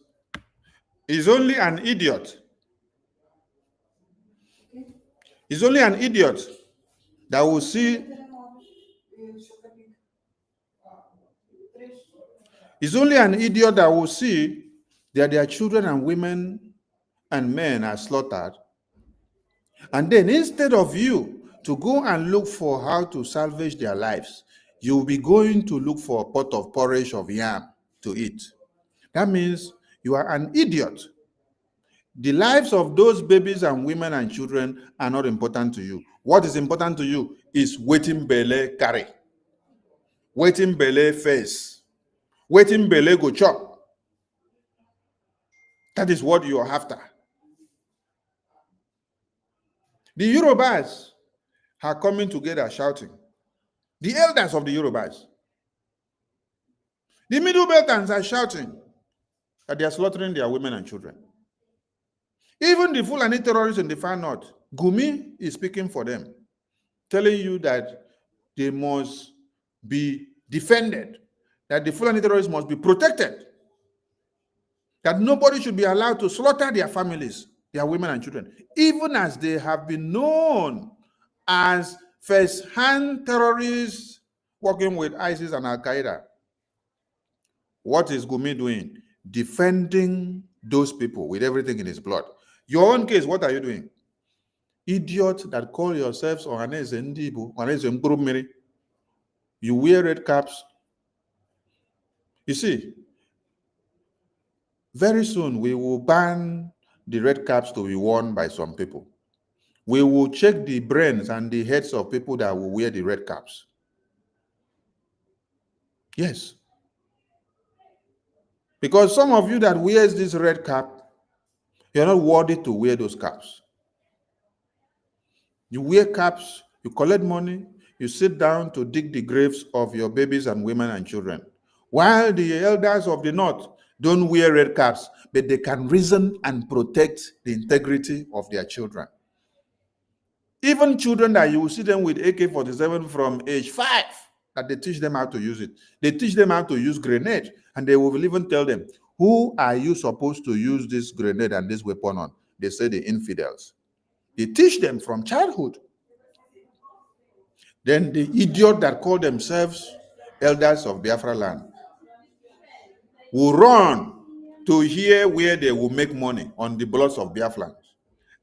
he's only an idiot. He's only an idiot that will see. He's only an idiot that will see that their children and women and men are slaughtered. And then instead of you to go and look for how to salvage their lives, you'll be going to look for a pot of porridge of yam to eat. That means you are an idiot. The lives of those babies and women and children are not important to you. What is important to you is waiting belle carry, waiting belle face, waiting belle go chop. That is what you are after. The Yorubas are coming together shouting. The elders of the Yorubas. The Middle Beltans are shouting that they are slaughtering their women and children. Even the Fulani terrorists in the far north, Gumi is speaking for them, telling you that they must be defended, that the Fulani terrorists must be protected, that nobody should be allowed to slaughter their families, their women and children, even as they have been known as first-hand terrorists working with ISIS and Al-Qaeda. What is Gumi doing? Defending those people with everything in his blood. Your own case, what are you doing? Idiot that call yourselves Ohanaeze Ndigbo, Ohanaeze Mkpurumiri. You wear red caps. You see, very soon we will ban the red caps to be worn by some people. We will check the brains and the heads of people that will wear the red caps. Yes. Because some of you that wears this red cap, you're not worthy to wear those caps. You wear caps, you collect money, you sit down to dig the graves of your babies and women and children. While the elders of the North don't wear red caps, but they can reason and protect the integrity of their children. Even children that you will see them with AK-47 from age 5, that they teach them how to use it. They teach them how to use grenade, and they will even tell them, who are you supposed to use this grenade and this weapon on? They say the infidels. They teach them from childhood. Then the idiot that call themselves elders of Biafra land will run to hear where they will make money on the bloods of Biafrans.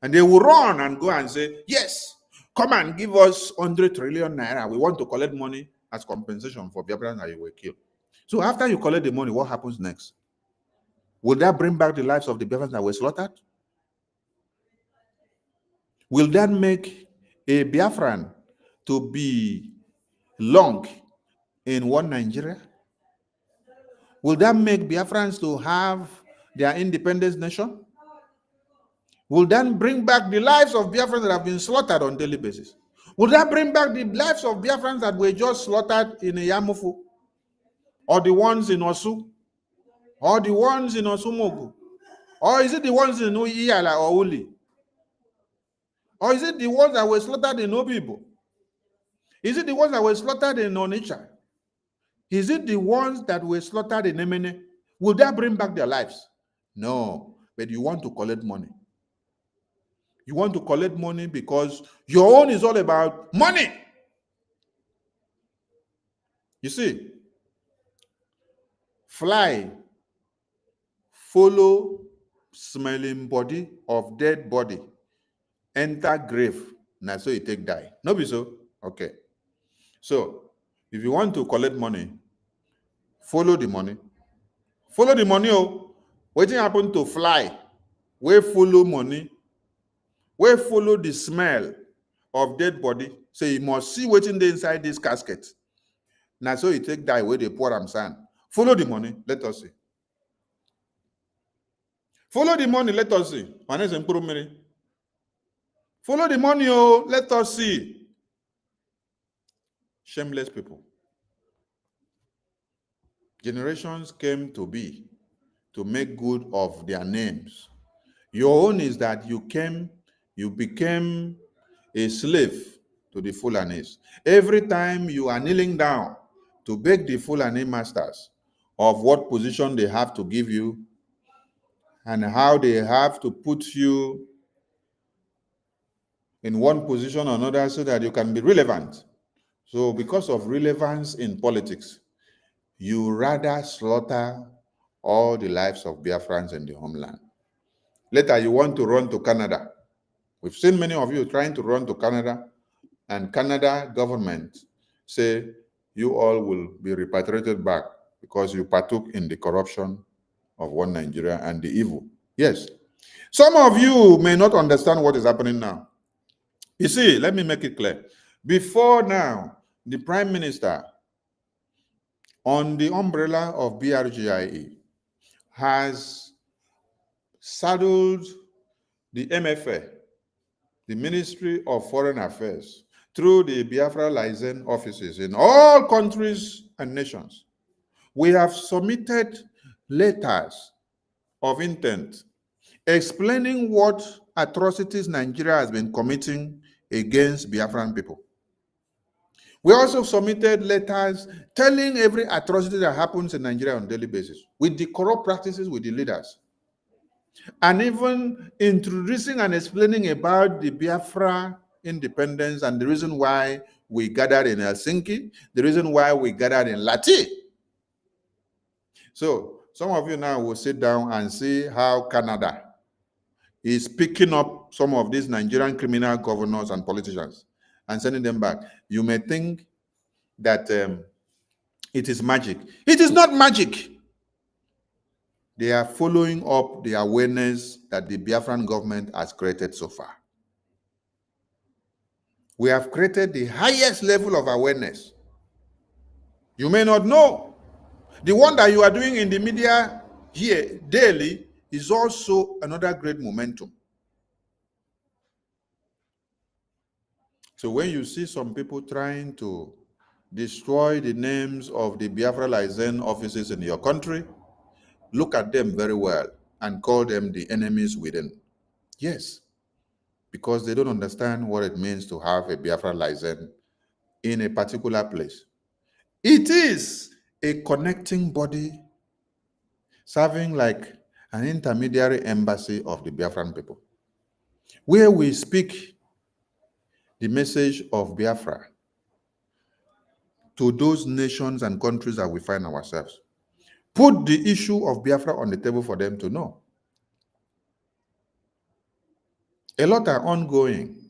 And they will run and go and say, yes, come and give us 100 trillion naira. We want to collect money as compensation for Biafrans that you were killed. So after you collect the money, what happens next? Will that bring back the lives of the Biafrans that were slaughtered? Will that make a Biafran to be long in one Nigeria? Will that make Biafrans to have their independence nation? Will that bring back the lives of Biafrans that have been slaughtered on a daily basis? Will that bring back the lives of Biafrans that were just slaughtered in Yamufu? Or the ones in Osu? Or the ones in Osumogu? Or is it the ones in Iyala or Uli? Or is it the ones that were slaughtered in Obibo? Is it the ones that were slaughtered in Onitsha? Is it the ones that were slaughtered in Emene? Will that bring back their lives? No, but you want to collect money. You want to collect money because your own is all about money. You see, fly follow smelling body of dead body, enter grave. Now so you take die. No be so? Okay. So if you want to collect money, follow the money. Follow the money. Oh, what happen to fly? Where follow money? Where follow the smell of dead body? So you must see what's in the inside this casket. Now so you take die where they pour am sand. Follow the money. Let us see. Follow the money. Let us see. Follow the money. Oh, let us see. Shameless people. Generations came to be to make good of their names. Your own is that you became a slave to the Fulanis. Every time you are kneeling down to beg the Fulani masters of what position they have to give you and how they have to put you in one position or another so that you can be relevant. So because of relevance in politics, you rather slaughter all the lives of Biafrans in the homeland. Later, you want to run to Canada. We've seen many of you trying to run to Canada, and Canada government say you all will be repatriated back because you partook in the corruption of one Nigeria and the evil. Yes. Some of you may not understand what is happening now. You see, let me make it clear. Before now, the Prime Minister, on the umbrella of BRGIE, has saddled the MFA, the Ministry of Foreign Affairs, through the Biafra liaison offices in all countries and nations. We have submitted letters of intent explaining what atrocities Nigeria has been committing against Biafran people. We also submitted letters telling every atrocity that happens in Nigeria on a daily basis, with the corrupt practices with the leaders, and even introducing and explaining about the Biafra independence and the reason why we gathered in Helsinki, the reason why we gathered in Lati. So some of you now will sit down and see how Canada is picking up some of these Nigerian criminal governors and politicians and sending them back. You may think that it is magic. It is not magic. They are following up the awareness that the Biafran government has created so far. We have created the highest level of awareness. You may not know. The one that you are doing in the media here daily is also another great momentum. So when you see some people trying to destroy the names of the Biafra liaison offices in your country, look at them very well and call them the enemies within. Yes, because they don't understand what it means to have a Biafra liaison in a particular place. It is a connecting body serving like an intermediary embassy of the Biafran people, where we speak the message of Biafra to those nations and countries that we find ourselves. Put the issue of Biafra on the table for them to know. A lot are ongoing.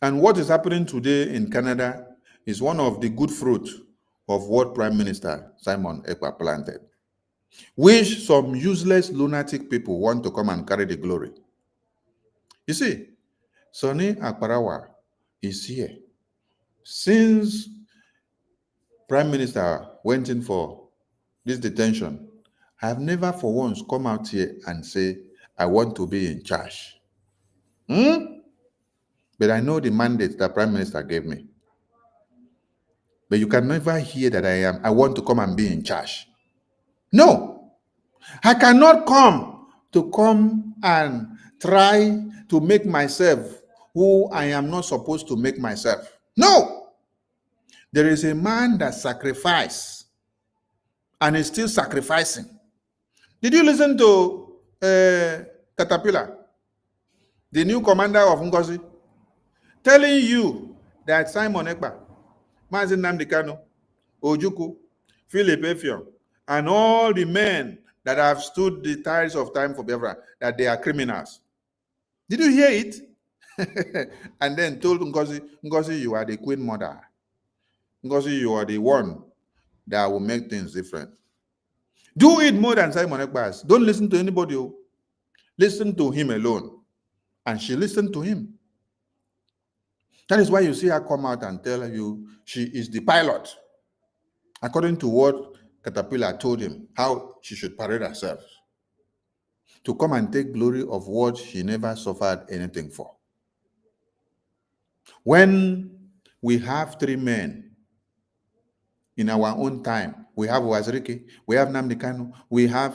And what is happening today in Canada is one of the good fruits of what Prime Minister Simon Ekpa planted, which some useless lunatic people want to come and carry the glory. You see, Sonny Akparawa is here. Since Prime Minister went in for this detention, I have never for once come out here and say, I want to be in charge. But I know the mandate that Prime Minister gave me. But you can never hear that I want to come and be in charge. No, I cannot come and try to make myself who I am not supposed to make myself. No, there is a man that sacrificed and is still sacrificing. Did you listen to Caterpillar, the new commander of Ngozi, telling you that Simon Ekpa, Mazin Nnamdi Kanu, Ojukwu, Philip Effiong, and all the men that have stood the test of time for Biafra, that they are criminals? Did you hear it? And then told Ngozi, you are the queen mother. Ngozi, you are the one that will make things different. Do it more than Simon Ekpa. Don't listen to anybody. Listen to him alone. And she listened to him. That is why you see her come out and tell you she is the pilot, according to what Caterpillar told him, how she should parade herself, to come and take glory of what she never suffered anything for. When we have three men in our own time, we have Wazirike, we have Nnamdi Kanu, we have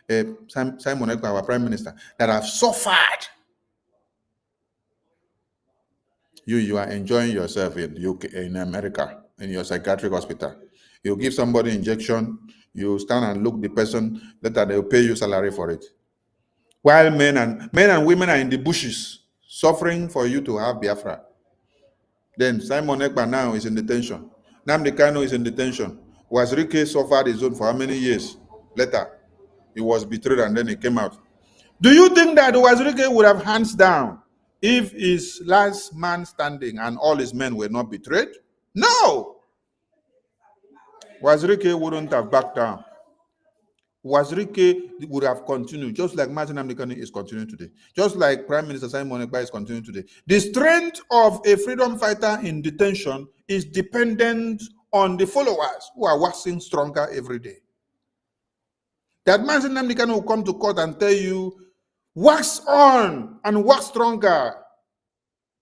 Simon Ekpa, our Prime Minister, that have suffered. You are enjoying yourself in UK, in America, in your psychiatric hospital. You give somebody injection, you stand and look the person, later they'll pay you salary for it. While men and women are in the bushes, suffering for you to have Biafra. Then Simon Ekpa now is in detention. Nnamdi Kanu is in detention. Wazirike suffered his own for how many years? Later, he was betrayed and then he came out. Do you think that Wazirike would have hands down if his last man standing and all his men were not betrayed? No! Wazirike wouldn't have backed down. Wazirike would have continued, just like Martin Nnamdi Kanu is continuing today, just like Prime Minister Simon Ekpa is continuing today. The strength of a freedom fighter in detention is dependent on the followers who are waxing stronger every day. That Martin Nnamdi Kanu will come to court and tell you, wax on and wax stronger,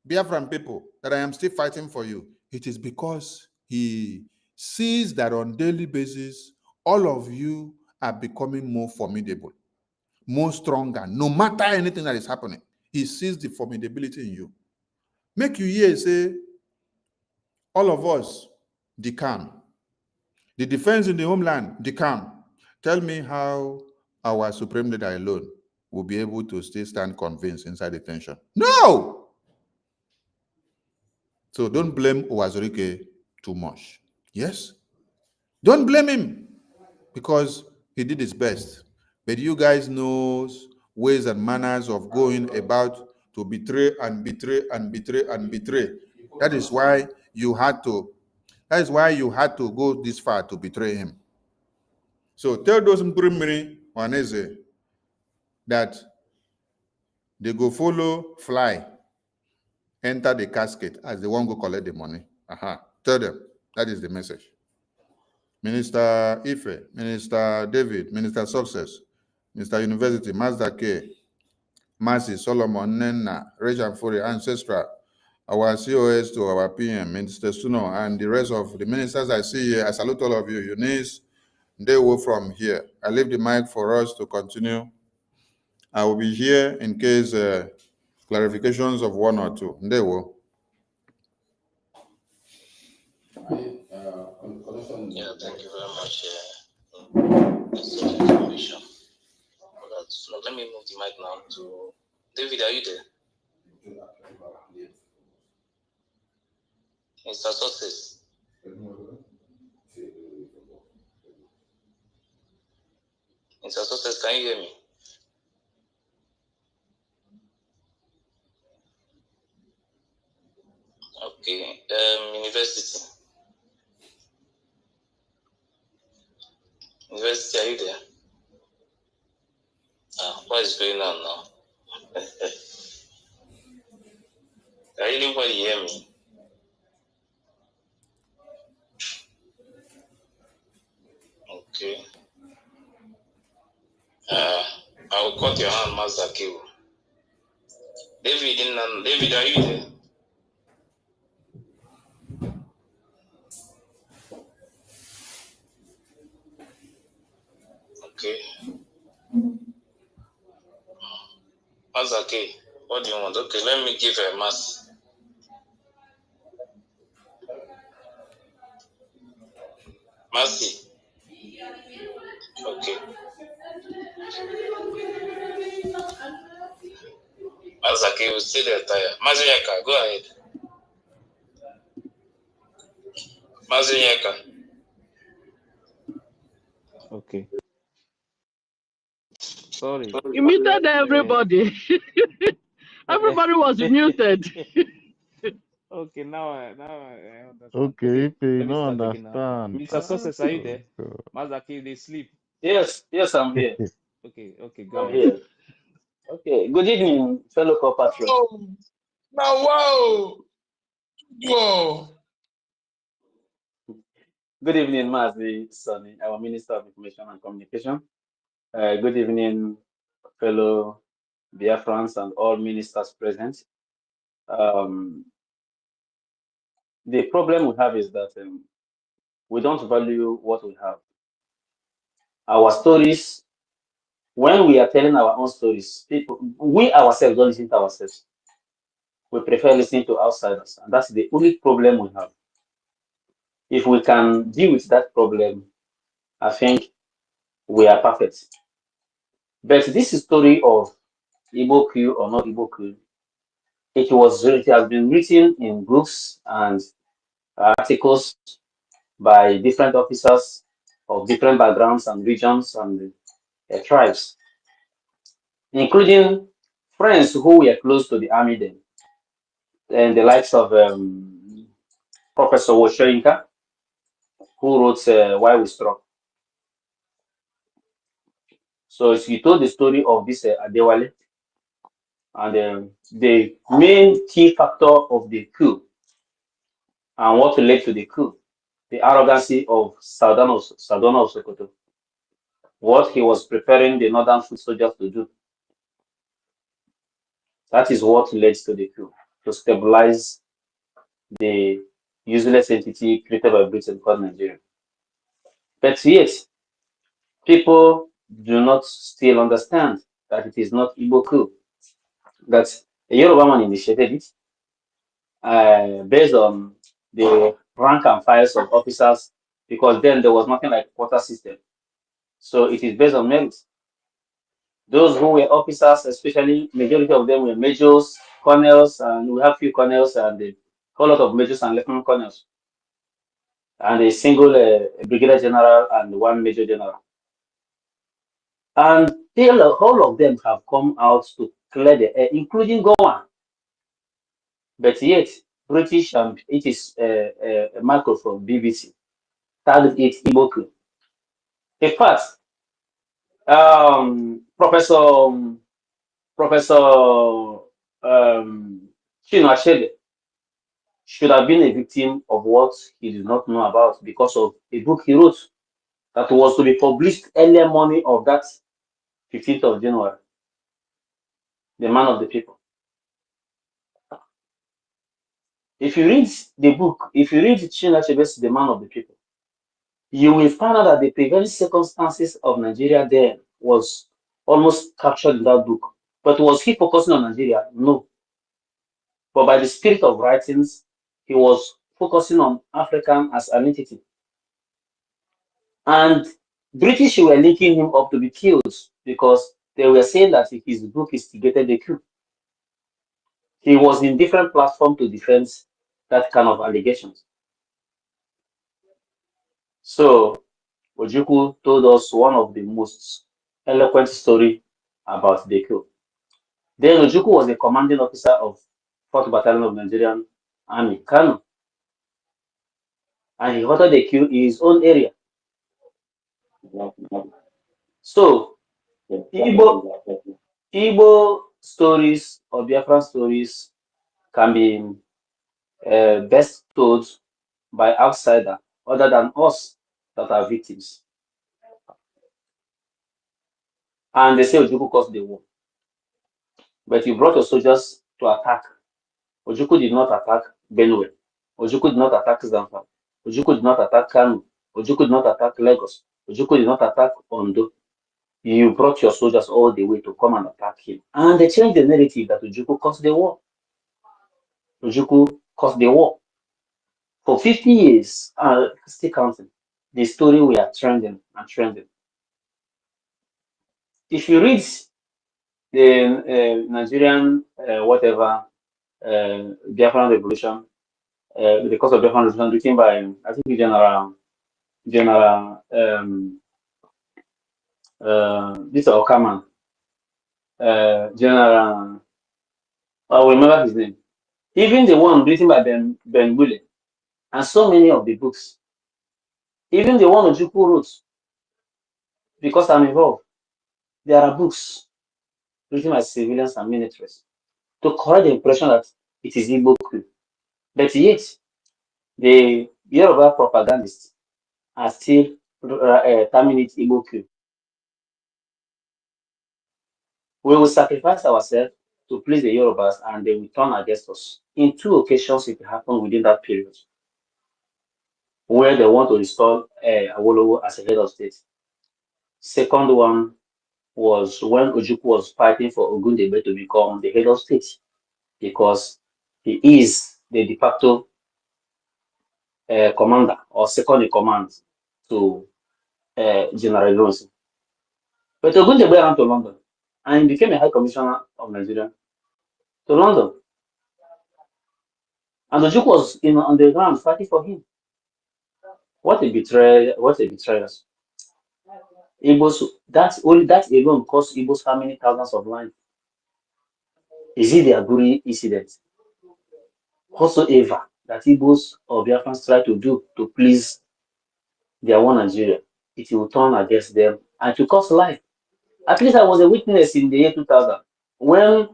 Biafran people, that I am still fighting for you. It is because he sees that on a daily basis, all of you are becoming more formidable, more stronger, no matter anything that is happening. He sees the formidability in you. Make you hear, say, all of us, decamp. The defense in the homeland, decamp. Tell me how our supreme leader alone will be able to still stand convinced inside detention. No! So don't blame Uwazurike too much. Yes? Don't blame him because he did his best. But you guys knows ways and manners of going about to betray and betray and betray and betray. That is why you had to go this far to betray him. So tell those Mprimiri Ohanaeze that they go follow fly, enter the casket as they won't go collect the money. Tell them that is the message. Minister Ife, Minister David, Minister Success, Mr. University, Mazda K, Mercy, Solomon, Nenna, Rachel Fury, Ancestral, our COS to our PM, Minister Suno, and the rest of the ministers I see here. I salute all of you. Eunice, they will from here. I leave the mic for us to continue. I will be here in case clarifications of one or two. They will. Yeah, thank you very much. That's all the information. So let me move the mic now to David. Are you there? Mr. Success. Mr. Success, can you hear me? Okay. University. University, are you there? What is going on now? Can anybody hear me? Okay. I will cut your hand, Master Q. David, are you there? Okay. Master K, what do you want? Okay, let me give a mass. Mercy. Okay. Mazaki will stay there tired. Mazuyaka, go ahead. Mazuyaka. Okay. Sorry. You muted everybody. Everybody was muted. Okay, now I understand. Okay, if you let me don't start again now. understand. Mr. Success, are you there? Mazaki, they sleep. Yes, I'm here. Okay, go I'm ahead. here. Okay, good evening, fellow compatriots. Oh, now, wow. Whoa. Good evening, Mazi Sani, our Minister of Information and Communication. Good evening, fellow Biafrans and all ministers present. The problem we have is that we don't value what we have. Our stories, when we are telling our own stories, we ourselves don't listen to ourselves. We prefer listening to outsiders, and that's the only problem we have. If we can deal with that problem, I think we are perfect. But this story of Igbo coup or not Igbo coup, it has been written in books and articles by different officers of different backgrounds and regions and tribes, including friends who were close to the army then, and the likes of Professor Woshoinka, who wrote Why We Struck. So he told the story of this Adewale, and the main key factor of the coup and what led to the coup, the arrogancy of Sardana of Sokoto, what he was preparing the northern foot soldiers to do. That is what led to the coup, to stabilize the useless entity created by Britain called Nigeria. But yet, people do not still understand that it is not Igbo coup, that a Yoruba man initiated it based on the rank and files of officers, because then there was nothing like quota system. So it is based on merit. Those who were officers, especially majority of them were majors, colonels, and we have few colonels and whole lot of majors and lieutenant colonels, and a single brigadier general and one major general. And all of them have come out to clear the air, including Gowan. But yet, British, it is Michael from BBC, tagged it Igbo coup. In fact, Professor Chino Achebe should have been a victim of what he did not know about because of a book he wrote that was to be published earlier morning of that 15th of January, The Man of the People. If you read the book, if you read Chino Achebe's The Man of the People, you will find out that the prevailing circumstances of Nigeria then was almost captured in that book. But was he focusing on Nigeria? No. But by the spirit of writings, he was focusing on African as an entity. And British were linking him up to be killed because they were saying that his book instigated the coup. He was in different platforms to defend that kind of allegations. So Ojukwu told us one of the most eloquent story about the coup. Then Ojukwu was the commanding officer of 4th Battalion of Nigerian Army, Kano. And he ordered the coup in his own area. So, Igbo stories or Biafran stories can be best told by outsiders other than us that are victims. And they say Ojukwu caused the war. But you brought your soldiers to attack. Ojukwu did not attack Benue. Ojukwu did not attack Zamfara. Ojukwu did not attack Kano. Ojukwu did not attack Lagos. Ojukwu did not attack Ondo. You brought your soldiers all the way to come and attack him. And they changed the narrative that Ojukwu caused the war. Ojukwu caused the war. For 50 years, still counting, the story we are trending and trending. If you read the Nigerian Biafran Revolution, the cause of Biafran Revolution, written by I think General this Okaman, General, I will remember his name. Even the one written by Ben Bule, and so many of the books, even the one Ojukwu wrote, because I'm involved, there are books written by civilians and militaries to correct the impression that it is Igbo coup. But yet, the Yoruba propagandists are still terming it Igbo coup. We will sacrifice ourselves to please the Yorubas and they will turn against us. In 2 occasions, it happened within that period, where they want to install Awolowo as a head of state. Second one was when Ojukwu was fighting for Ogundebe to become the head of state, because he is the de facto commander or second in command to General Johnson. But Ogundebe went to London and he became a high commissioner of Nigeria to London. And Ojukwu was on the ground fighting for him. What a betrayal! What a betrayal! Igbos, that alone cost Igbos how many thousands of lives? Is it the Aguri incident? Whatsoever that Igbos or Biafrans try to do to please their one Nigeria, it will turn against them and to cost life. At least I was a witness in the year 2000 when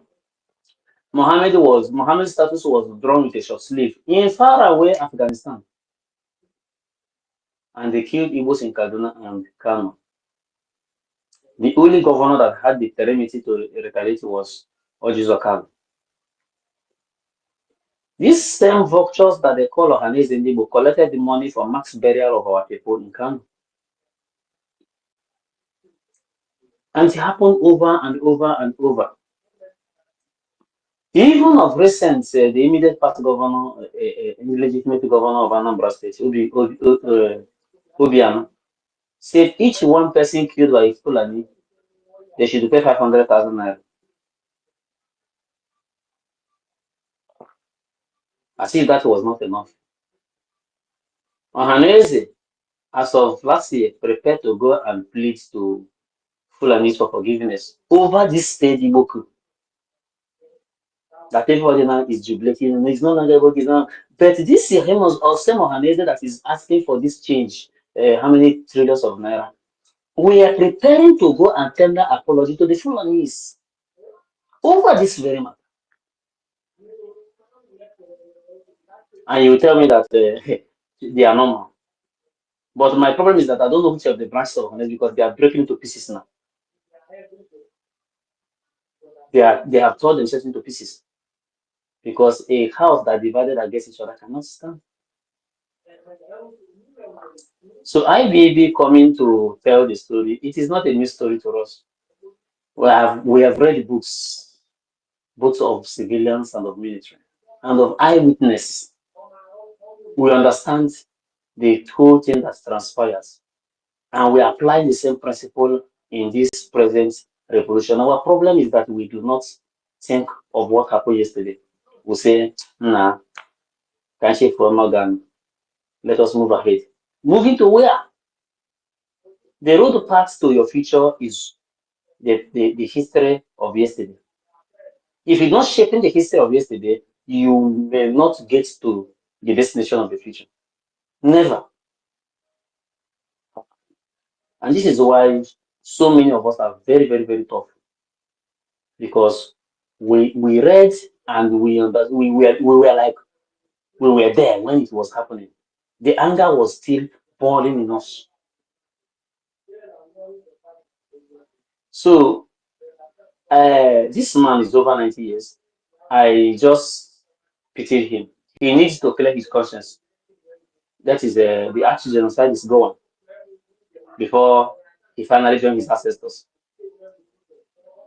Mohammed's status was drawn with a short sleeve in faraway Afghanistan. And they killed Igbos in Kaduna and Kano. The only governor that had the temerity to retaliate was Ojizo Kano. These same vultures that they call Ohanaeze Ndigbo collected the money for mass burial of our people in Kano. And it happened over and over and over. Even of recent, the immediate past governor, illegitimate governor of Anambra State, Obiano, said each one person killed by Fulani, they should pay 500,000 naira. as if that was not enough. Ohanaeze, as of last year, prepared to go and plead to Fulanis for forgiveness over this state Igbo coup. That everybody now is jubilating and it's no longer working now. But this same Ohanaeze that is asking for this change, how many trillions of naira, we are preparing to go and tender apology to the Fulanis over this very matter. And you tell me that they are normal. But my problem is that I don't know which of the branches of Ohanaeze because they are breaking into pieces now. They have torn themselves into pieces because a house that divided against each other cannot stand. So IBAB coming to tell the story, it is not a new story to us. We have read books of civilians and of military and of eyewitness. We understand the whole thing that transpires, and we apply the same principle in this present revolution. Our problem is that we do not think of what happened yesterday. We say, nah, can't shake for Morgan, let us move ahead. Moving to where? The road path to your future is the history of yesterday. If you're not shaping the history of yesterday, you may not get to the destination of the future. Never. And this is why so many of us are very, very, very tough. Because we read and we were like, we were there when it was happening. The anger was still boiling in us. So this man is over 90 years. I just pitied him. He needs to clear his conscience. That is the actual genocide is going before he finally joined his ancestors.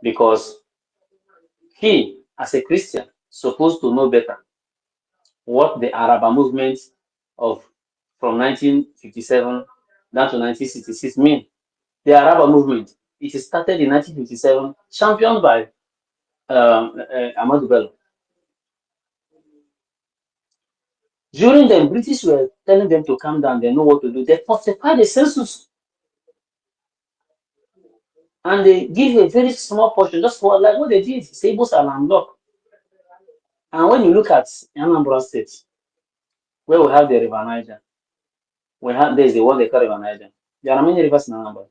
Because he, as a Christian, supposed to know better what the Araba movement of from 1957 down to 1966 mean. The Araba movement, it started in 1957, championed by Ahmadu Bello. During the British were telling them to calm down, they know what to do. They falsified the census. And they give a very small portion, just for like what they did. Sables are landlocked. And when you look at Anambra State, where we have the River Niger, there's the one they call River Niger. There are many rivers in Anambra.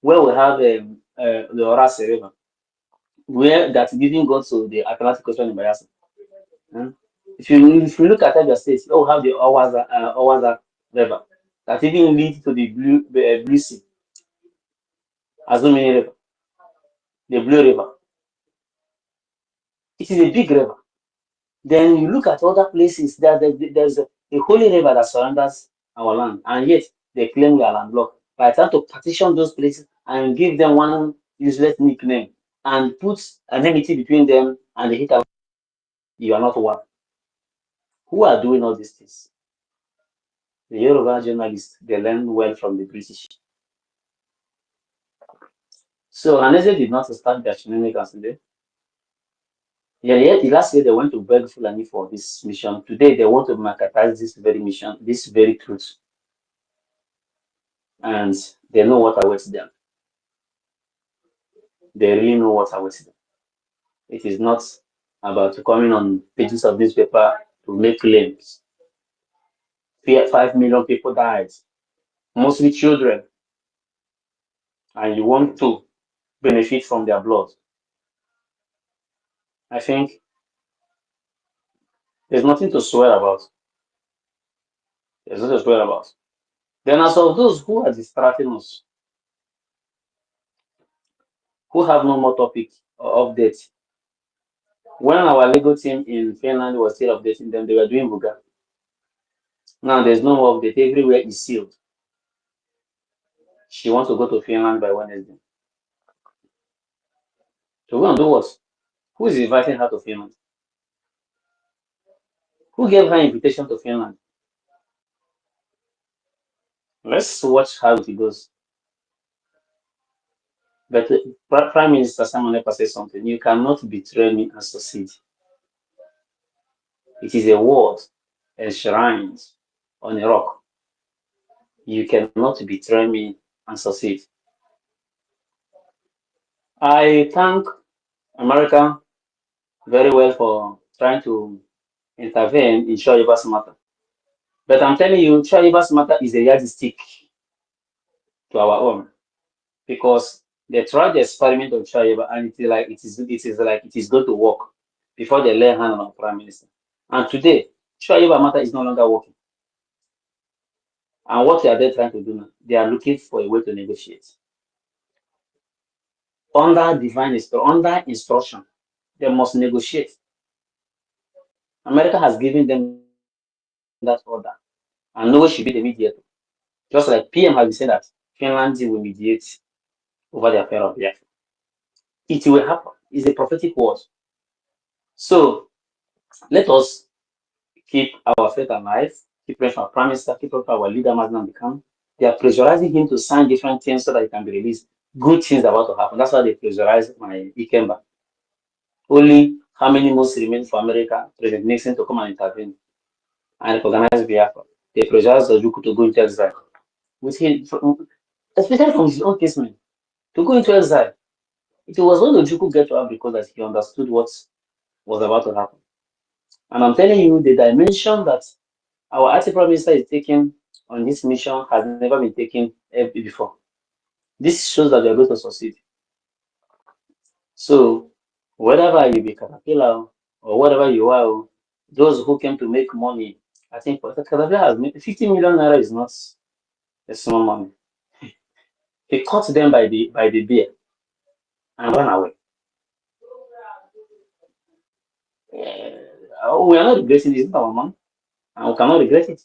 Where we have the Orase River, where that didn't go to the Atlantic Ocean in Bayelsa. If you look at Abia State, you have the Owaza River that even leads to the Blue Sea, Azumini River, the Blue River. It is a big river. Then you look at other places, there's a holy river that surrounds our land, and yet they claim we are landlocked. By trying to partition those places and give them one useless nickname and put an enmity between them and the hit, you are not one. Who are doing all these things? The Yoruba journalists, they learn well from the British. So Ohanaeze did not start their shenanigans today. Last year they went to beg Fulani for this mission. Today they want to marketize this very mission, this very truth. And they know what awaits them. They really know what awaits them. It is not about coming on pages of newspaper to make claims. 5 million people died, mostly children, and you want to benefit from their blood. I think there's nothing to swear about. There's nothing to swear about. Then as of those who are distracting us, who have no more topic or update, when our legal team in Finland was still updating them, they were doing Buga. Now there's no more update. Everywhere is sealed. She wants to go to Finland by Wednesday. So we're going to do what? Who is inviting her to Finland? Who gave her invitation to Finland? Let's watch how it goes. But Prime Minister Simon Ekpa said something. You cannot betray me and succeed. It is a word enshrined on a rock. You cannot betray me and succeed. I thank America very well for trying to intervene in Shoaiba's matter. But I'm telling you, Shoaiba's matter is a yardstick to our own because they tried the experiment of Shoaiba and it is going to work before they lay hand on our prime minister. And today, Shoaiba matter is no longer working. And what are they trying to do now? They are looking for a way to negotiate. Under instruction, they must negotiate. America has given them that order, and nowhere should be the mediator. Just like PM has said that Finland will mediate over the affair of Biafra. It will happen. It's a prophetic word. So let us keep our faith alive, keep praying for our prime minister, keep praying for our leader, Mazdan Bikam. They are pressurizing him to sign different things so that he can be released. Good things are about to happen. That's why they pressurize my Ikemba. Only how many months remain for America, President Nixon to come and intervene and recognize Biafra. They pressurize Ojukwu to go into exile. With him, especially from his own casemen, to go into exile. It was when Ojukwu get to Africa that he understood what was about to happen. And I'm telling you, the dimension that our anti-prime minister is taking on this mission has never been taken before. This shows that we are going to succeed. So, whatever you be Caterpillar or whatever you are, those who came to make money, I think Caterpillar has made 50 million naira is not a small money. He caught them by the beer and ran away. We are not regretting it, it's not our money, and we cannot regret it.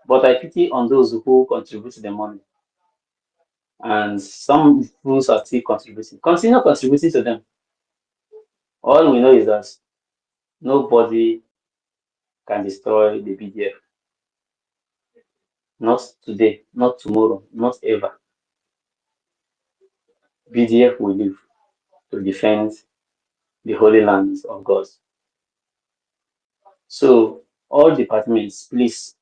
But I pity on those who contribute the money. And some fools are still contributing. Continue contributing to them. All we know is that nobody can destroy the BDF. Not today, not tomorrow, not ever. BDF will live to defend the holy lands of God. So, all departments, please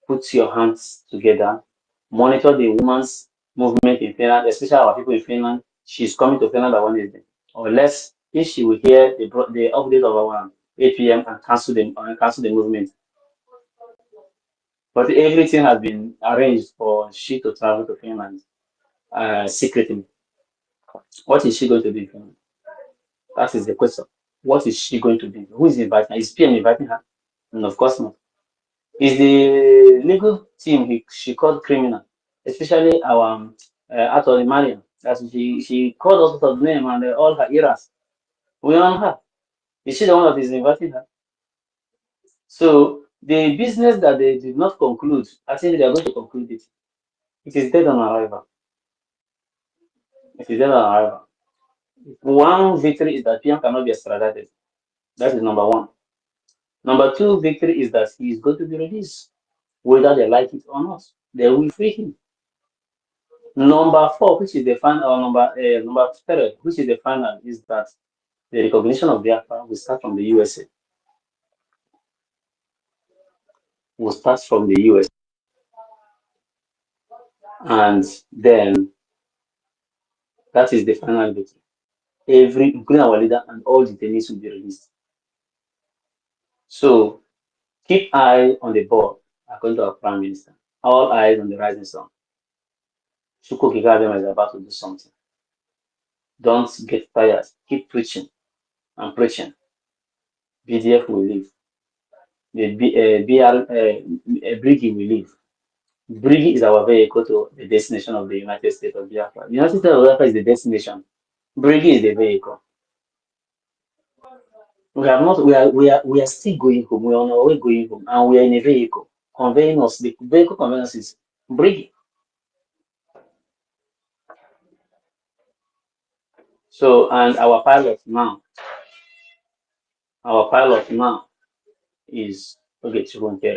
put your hands together, monitor the women's movement in Finland, especially our people in Finland. She's coming to Finland on Wednesday. Unless if she will hear the update of our 8 p.m. and cancel the movement. But everything has been arranged for she to travel to Finland secretly. What is she going to do in Finland? That is the question. What is she going to do? Who is inviting her? Is PM inviting her? And of course not. Is the legal team she called criminal, especially our Attorney Mariam. That she called us of name and all her eras. We on her. Is she the one that is inviting her? So the business that they did not conclude, I think they are going to conclude it. It is dead on arrival. It is dead on arrival. One victory is that PM cannot be extradited. That is number one. Number two victory is that he is going to be released, whether they like it or not. They will free him. Number four, which is the final, number three, which is the final, is that the recognition of Biafra will start from the USA. Will start from the USA. And then that is the final victory. Including our leader and all detainees will be released. So keep eye on the ball, according to our Prime Minister. All eyes on the rising sun. Shuko Kigabema is about to do something. Don't get tired. Keep preaching and preaching. BDF will leave. The Briggy will leave. Briggy is our vehicle to the destination of the United States of Biafra. The United States of Biafra is the destination. Briggy is the vehicle. We are still going home. We are on our way going home, and we are in a vehicle conveying us. The vehicle conveying us is Briggy. So, and our pilot now is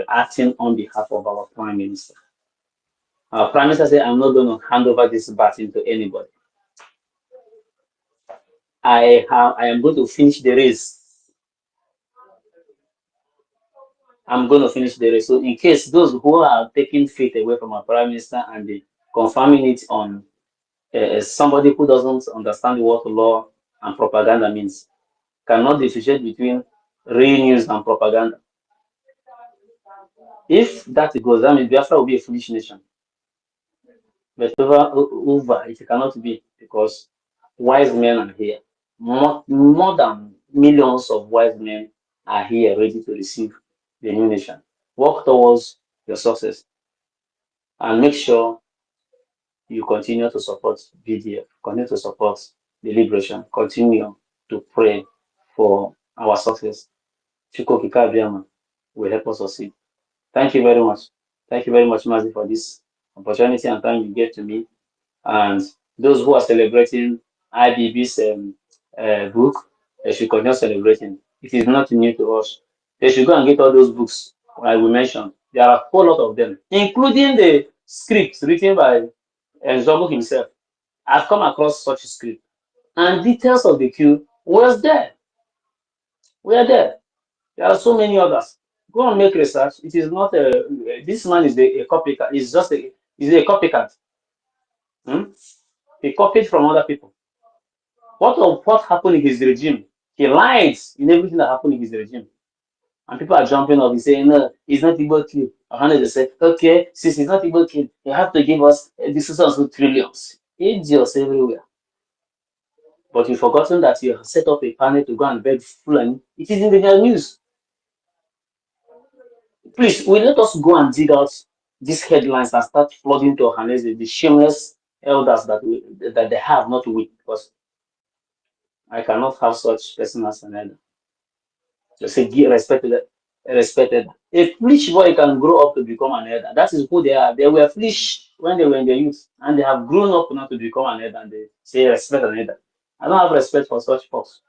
acting on behalf of our Prime Minister. Our Prime Minister said, I'm not going to hand over this baton to anybody. I am going to finish the race. I'm going to finish the race. So in case those who are taking faith away from our prime minister and they confirming it on somebody who doesn't understand what law and propaganda means, cannot differentiate between real news and propaganda. If that goes, that means Biafra will be a foolish nation. But over it cannot be, because wise men are here. More than millions of wise men are here ready to receive the new nation. Work towards your success and make sure you continue to support BDF, continue to support the liberation, continue to pray for our success. Chuko Kikabiyama will help us succeed. Thank you very much. Thank you very much, Mazi, for this opportunity and time you gave to me. And those who are celebrating IBB's book, they should continue celebrating. It is not new to us. They should go and get all those books like we mentioned. There are a whole lot of them, including the scripts written by Zobo himself. I've come across such a script, and details of the queue was there. We are there. There are so many others. Go and make research. It is not a. This man is a copycat. He's just a. He's a copycat. Hmm? He copied from other people. What happened in his regime? He lied in everything that happened in his regime. And people are jumping up and saying, no, he's not able to. Ohanaeze said, okay, since he's not able to, you have to give us this is also trillions. Idiots everywhere. But you've forgotten that you have set up a panel to go and beg Fulani. It is in the news. Please, will let us go and dig out these headlines and start flooding to Ohanaeze, the shameless elders that they have, not we, because I cannot have such person as an elder. They say respected. A foolish boy can grow up to become an elder. That is who they are. They were foolish when they were in their youth, and they have grown up now to become an elder, and they say respect an elder. I don't have respect for such folks.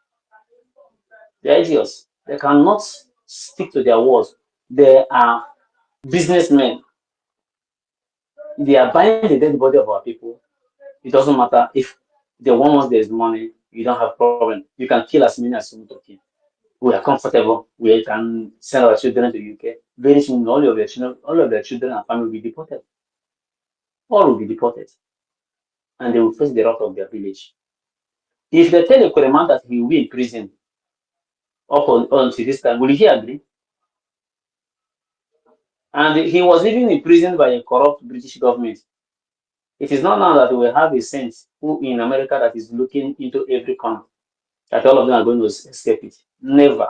They're idiots. They cannot stick to their words. They are businessmen. They are buying the dead body of our people. It doesn't matter if the one once there's money, you don't have problem. You can kill as many as you want to kill. We are comfortable. We can send our children to UK. Very soon, all of their children and family will be deported. All will be deported, and they will face the wrath of their village. If they tell a Koreman that he will be in prison until this time, will he agree? And he was even imprisoned by a corrupt British government. It is not now that we have a saint who in America that is looking into every corner, that all of them are going to escape it. Never.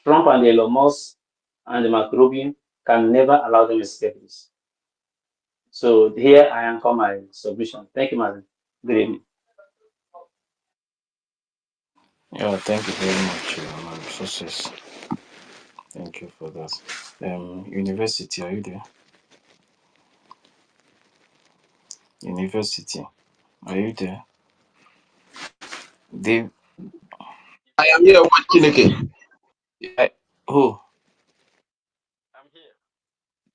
Trump and Elon Musk and Mark Rubin can never allow them to escape this. So here I anchor my submission. Thank you, Madam. Good evening. Yeah, thank you very much, man. Success. Thank you for that. University, are you there? University, are you there? Dave. I am here watching again. Who?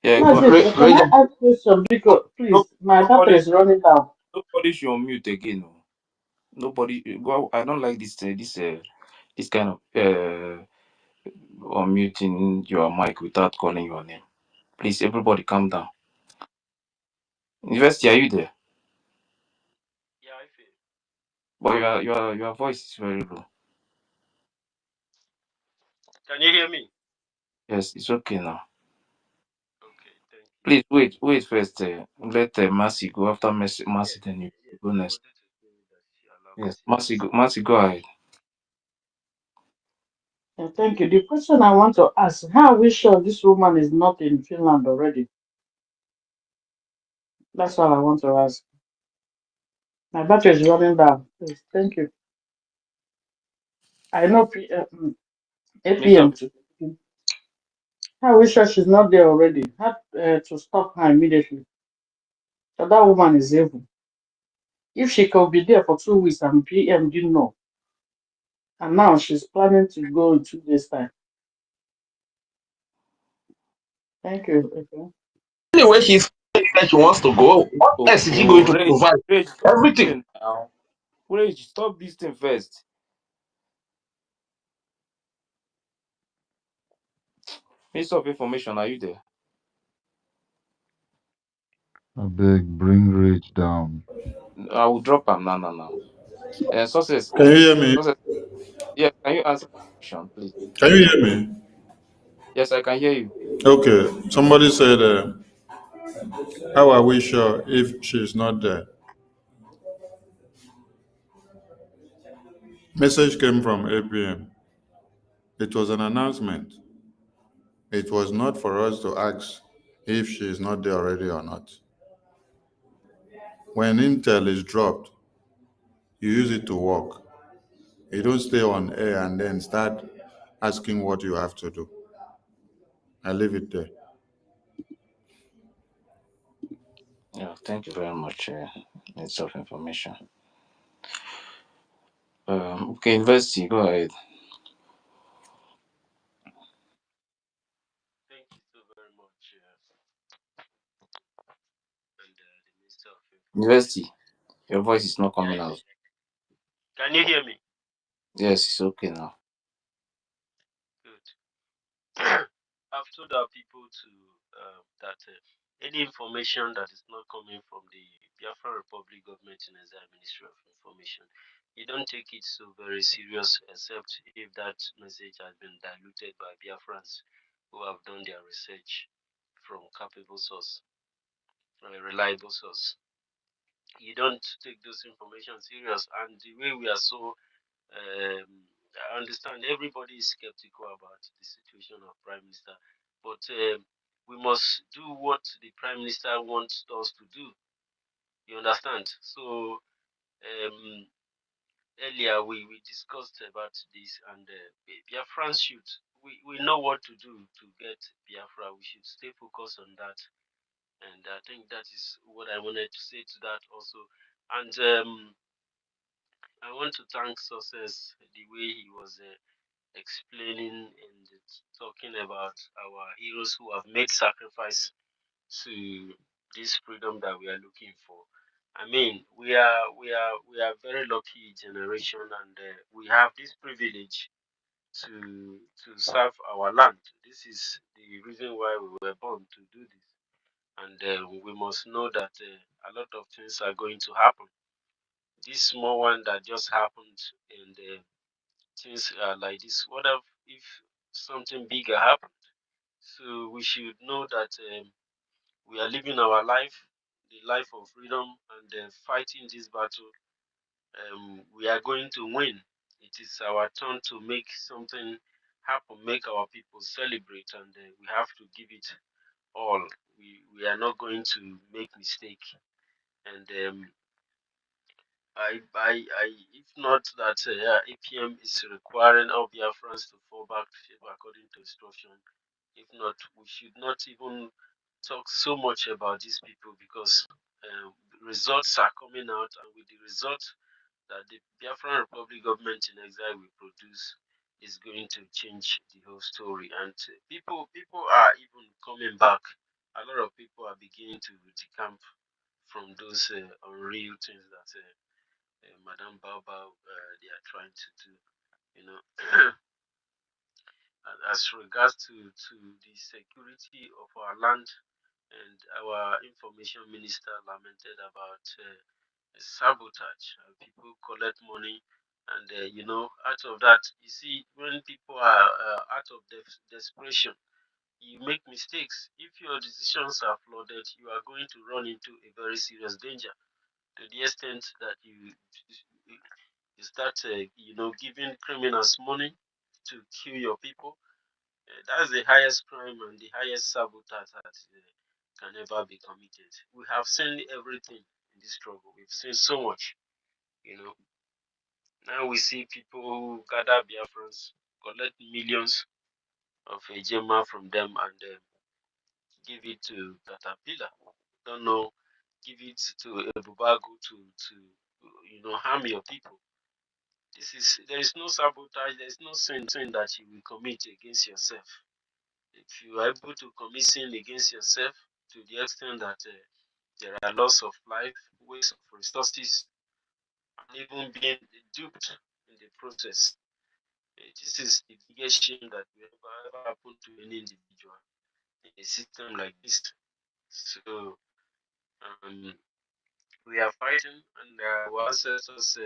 Yeah, go Mazis, ahead. can I ask question? Because please, my battery is running down. Nobody should unmute again. No. Nobody. Well, I don't like this kind of unmuting your mic without calling your name. Please, everybody, calm down. University, are you there? But your voice is very low. Can you hear me? Yes, it's okay now. Please wait first. Let Mercy go. After Mercy, then you go next. Yes, Mercy, go ahead. Thank you. The question I want to ask, how are we sure this woman is not in Finland already? That's all I want to ask. My battery is running down. Please, thank you. I know 8 p.m. too. How are we sure she's not there already? Have to stop her immediately. So that woman is evil. If she could be there for 2 weeks and PM didn't know, and now she's planning to go in 2 days' time. Thank you. Okay. Anyway, she's saying that she wants to go. What else is she going to provide? Everything. Rage, stop this thing first. Minister of Information, are you there? I beg, bring rage down. I will drop him now. Sources, Can you hear me? sources. Yeah, can you answer the question, please? Can you hear me? Yes, I can hear you. Okay. Somebody said, how are we sure if she's not there? Message came from APM. It was an announcement. It was not for us to ask if she is not there already or not. When intel is dropped, you use it to work. You don't stay on air and then start asking what you have to do. I leave it there. Yeah, thank you very much, Minister of Information. Okay, University, go ahead. Thank you so very much, and the Minister of Information. University, your voice is not coming out. Can you hear me? Yes, it's okay now. Good. I've told our people to that any information that is not coming from the Biafra Republic Government in Exile Ministry of Information, you don't take it so very serious, except if that message has been diluted by Biafrans who have done their research from capable source, from a reliable source. You don't take those information serious, and the way we are so I understand everybody is skeptical about the situation of Prime Minister, but we must do what the Prime Minister wants us to do. You understand? So earlier we discussed about this, and Biafran should we know what to do to get Biafra. We should stay focused on that, and I think that is what I wanted to say to that also. And I want to thank Success the way he was. Explaining and talking about our heroes who have made sacrifice to this freedom that we are looking for. I mean, we are very lucky generation, and we have this privilege to serve our land. This is the reason why we were born to do this, and we must know that a lot of things are going to happen. This small one that just happened, and things are like this. What if something bigger happened? So we should know that we are living our life, the life of freedom, and fighting this battle. We are going to win. It is our turn to make something happen, make our people celebrate, and we have to give it all. We are not going to make mistake, and if not that APM is requiring all Biafrans to fall back according to instruction. If not, we should not even talk so much about these people, because results are coming out, and with the result that the Biafran Republic government in exile will produce is going to change the whole story. And people are even coming back. A lot of people are beginning to decamp from those unreal things that Madame Baobab they are trying to do. You know, as regards to the security of our land, and our information minister lamented about sabotage. People collect money, and out of that, you see, when people are out of desperation, you make mistakes. If your decisions are flooded, you are going to run into a very serious danger, to the extent that you start, giving criminals money to kill your people. That's the highest crime and the highest sabotage that can ever be committed. We have seen everything in this struggle. We've seen so much, you know. Now we see people who gather Biafrans, collect millions of Ejema from them, and give it to Caterpillar. Don't know, give it to Ebubago to harm your people. There is no sabotage, there is no sin that you will commit against yourself. If you are able to commit sin against yourself to the extent that there are loss of life, waste of resources, and even being duped in the process, This is the biggest shame that will ever happen to any individual in a system like this. So we are fighting, and our ancestors,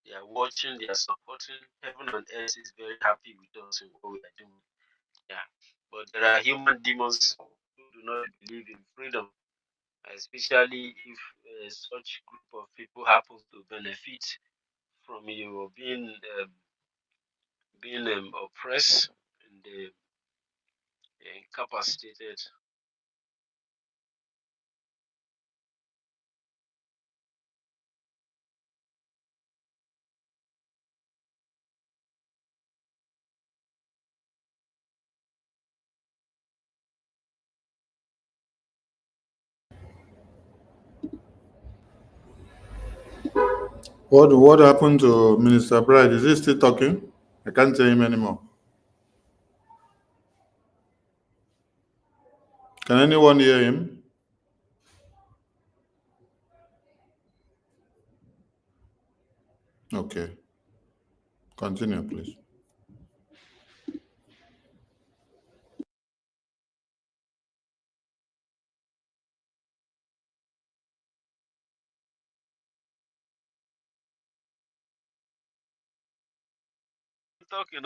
they are watching, they are supporting. Heaven and earth is very happy with us in what we are doing. Yeah, but there are human demons who do not believe in freedom, especially if such group of people happens to benefit from you being oppressed and incapacitated. What happened to Minister Bride? Is he still talking? I can't hear him anymore. Can anyone hear him? Okay. Continue, please. Talking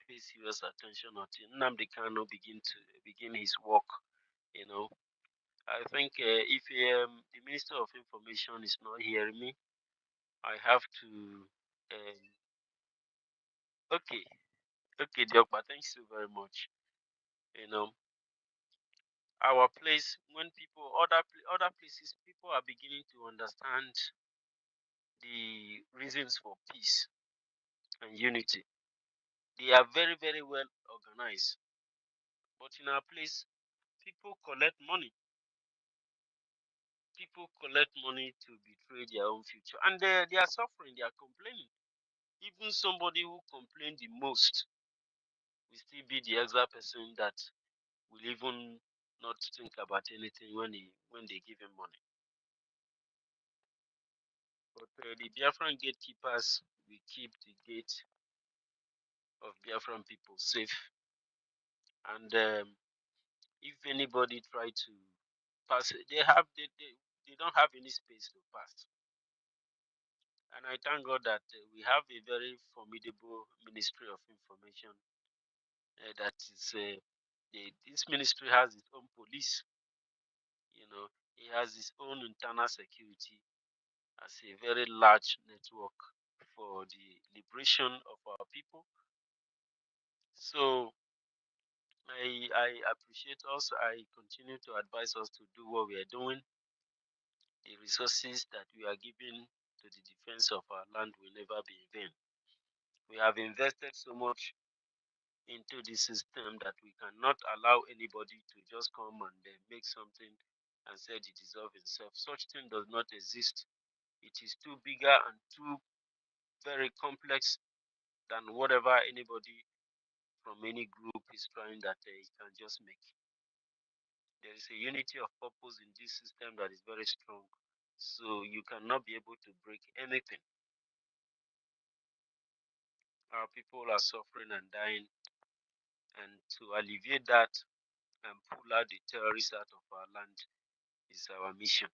pay serious attention until Nnamdi Kanu begin his work. I think if the Minister of Information is not hearing me, I have to. Okay, okay, Diokpa, thanks so very much. Our place, when people other places, people are beginning to understand the reasons for peace and unity. They are very, very well organized. But in our place, people collect money. People collect money to betray their own future. And they are suffering, they are complaining. Even somebody who complained the most will still be the exact person that will even not think about anything when they give him money. But the Biafran gatekeepers will keep the gate of Biafran people safe. And if anybody try to pass, they don't have any space to pass. And I thank God that we have a very formidable Ministry of Information. That is, this ministry has its own police. It has its own internal security as a very large network for the liberation of our people. So I appreciate us. I continue to advise us to do what we are doing. The resources that we are giving to the defense of our land will never be in vain. We have invested so much into the system that we cannot allow anybody to just come and make something and say it deserves itself. Such thing does not exist. It is too bigger and too very complex than whatever anybody from any group is trying that he can just make. There is a unity of purpose in this system that is very strong. So you cannot be able to break anything. Our people are suffering and dying. And to alleviate that and pull out the terrorists out of our land is our mission.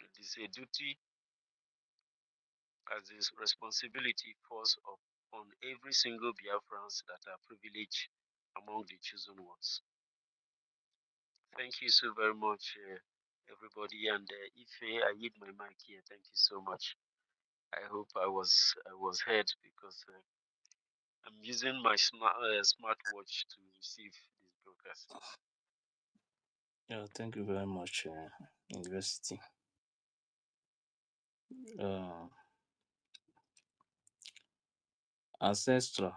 It is a duty as this responsibility falls upon every single Biafrans that are privileged among the chosen ones. Thank you so very much, everybody. And if I yield my mic here, thank you so much. I hope I was heard because I'm using my smartwatch to receive this broadcast. Yeah, thank you very much, University. Ancestral.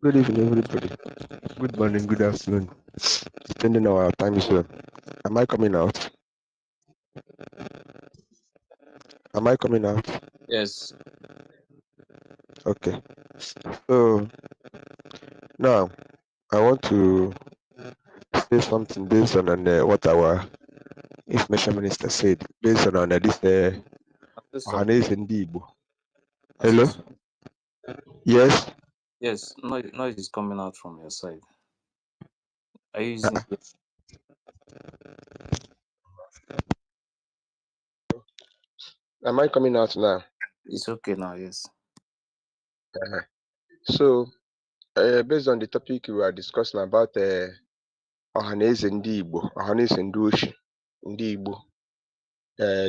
Good evening, everybody. Good morning, good afternoon, depending on our time zone. Am I coming out? Am I coming out? Yes. Okay. So now I want to say something based on what our information minister said, based on this Assessor. Ohanaeze Ndigbo. Hello? Assessor. Yes? Yes, noise is coming out from your side. Are you using Am I coming out now? It's okay now, yes. Uh-huh. So, based on the topic we are discussing about Ohanaeze Ndigbo, Ohanaeze Ndigbo,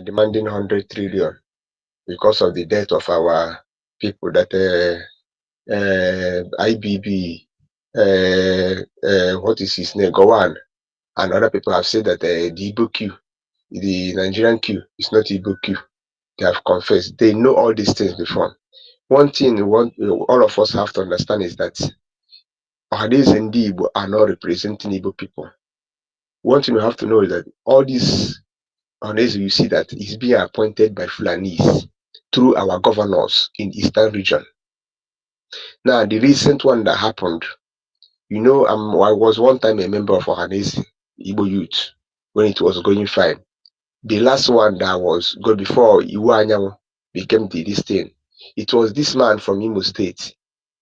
demanding 100 trillion because of the death of our people that IBB, what is his name, Gowan, and other people have said that the Igbo Q, the Nigerian Q, is not Igbo Q. They have confessed. They know all these things before. One thing all of us have to understand is that Ohanaeze and Igbo are not representing Igbo people. One thing we have to know is that all these Ohanaeze, you see that is being appointed by Fulanese through our governors in Eastern region. Now, the recent one that happened, you know, I was one time a member of Ohanaeze Igbo Youth when it was going fine. The last one that was good before Iwu Anyanwụ became this thing. It was this man from Imo State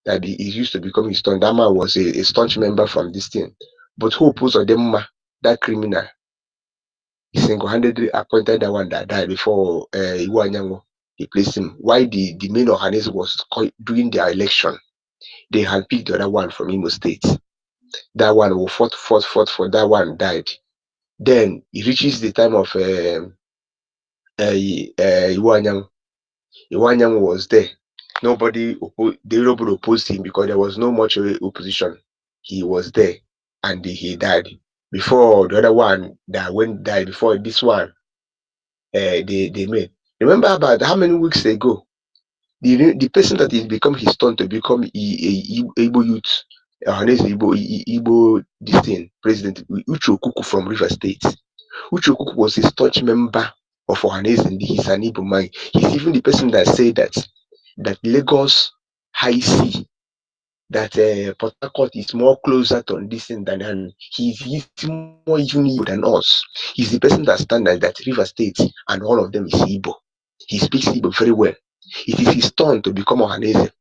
that he used to become his turn. That man was a staunch member from this thing. But Hope Uzodimma, that criminal, he single-handedly appointed that one that died before Iwu Anyanwụ replaced him. Why the main Ohanaeze was doing their election, they had picked the other one from Imo State. That one who fought for that one died. Then it reaches the time of Iwu Anyanwụ. Iwu Anyanwụ was there. Nobody opposed him because there was no much opposition. He was there and he died. Before the other one that died, before this one, they made. Remember about how many weeks ago, the person that is become his turn to become Igbo youth, Ohanaeze Igbo this thing, President Uche Okuku from River State. Uche Okuku was a staunch member of Ohanaeze and he's an Igbo man. He's even the person that said that Lagos High Sea, that Port Harcourt is more closer to this thing than, and he's more even Igbo than us. He's the person that stands that River State and all of them is Igbo. He speaks Igbo very well. It is his turn to become Ohanaeze.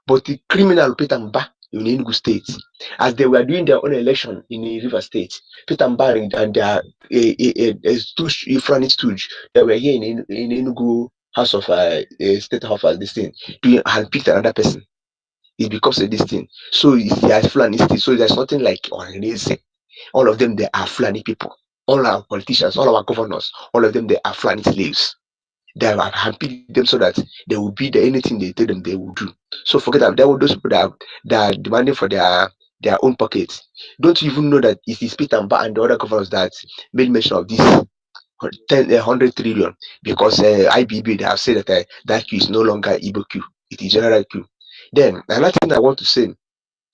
But the criminal Peter Mba in Enugu State, as they were doing their own election in River State, Peter Mba and their Ifrani stooge, they were here in Enugu House of State House of this thing, and picked another person. It becomes a this thing. So he has Fulani State. So there's nothing like Ohanaeze. All of them, they are Fulani people. All our politicians, all our governors, all of them, they are Fulani slaves. They have handpicked them so that they will be anything they tell them they will do. So forget that there were those people that are demanding for their own pockets. Don't you even know that it is Peter Mba and the other governors that made mention of this 100 trillion because IBB, they have said that that Q is no longer Igbo Q, it is general Q. Then another thing I want to say,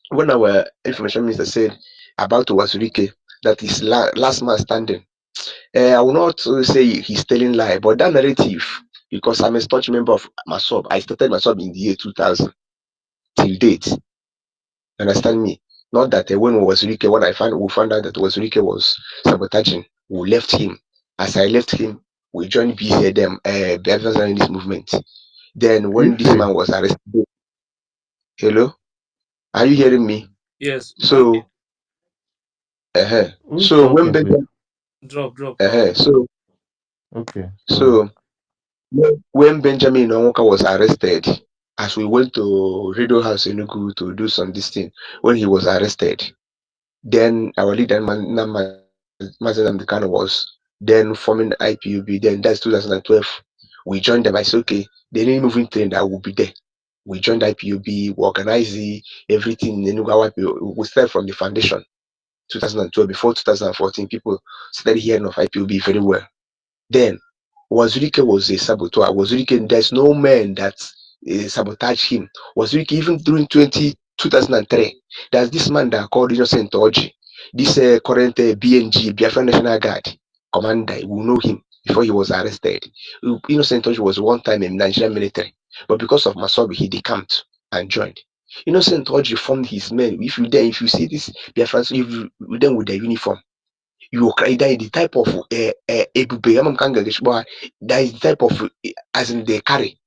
when our information minister said about Wazurike, that is last man standing, I will not say he's telling lie, but that narrative, because I'm a staunch member of MASOB, I started MASOB in the year 2000 till date. Understand me? Not that when Wazurike, when we found out that Wazurike was sabotaging, we left him. As I left him, we joined BCOS, Biafra Zionist movement. Then when this man was arrested, hello, are you hearing me? Yes, So, so when Benjamin, drop. so Okay. so when Benjamin Onwuka was arrested, as we went to Radio House in Enugu to do some this thing, when he was arrested, then our leader Mazen Amdekano was then forming IPUB. Then that's 2012. We joined them. I said, okay, the new moving train that will be there. We joined IPUB, we organized everything in Enugu. We started from the foundation. 2012, before 2014, people started hearing of IPOB very well. Then, Wazurike was a saboteur. Wazurike, there's no man that sabotaged him. Wazurike, even during 2003, there's this man that called Innocent Oji, this current BNG, Biafra National Guard commander, we know him before he was arrested. Innocent Oji was one time in Nigerian military, but because of Masobi, he decamped and joined. Innocent Oji formed his men. If you see this Biafrans, if them with their uniform, you cry. That is the type of ebube. That is the type of as in they carry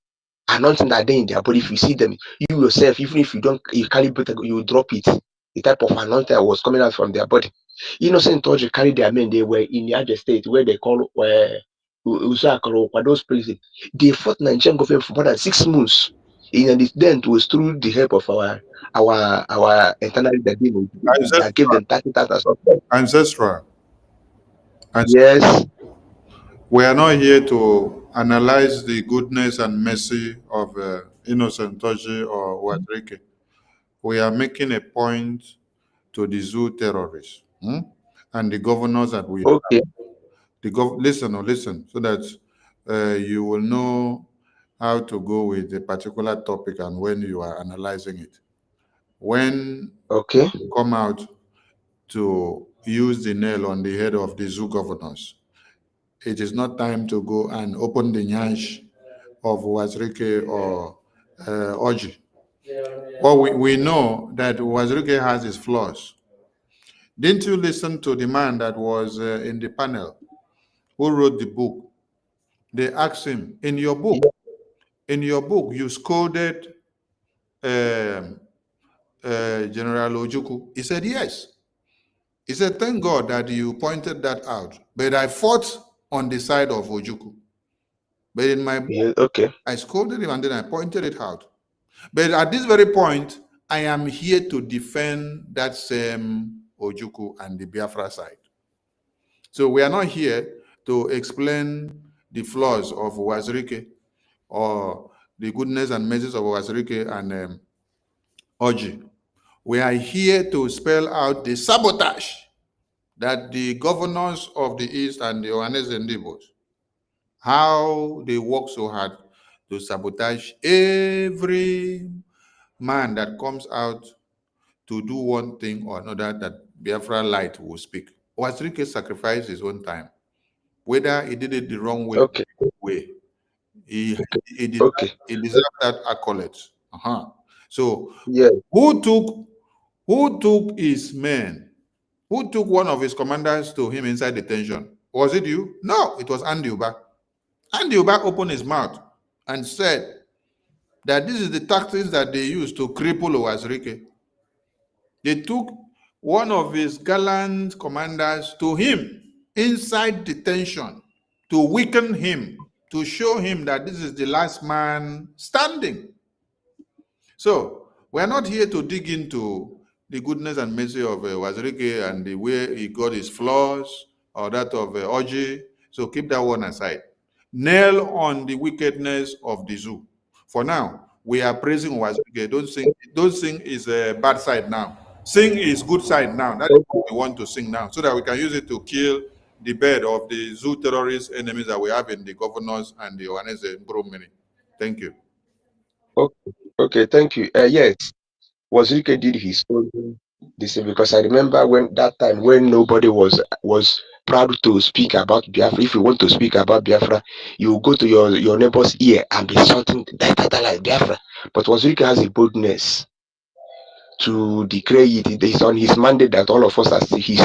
anointing that they in their body. If you see them, you yourself, even if you carry better, you drop it. The type of anointing that was coming out from their body. Innocent Toji carried their men. They were in the other state where they call Usakaro, those places. They fought Nigerian government for more than 6 months. And it then it was through the help of our internal that gave them 30,000. Ancestral. Yes. We are not here to analyze the goodness and mercy of Innocent Toji or Wadrike. We are making a point to the zoo terrorists and the governors that we okay. have. Listen, so that you will know how to go with a particular topic and when you are analyzing it. When you come out to use the nail on the head of the zoo governors, it is not time to go and open the nyash of Wazirike or Oji. Well, we know that Wazirike has his flaws. Didn't you listen to the man that was in the panel who wrote the book? They asked him, in your book, you scolded General Ojukwu. He said, yes. He said, thank God that you pointed that out. But I fought on the side of Ojukwu. But in my book, I scolded him and then I pointed it out. But at this very point, I am here to defend that same Ojukwu and the Biafra side. So we are not here to explain the flaws of Wazirike or the goodness and mercies of Wazirike and Oji. We are here to spell out the sabotage that the governors of the East and the Ohanaeze Ndigbo, how they work so hard to sabotage every man that comes out to do one thing or another that Biafra light will speak. Wazirike sacrificed his own time, whether he did it the wrong way, he deserved that accolade. So who took his men? Who took one of his commanders to him inside detention? Was it you? No, it was Andy Uba. Andy Uba opened his mouth and said that this is the tactics that they use to cripple Wazirike. They took one of his gallant commanders to him inside detention to weaken him, to show him that this is the last man standing. So we're not here to dig into the goodness and mercy of Wazirike and the way he got his flaws or that of Oji. So keep that one aside. Nail on the wickedness of the zoo. For now, we are praising Wazirike. Don't sing his bad side now. Sing his good side now. That is what we want to sing now, so that we can use it to kill the bed of the zoo terrorist enemies that we have in the governors and the Ohanaeze Ndigbo. Thank you. Okay, thank you. Yes, Wazirike did his own this because I remember when that time when nobody was proud to speak about Biafra. If you want to speak about Biafra, you go to your neighbor's ear and be shouting that like Biafra. But Wazirike has a boldness to declare it. It is on his mandate that all of us are. He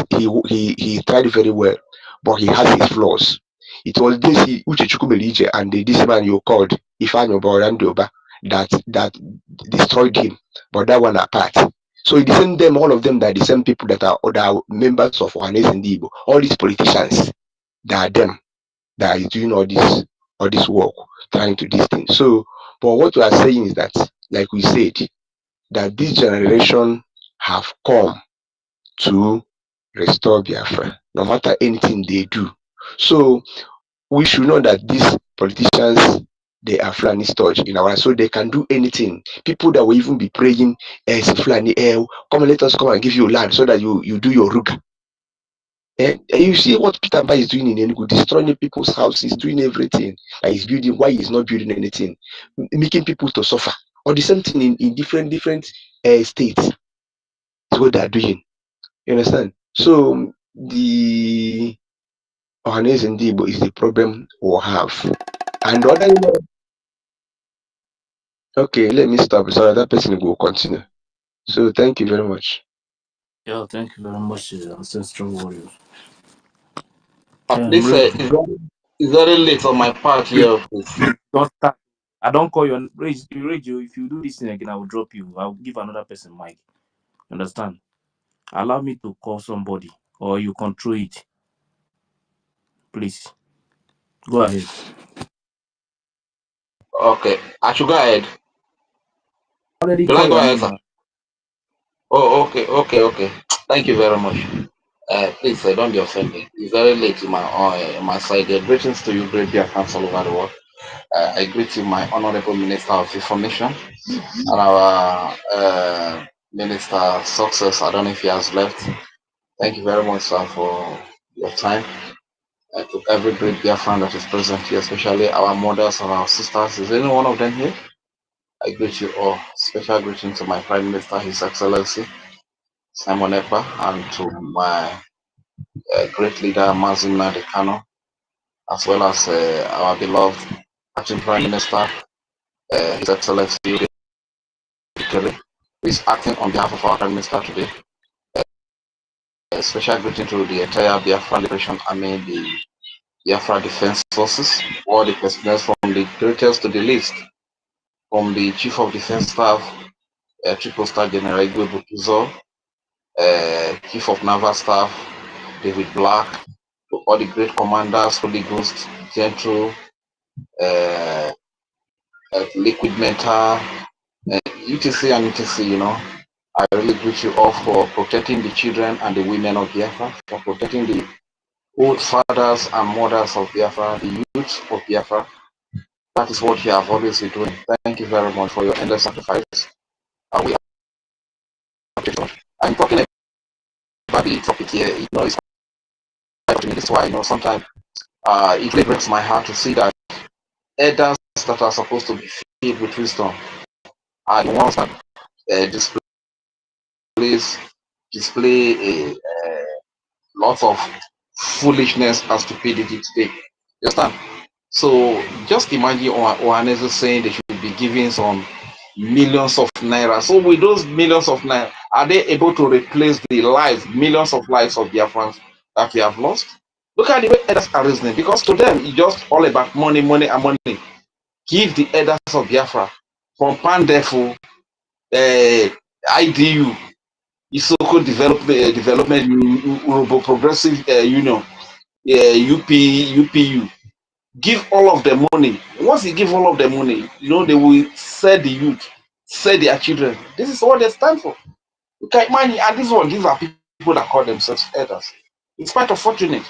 tried very well, but he has his flaws. It was this Uchechukwu Melije and this man you called Ifeanyi Oba that destroyed him. But that one apart. So it isn't them, all of them, that the same people that are members of Ohanaeze Ndigbo. All these politicians, that are them that is doing all this work, trying to this thing. So, but what we are saying is that, like we said, that this generation have come to restore Biafra, no matter anything they do. So we should know that these politicians, they are Fulani touch in our, so they can do anything. People that will even be praying, Fulani, come and let us come and give you land so that you do your ruga. You see what Peter Mba is doing in Enugu, destroying people's houses, doing everything. He's building, why he's not building anything, making people to suffer. Or the same thing in different states. That's what they're doing. You understand? So the Ohanaeze Ndigbo is the problem we'll have. And the other, okay, let me stop so that person will continue. So thank you very much. Yeah, thank you very much, Ancestral Warriors. Please, it's very late on my part here, please. Don't start. I don't call your radio. If you do this thing again, I will drop you. I'll give another person mic. Understand? Allow me to call somebody, or you control it. Please go ahead. Okay, I should go ahead. Already Will call I go your ahead, name sir? now. Oh, okay. Thank you very much. Please, don't be offended. It's very late in my side. Greetings to you, great dear fans all over the world. I greet you, my honorable Minister of Information, and our Minister Success. I don't know if he has left. Thank you very much, sir, for your time. To every great dear fan that is present here, especially our mothers and our sisters. Is any one of them here? I greet you all. Special greeting to my Prime Minister, His Excellency Simon Ekpa, and to my great leader Mazin Nadekano, as well as our beloved acting Prime Minister, His Excellency Kelly, who is acting on behalf of our Prime Minister today. A special greeting to the entire Biafra Liberation Army, the Biafra Defense Forces, all the personnel from the greatest to the least, from the Chief of Defense Staff, Triple Star General Igwe Butuzo, Chief of Naval Staff, David Black, to all the great commanders, Holy Ghost, Gentle, Liquid Metal, UTC and UTC, you know. I really greet you all for protecting the children and the women of Biafra, for protecting the old fathers and mothers of Biafra, the youth of Biafra. That is what you have always been doing. Thank you very much for your endless sacrifice. We I'm talking about the topic here, you know, it's this why, you know, sometimes it really breaks my heart to see that elders that are supposed to be filled with wisdom are the ones that display a lot of foolishness and stupidity today. You understand? So just imagine Ohanaeze saying they should be giving some millions of naira. So with those millions of naira, are they able to replace the lives, millions of lives of Biafrans that we have lost? Look at the way elders are reasoning, because to them it's just all about money, money, and money. Give the elders of Biafra from Pandefu, IDU, Isoko Development Urban Progressive Union, UPU. Give all of the money. Once you give all of the money, you know, they will sell the youth, sell their children. This is what they stand for. Okay, man, and these are people that call themselves elders. It's quite unfortunate.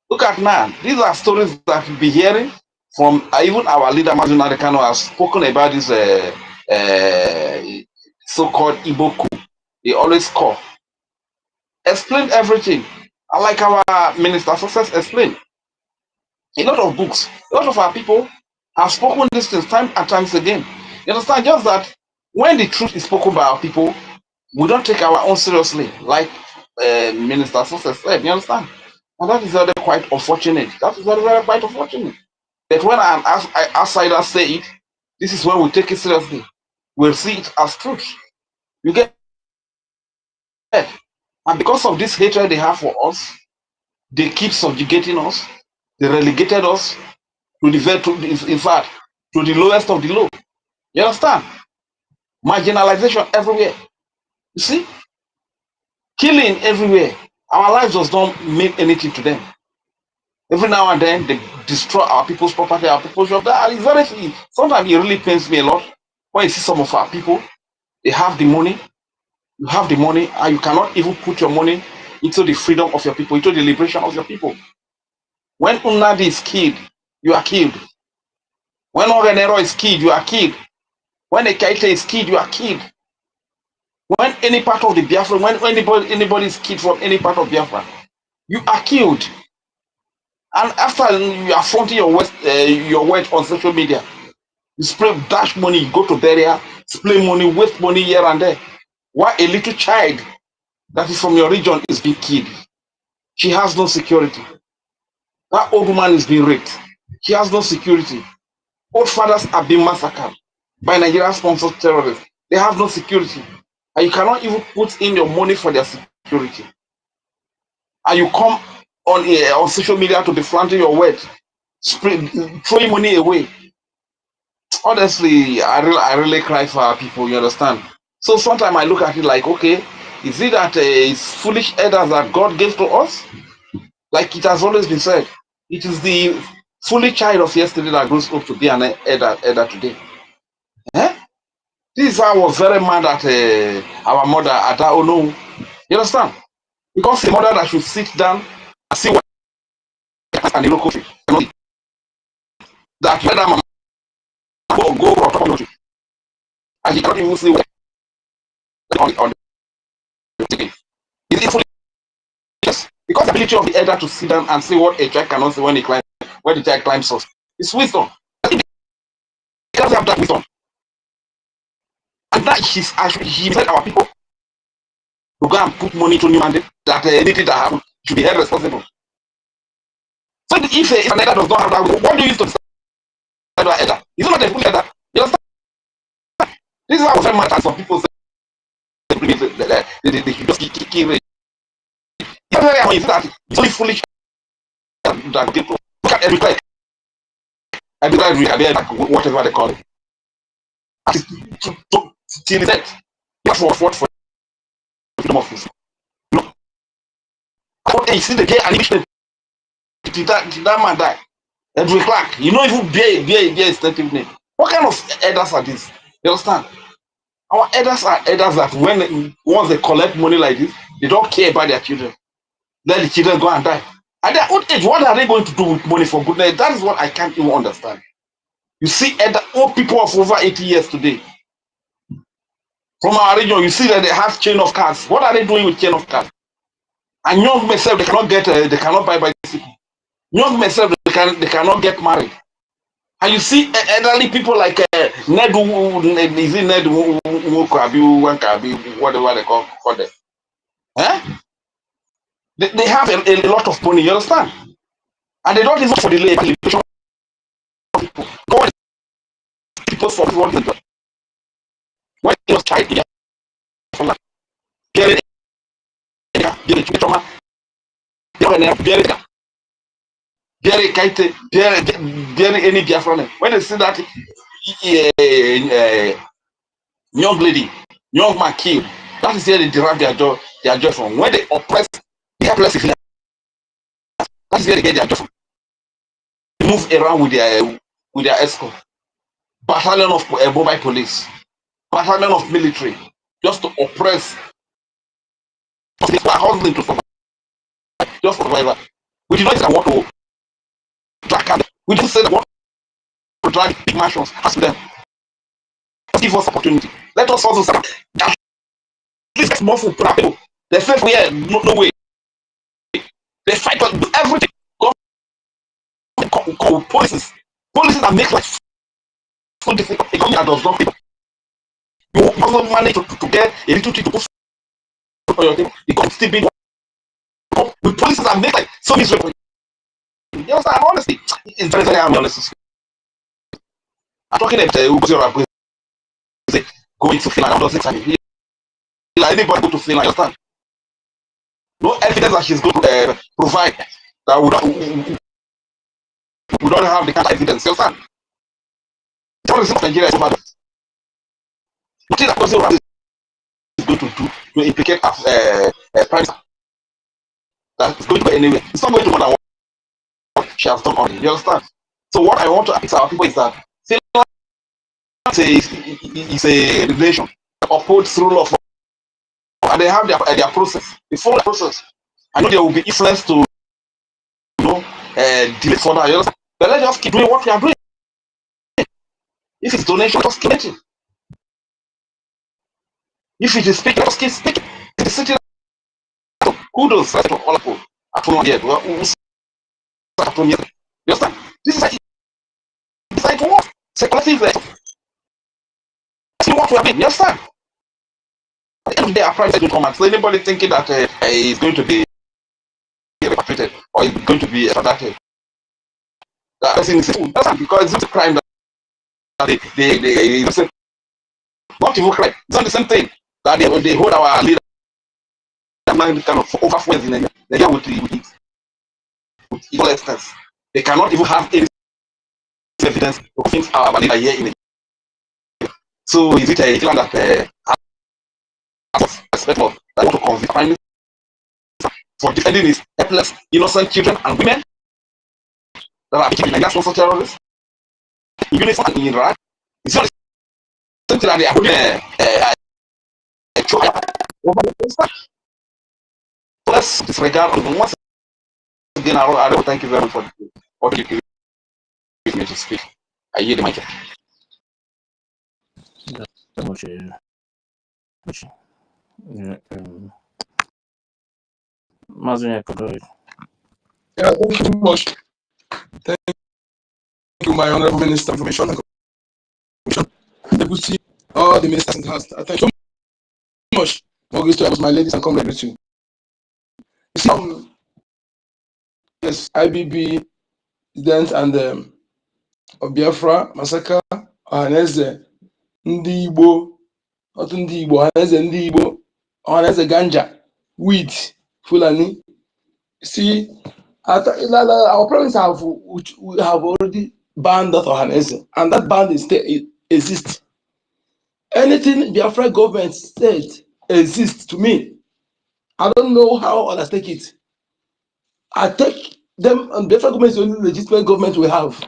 Look at now. These are stories that we'll be hearing from even our leader, Mazin Adekano, has spoken about this so-called Igbo coup. They always call. Explain everything. And like our Minister Success explained, a lot of books, a lot of our people have spoken these things time and times again. You understand? Just that when the truth is spoken by our people, we don't take our own seriously, like Minister Success said. You understand? And that is very quite unfortunate. That is very, very quite unfortunate. But when an outsider say it, this is when we take it seriously. We'll see it as truth. You get it? And because of this hatred they have for us, they keep subjugating us. They relegated us to in fact, to the lowest of the low. You understand? Marginalization everywhere. You see? Killing everywhere. Our lives does not mean anything to them. Every now and then they destroy our people's property, our people's job. That is very, sometimes it really pains me a lot when you see some of our people, they have the money, you have the money, and you cannot even put your money into the freedom of your people, into the liberation of your people. When Unadi is killed, you are killed. When Ogenero is killed, you are killed. When Ekaite is killed, you are killed. When any part of the Biafra, when anybody is killed from any part of Biafra, you are killed. And after you are flaunting your words on social media, you spray dash money, you go to burial, spray money, waste money here and there. Why a little child that is from your region is being killed? She has no security. That old woman is being raped. She has no security. Old fathers are being massacred by Nigeria-sponsored terrorists. They have no security. And you cannot even put in your money for their security. And you come on social media to be flaunting your word, throwing money away. Honestly, I really cry for our people. You understand? So sometimes I look at it like, okay, is it that it's foolish elders that God gave to us? Like it has always been said, it is the foolish child of yesterday that grows up to be an elder today. Eh? This is why I was very mad at our mother at our own. You understand? Because the mother that should sit down and see what and the local that let that mama go on top of the and he cannot even see what on the ticket. Is it fully yes? Because the ability of the elder to sit down and see what a child cannot see when the child climbs up. It's wisdom. He doesn't have that wisdom. And that he said our people to go and put money to new mandate that anything that happens should be held responsible. So if an elder does not have that, what do you use to decide that elder? Is it not a full elder? You understand? This is how very much some people say they should just keep it. It's only foolish that people look at every time. Whatever they call it. Till the death. That's what fought for freedom of speech. No. You see the day animation. Did that man die? Edwin Clark. You know even bear his native name. What kind of elders are these? You understand? Our elders are elders that once they collect money like this, they don't care about their children. Let the children go and die. At their old age, what are they going to do with money for goodness? That is what I can't even understand. You see old people of over 80 years today. From our region, you see that they have chain of cars. What are they doing with chain of cars? And young men self, they cannot buy bicycle. Young men self, they cannot get married. And you see elderly people like Ned, is it Ned whatever they call them. Eh? They have a lot of money, you understand? And they don't even for the limitation of people. God people for what they do. When he was child, any Biafra. When they see that young lady, young man killed, that is where they derive their joy from. When they oppress the helpless, that is where they get their joy from. They move around with their escort, battalion of mobile police, battalion of military, just to oppress. They are hustling to survive, just survival. We do not say want to drag. We just say that want to drag big mansions. Ask them. Give us opportunity. Let us also say that this is more for people. They say yeah, no way. They fight for everything. Policies that make life so difficult. A government that does not. You also manage to get a little thing to put for your table. The government still being with policies that make life so miserable. You understand? Honestly, it's very, very honest. I'm talking about going to Finland. I'm not saying anybody go to Finland. You understand? No evidence that she's going to provide that we don't have the kind of evidence. You understand? It's all the same of Nigeria is over. Nothing that President Ohanaeze is going to do to implicate Prime Minister. That is going to go anywhere. It's not going to more than what she has done already. You understand? So what I want to ask our people is that Finland is a relation that upholds rule of law. And they have their process. They follow the process. I know there will be influence to delay further. You understand? But let's just keep doing what we are doing. If it's donation, just keep it. If it is speaking, just keep speaking. If it's sitting, kudos to all people. You understand? This is like what? It's a collective. See what we are doing. You understand? At the end of the day, our prime will come and so anybody thinking that is going to be repatriated or is going to be extradited. That person is because it's a crime that they not even crime. It's not the same thing that they hold our leader kind of overflows in Nigeria with it. equal extent. They cannot even have any evidence of things are valid a year in it. So is it a plan that aspect of that want to convict Prime Minister for defending his helpless, innocent children and women that are victims of Nigerian social terrorists in unison and in Iraq? It's not the same thing that they are putting a trial over the minister. Let's disregard on once again. I don't thank you very much for the opportunity me to speak. I yield the mic. Yeah, Mazunya, go ahead. Yeah, thank you very much. Thank you, my honorable minister of information and commission, deputy, all the ministers in the house. Thank you so much. More grace to my ladies and comrades too. You see, yes, IBB, Decedent and of Biafra Massacre Ohanaeze Ndigbo, not Ndigbo, Ohanaeze Ndigbo, Ohanaeze Ganja, wheat, Fulani. See, our province we have already banned that Ohanaeze, and that ban is still exists. Anything Biafra government said exists to me. I don't know how others take it. I take them, and Biafra government is the only legitimate government we have.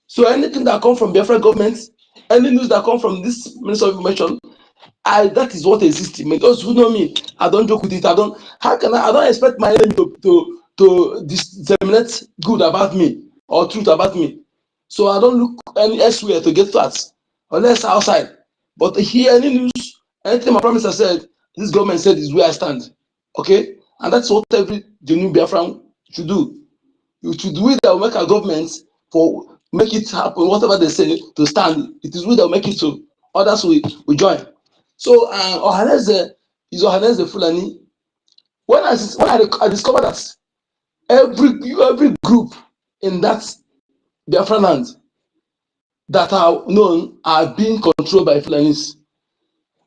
So anything that comes from Biafra government, any news that comes from this Minister of Information, that is what exists. Those who know me, I don't joke with it. I don't expect my enemy to disseminate good about me or truth about me. So I don't look any elsewhere to get facts, unless outside. But here, any news, anything my prime minister said, this government said is where I stand. Okay? And that's what every genuine Biafran should do. You should do it that will make our government for make it happen, whatever they say to stand. It is we that will make it so. Others will join. So Ohanaeze is Ohanaeze Fulani. When I discovered that every group in that Biafra land that are known are being controlled by Fulanis.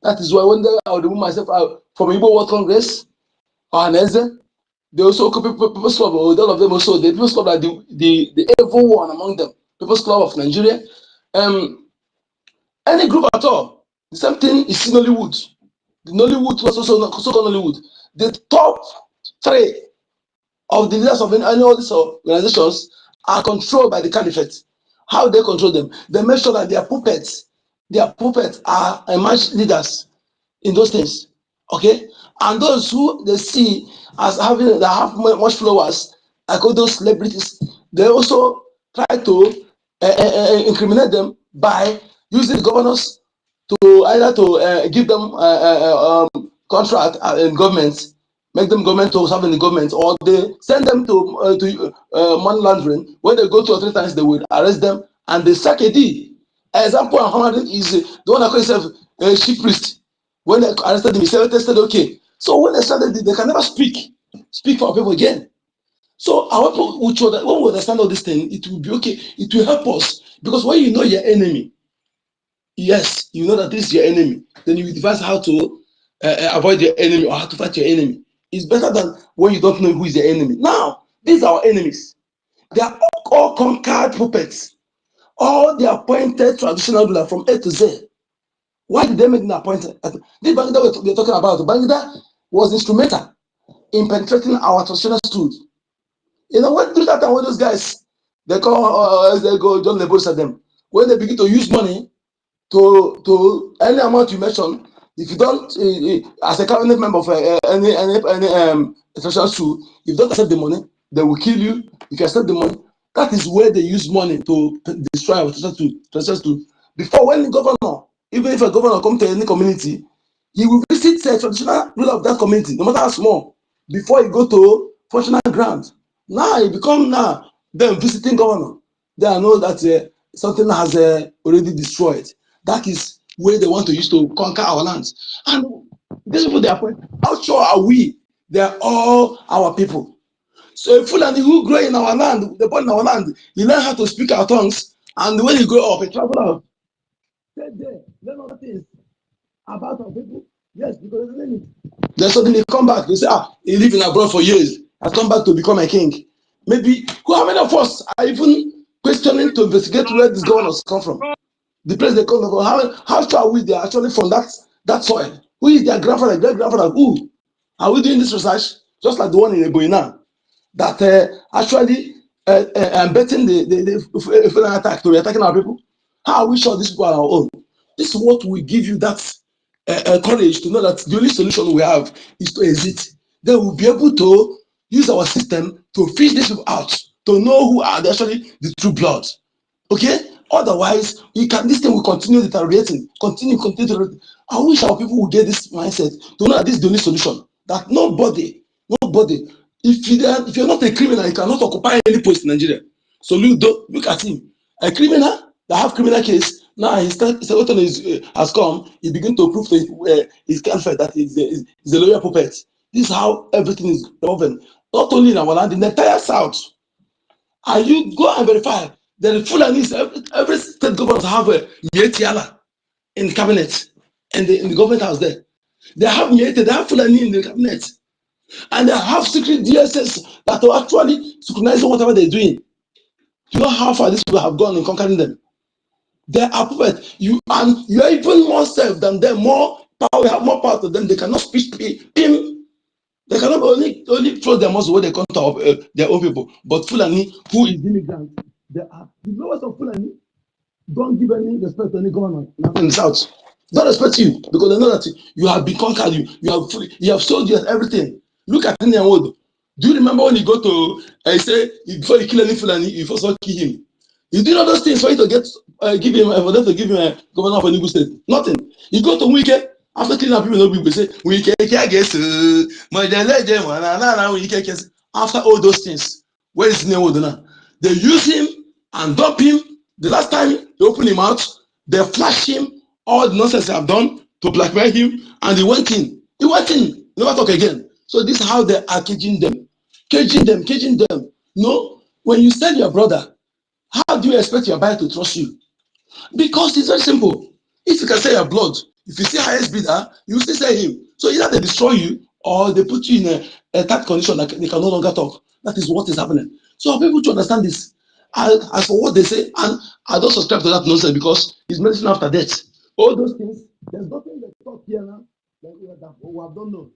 That is why when I would remove myself out from Igbo World Congress, Ohanaeze, they also People's Club, all of them also, the People's Club are the evil one among them. People's Club of Nigeria. Any group at all. The same thing is Nollywood. The Nollywood was also called Nollywood. The top three of the leaders of any of these organizations are controlled by the caliphate. How they control them? They make sure that their puppets are emerged leaders in those things. Okay? And those who they see as having that have much followers, like all those celebrities, they also try to incriminate them by using the governors to either to give them contract in government, make them government to serve in the government, or they send them to money laundering. When they go 2 or 3 times, they will arrest them and they sack a D. Example, Muhammad is the one that calls himself a chief priest. When they arrested him, he said, okay. So when they started, they can never speak for people again. So I want to show that when we understand all this thing, it will be okay. It will help us, because when you know your enemy, yes, you know that this is your enemy, then you will devise how to avoid your enemy or how to fight your enemy. It's better than when you don't know who is your enemy. Now, these are our enemies. They are all conquered puppets. All the appointed traditional ruler from A to Z. Why did they make them appointed? This Bangida we're talking about, Bangida was instrumental in penetrating our traditional stood. You know, when that time, when those guys, they call, they go, John Lebos at them, when they begin to use money to any amount you mention, if you don't, as a cabinet member of any traditional stood, if you don't accept the money, they will kill you. If you accept the money, that is where they use money to destroy our traditional stood. Before, when the governor, even if a governor comes to any community, he will visit the traditional ruler of that community, no matter how small, before he go to functional ground. Now he become then visiting governor. They know that something has already destroyed. That is where they want to use to conquer our lands. And these people they appoint, how sure are we? They are all our people. So a Fulani who grow in our land, they born in our land, he learn how to speak our tongues, and when he grow up, he travel out. Learn other things about our people. Yes, because then suddenly come back. They say, he lived in abroad for years. I come back to become a king. Maybe how many of us are even questioning to investigate where these governors come from? The place they come from. How sure are we they are actually from that soil? Who is their grandfather, great grandfather? Who? Are we doing this research? Just like the one in Eboyi now, that actually betting the Fulani attack to be attacking our people. How are we sure these people are our own? This is what will give you that courage to know that the only solution we have is to exit. Then we'll be able to use our system to fish these people out, to know who are actually the true blood. Okay? Otherwise, this thing will continue deteriorating, continue deteriorating. I wish our people would get this mindset to know that this is the only solution. That nobody, if you're not a criminal, you cannot occupy any post in Nigeria. So look at him. A criminal that have criminal case, now his weapon has come, he begin to prove to his girlfriend that he's a lawyer puppet. This is how everything is governed. Not only in our land, in the entire South. And you go and verify that the Fulanis, every state government have a Yetiala in the cabinet and in the government house there. They have Yeti, they have Fulani in the cabinet. And they have secret DSS that are actually scrutinizing whatever they're doing. You know how far these people have gone in conquering them. They are puppets. You are even more safe than them, more power, you have more power to them. They cannot speak him. They cannot only throw their muscle when they come to their own people. But Fulani, who is immigrant, they are the lowest of Fulani. Don't give any respect to any government in the south. Don't respect you because they know that you have been conquered. You have sold you everything. Look at Indian Wood. Do you remember when you go to say before you kill any Fulani, you first of all kill him? You did all those things for you to get give him for them to give him a governor of a Enugu state. Nothing. You go to Wike after killing our people, no people say Wike guess after all those things. Where is Indian Wood now? They use him and dump him. The last time they opened him out, they flashed him all the nonsense they have done to blackmail him, and he went in. He went in, never talk again. So this is how they are caging them. Caging them. No, when you sell your brother, how do you expect your buyer to trust you? Because it's very simple. If you can sell your blood, if you see highest bidder, you still sell him. So either they destroy you or they put you in a tight condition that they can no longer talk. That is what is happening. So people to understand this. As for what they say, and I don't subscribe to that nonsense because it's medicine after death. All those things, there's nothing they talk here now that we have done know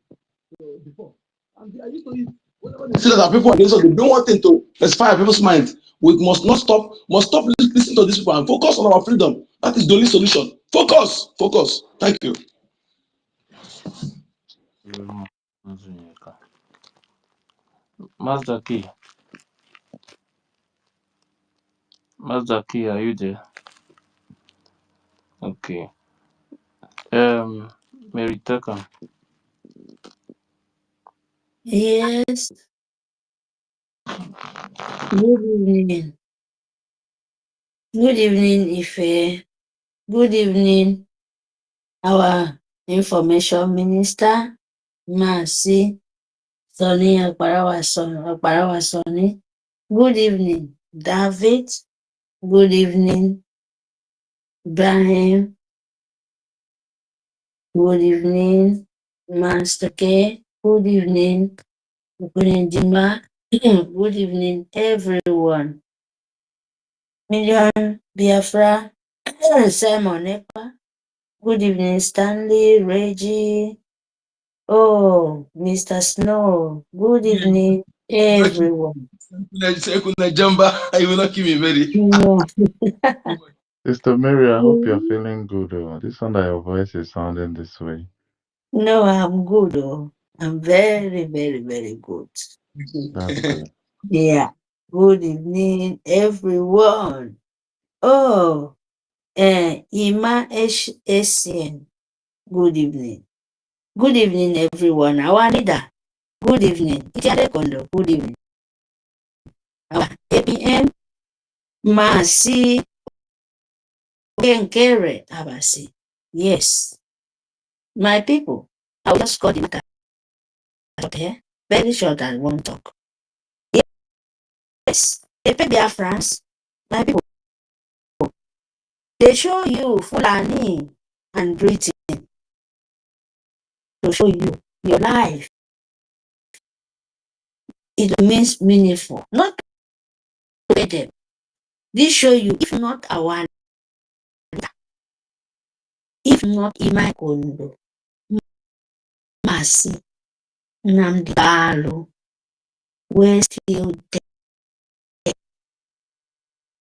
before. And I used to use whenever they say that people are against us, they don't want thing to specify people's mind. We must stop listening to these people and focus on our freedom. That is the only solution. Focus. Thank you. Master Key, are you there? Okay. Mary Tucker. Yes, good evening. Good evening, Ife. Good evening, our information minister, Mercy Sonny Akbarawa Sonny. Good evening, David. Good evening, Ibrahim. Good evening, Master K. Good evening, Jima. Good evening, everyone. Million Biafra, Simon Ekpa. Good evening, Stanley, Reggie. Oh, Mr. Snow. Good evening, everyone. You will not kill me, Mary. No. Sister Mary, I hope you're feeling good. This one that your voice is sounding this way. No, I'm good. Oh, I'm very, very, very good. That's good. Yeah. Good evening, everyone. Oh, Ima Essien. Good evening. Good evening, everyone. Our leader. Good evening. Itiade Kondo. Good evening. Our APM. Masi Kenkere Abasi. Yes. My people, I will just call the matter. Okay? Very short and one talk. Yes. They pay their France. My people. They show you Fulani and Britain to show you your life it remains meaningful. Not to pay them. This show you, if not our, if not Imai Kondo, Masi, Nnamdi Kanu, we're still there.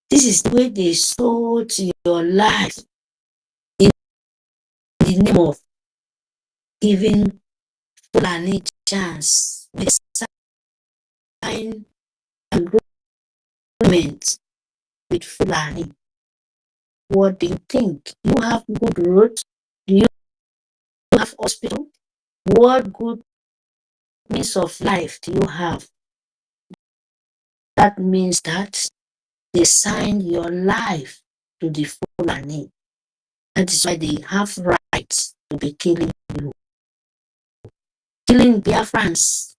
This is the way they sold your life in the name of giving Fulani chance. They sign agreement with Fulani. What do you think? You have good roads? Do you have hospital? What good means of life do you have? That means that they signed your life to the Fulani. That is why they have rights to be killing you. Killing Biafrans.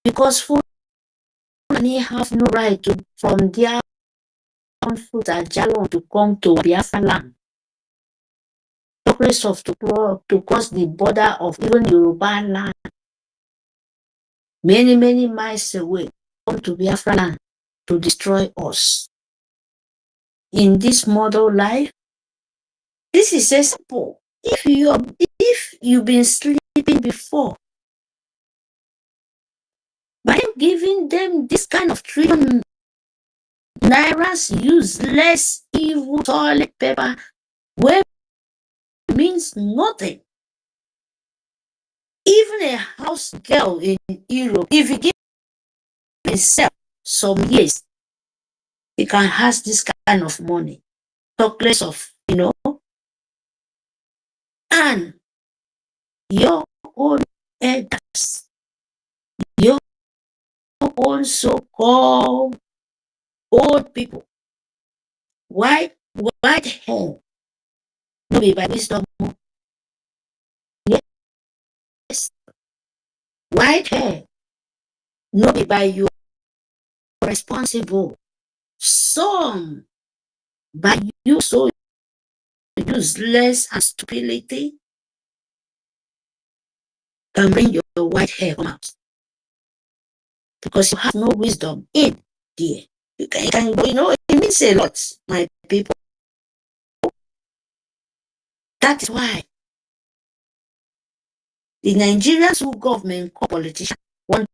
Because Fulani have no right to, from their own foot and Jalon, to come to Biafra land. No place of to cross the border of even Yoruba land. Many, many miles away, come to Biafra land to destroy us. In this model life, this is a simple. If you've been sleeping before, by giving them this kind of trillion nairas, useless, evil toilet paper, where means nothing. Even a house girl in Europe, if you give yourself some years, you can have this kind of money. Talk less of, and your own elders, your own so-called old people, white hair, no be by wisdom. Yes, white hair, no be by you responsible. Some by you so useless and stupidity can bring your white hair come out. Because you have no wisdom in there. It means a lot, my people. That is why the Nigerian government politicians want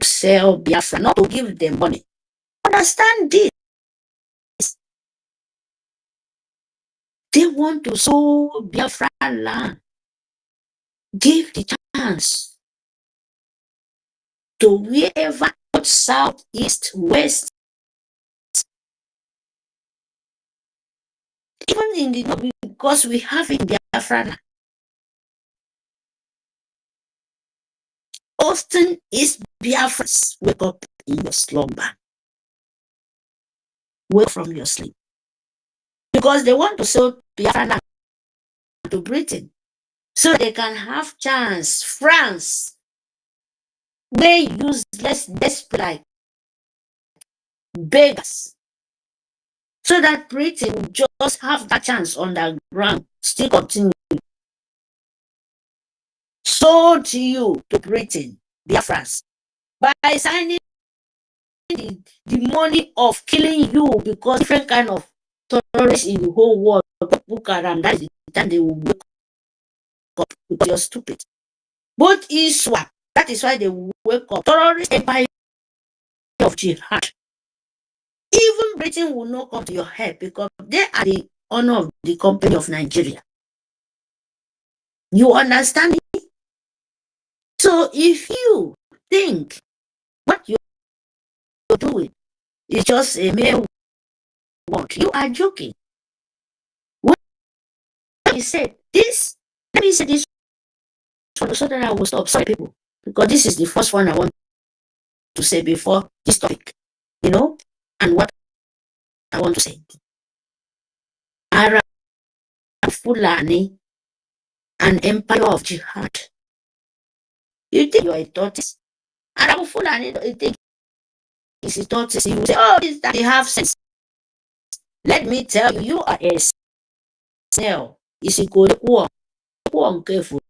to sell Biafra, not to give them money. Understand this. They want to sow Biafra land. Give the chance to wherever, south, east, west, even in the north, because we have in Biafra land. Often is Biafrans wake up in your slumber. Wake from your sleep. Because they want to sell Biafra land to Britain. So they can have chance. France, they useless, desperate, beggars. So that Britain just have that chance on the ground, still continue. Sold to you, to Britain, Biafrans, by signing the money of killing you, because different kind of terrorists in the whole world, that is the time they will wake up, because you're stupid. Both ISWAP, that is why they wake up. Terrorist empire of jihad. Even Britain will not come to your head, because they are the owner of the company of Nigeria. You understand me? So if you think what you're doing is just a mere word, you are joking. What I said this, let me say this so that I will stop. Sorry, people, because this is the first one I want to say before this topic, and what I want to say. Arab Fulani, an empire of jihad. You think you are a tortoise? Arab Fulani, you think it's a tortoise? You say, oh, they have sense. Let me tell you, you are a snail. It's a good one, careful.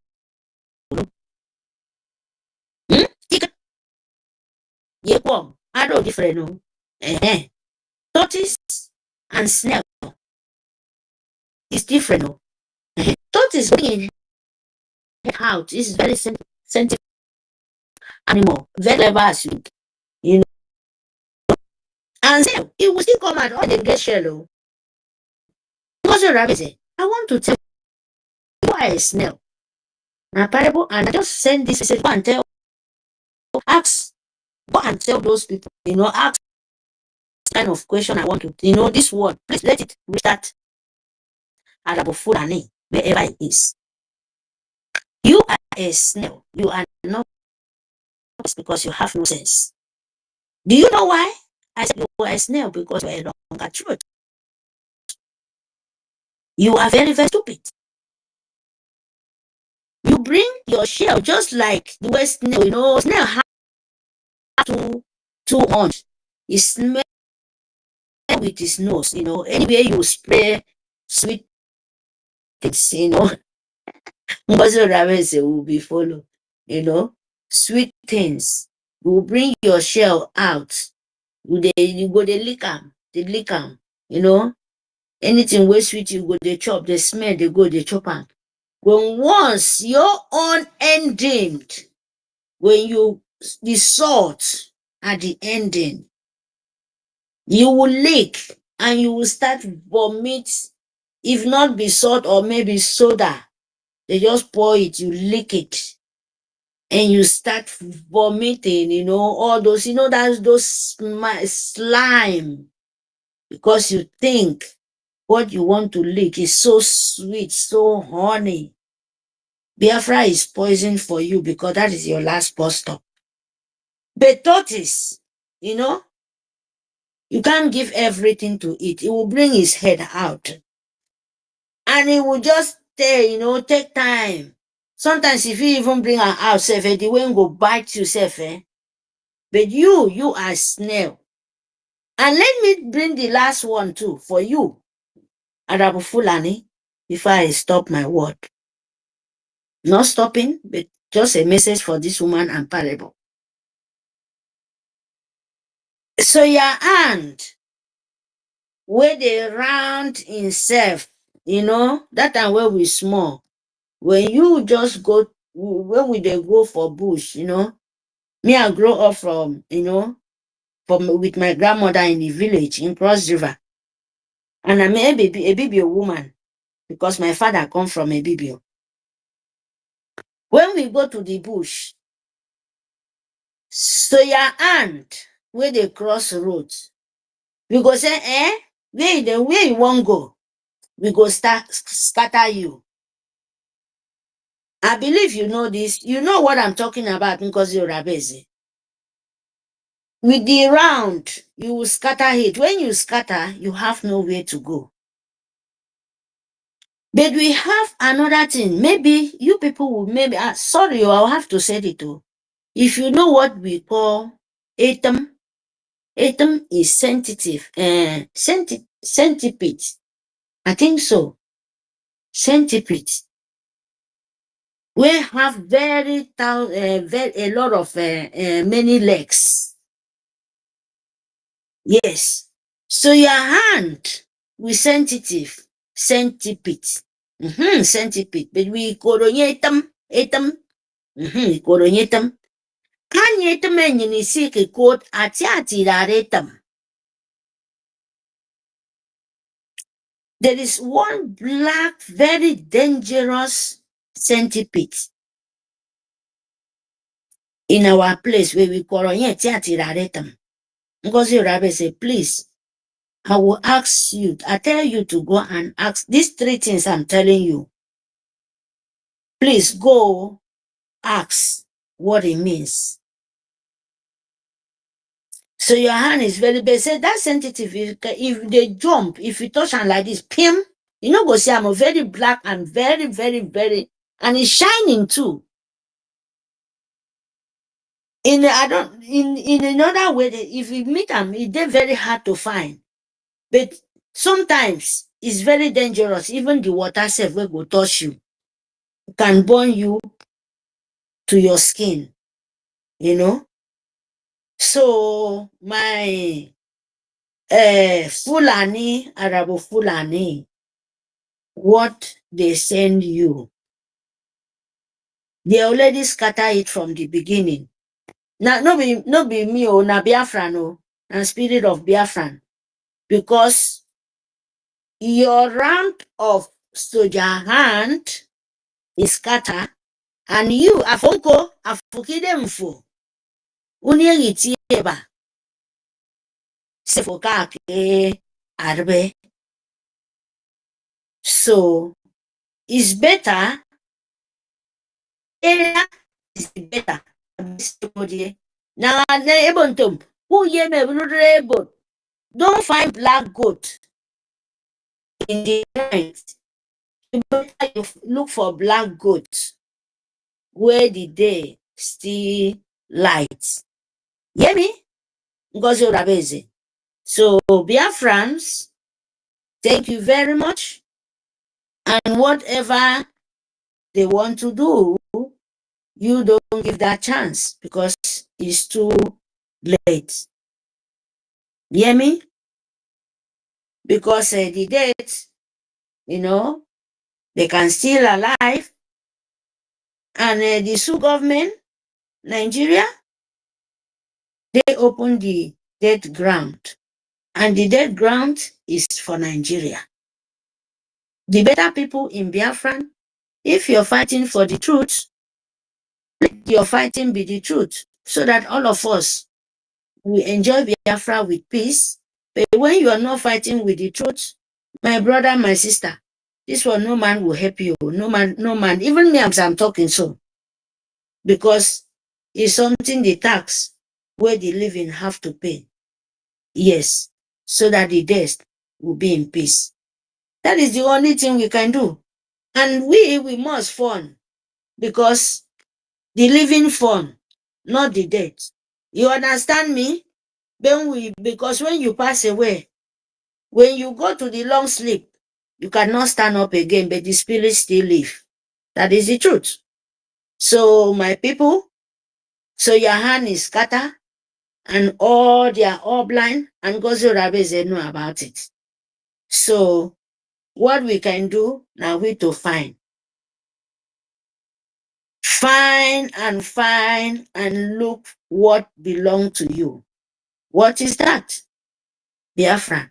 Yekwom, I don't different no. Tortoise and snail is different no. Tortoise bringing out is very sensitive animal, very clever as you know. And snail, it will still come out all the get shell. Because your rabbit say, I want to tell you why a snail. Now parable, and I just send this message, go and tell, ask, go and tell those people, ask kind of question I want to, this word, please let it reach that Arabo Fulani, wherever it is. You are a snail. You are not because you have no sense. Do you know why? I said you are a snail because you are a longer truth. You are very, very stupid. You bring your shell just like the way snail, snail have two horns. It smells with his nose, anywhere you spray sweet things, Ngozi Ohanaeze will be followed, sweet things. You will bring your shell out. You go they lick am, anything wey sweet you go they chop, the smell they go they chop am. When once your own ending, when you the salt at the ending, you will lick and you will start vomit. If not be salt or maybe soda, they just pour it, you lick it, and you start vomiting, all those, that's those slime, because you think what you want to lick is so sweet, so honey. Biafra is poison for you because that is your last bus stop. But tortoise, you can't give everything to it. It will bring his head out. And it will just stay, take time. Sometimes if you even bring her out, the wind go bite you, But you are snail. And let me bring the last one too for you, Arabo Fulani, before I stop my word. Not stopping, but just a message for this woman and parable. So your aunt, where they round himself, that time where we small, when you just go, when we they go for bush, me I grow up from, with my grandmother in the village in Cross River. And I'm a Bibio woman because my father come from a Bibio. When we go to the bush, so your aunt, where they cross roads, we go say, where you won't go? We go scatter you. I believe you know this. You know what I'm talking about because you're Rabezi. With the round, you will scatter it. When you scatter, you have nowhere to go. But we have another thing. Maybe you people will sorry, I'll have to say it too. If you know what we call atom is sensitive. Centipede. I think so. Centipede. We have very a lot of many legs. Yes. So your hand with sensitive centipede. Centipede. But we coronate them. Coronate them. Can you men in the code atiatiraretum? There is one black, very dangerous centipede in our place where we coronate atiatiraretum. Ngozi Ohanaeze say, please, I will ask you, I tell you to go and ask these three things I'm telling you. Please go ask what it means. So your hand is very bad. Say that sensitive, if they jump, if you touch hand like this, pim, go see I'm very black and very, very, very, and it's shining too. In another way, if you meet them, they're very hard to find. But sometimes it's very dangerous. Even the water self will touch you. It can burn you to your skin, So my Fulani, Arabo Fulani, what they send you, they already scatter it from the beginning. Now, no be me, oh, na Biafra, no, and spirit of Biafran, because your rank of soldier hand is scatter, and you, Afonko, Afukidemfo, Unyegi Tieba, Sefokake, Arbe. So, it's better, area is better. Now, Ebontom, who ye me able, don't find black goat in the night. You better look for black goat where the day still light. Hear me? Ngozi Orabeze. So, Biafrans, thank you very much. And whatever they want to do, you don't give that chance because it's too late. Hear me? Because the dead, they can still alive. And the Sioux government, Nigeria, they open the dead ground. And the dead ground is for Nigeria. The better people in Biafran, if you're fighting for the truth, let your fighting be the truth, so that all of us will enjoy Biafra with peace. But when you are not fighting with the truth, my brother, my sister, this one, no man will help you. No man, even me as I'm talking so. Because it's something the tax where the living have to pay. Yes, so that the dead will be in peace. That is the only thing we can do. And we must fund, because the living fund, not the dead. You understand me? Because when you pass away, when you go to the long sleep, you cannot stand up again, but the spirit still live. That is the truth. So my people, so your hand is scattered, and they are all blind, and Gozo Rabeze know about it. So what we can do now, we to find and look what belong to you. What is that? Biafra.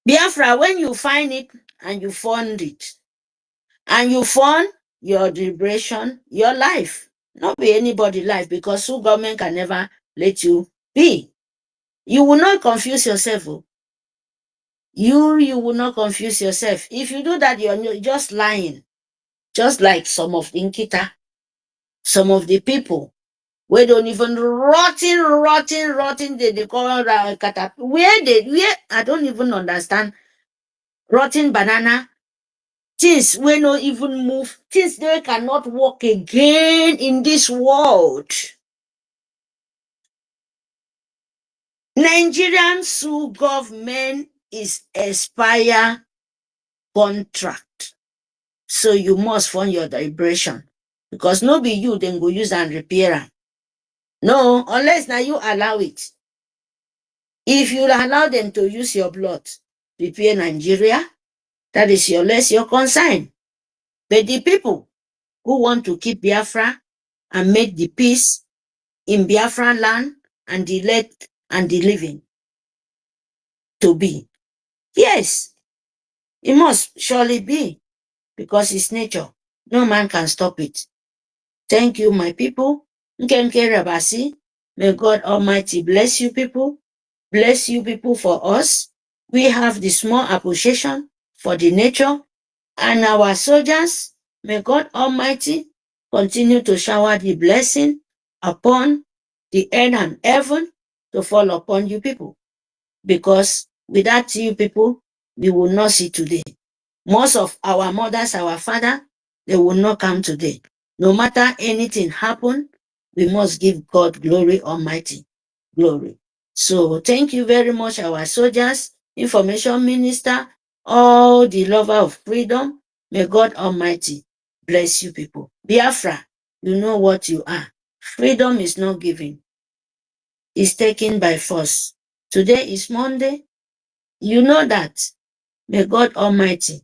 Biafra, when you find it and you fund it, and you fund your liberation, your life, not be anybody life, because Sioux government can never let you be. You will not confuse yourself. You will not confuse yourself. If you do that, you're just lying. Just like some of the Nkita, some of the people, we don't even rotten, they call kata. Where I don't even understand. Rotten banana, things we not even move, things they cannot walk again in this world. Nigerian Sioux government is expire contract. So you must fund your liberation. Because no be you, then go use and repair am. No, unless now you allow it. If you allow them to use your blood to repair Nigeria, that is your concern. But the people who want to keep Biafra and make the peace in Biafran land and the living to be. Yes, it must surely be, because it's nature. No man can stop it. Thank you, my people. Nkenke Rabasi. May God Almighty bless you people. Bless you people for us. We have the small appreciation for the nature and our soldiers. May God Almighty continue to shower the blessing upon the earth and heaven to fall upon you people. Because without you people, we will not see today. Most of our mothers, our father, they will not come today. No matter anything happen, we must give God glory, Almighty glory. So thank you very much, our soldiers, information minister, all the lover of freedom. May God Almighty bless you people. Biafra, you know what you are. Freedom is not given. is taken by force. Today is Monday. You know that. May God Almighty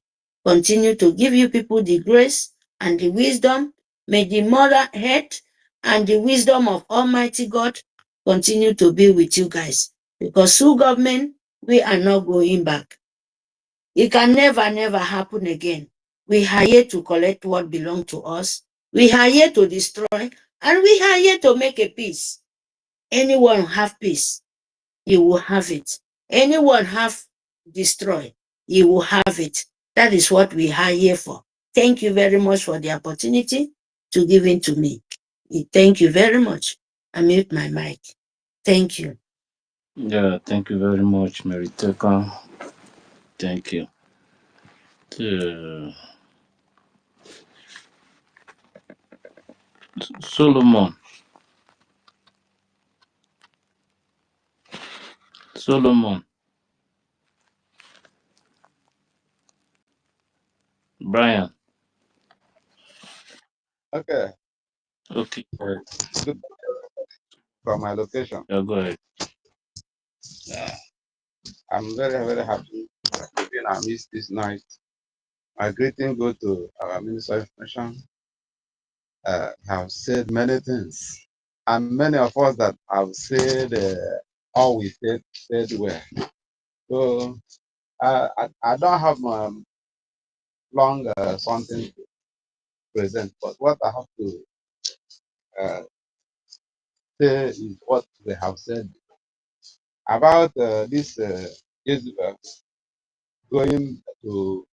continue to give you people the grace and the wisdom. May the moral head and the wisdom of Almighty God continue to be with you guys. Because through government, we are not going back. It can never, never happen again. We are here to collect what belongs to us. We are here to destroy, and we are here to make a peace. Anyone have peace, you will have it. Anyone have destroy, you will have it. That is what we are here for. Thank you very much for the opportunity to give it to me. Thank you very much. I mute my mic. Thank you. Yeah, thank you very much, Mary Teka. Thank you. Uh, Solomon. Solomon. Brian. Okay. Okay. Good from my location. Yeah, go ahead. Yeah. I'm very, very happy to be in our midst this night. My greeting go to our Minister of Information. Have said many things. And many of us that have said all we said well. So I don't have long something to present, but what I have to uh, say is what they have said about this Israel going to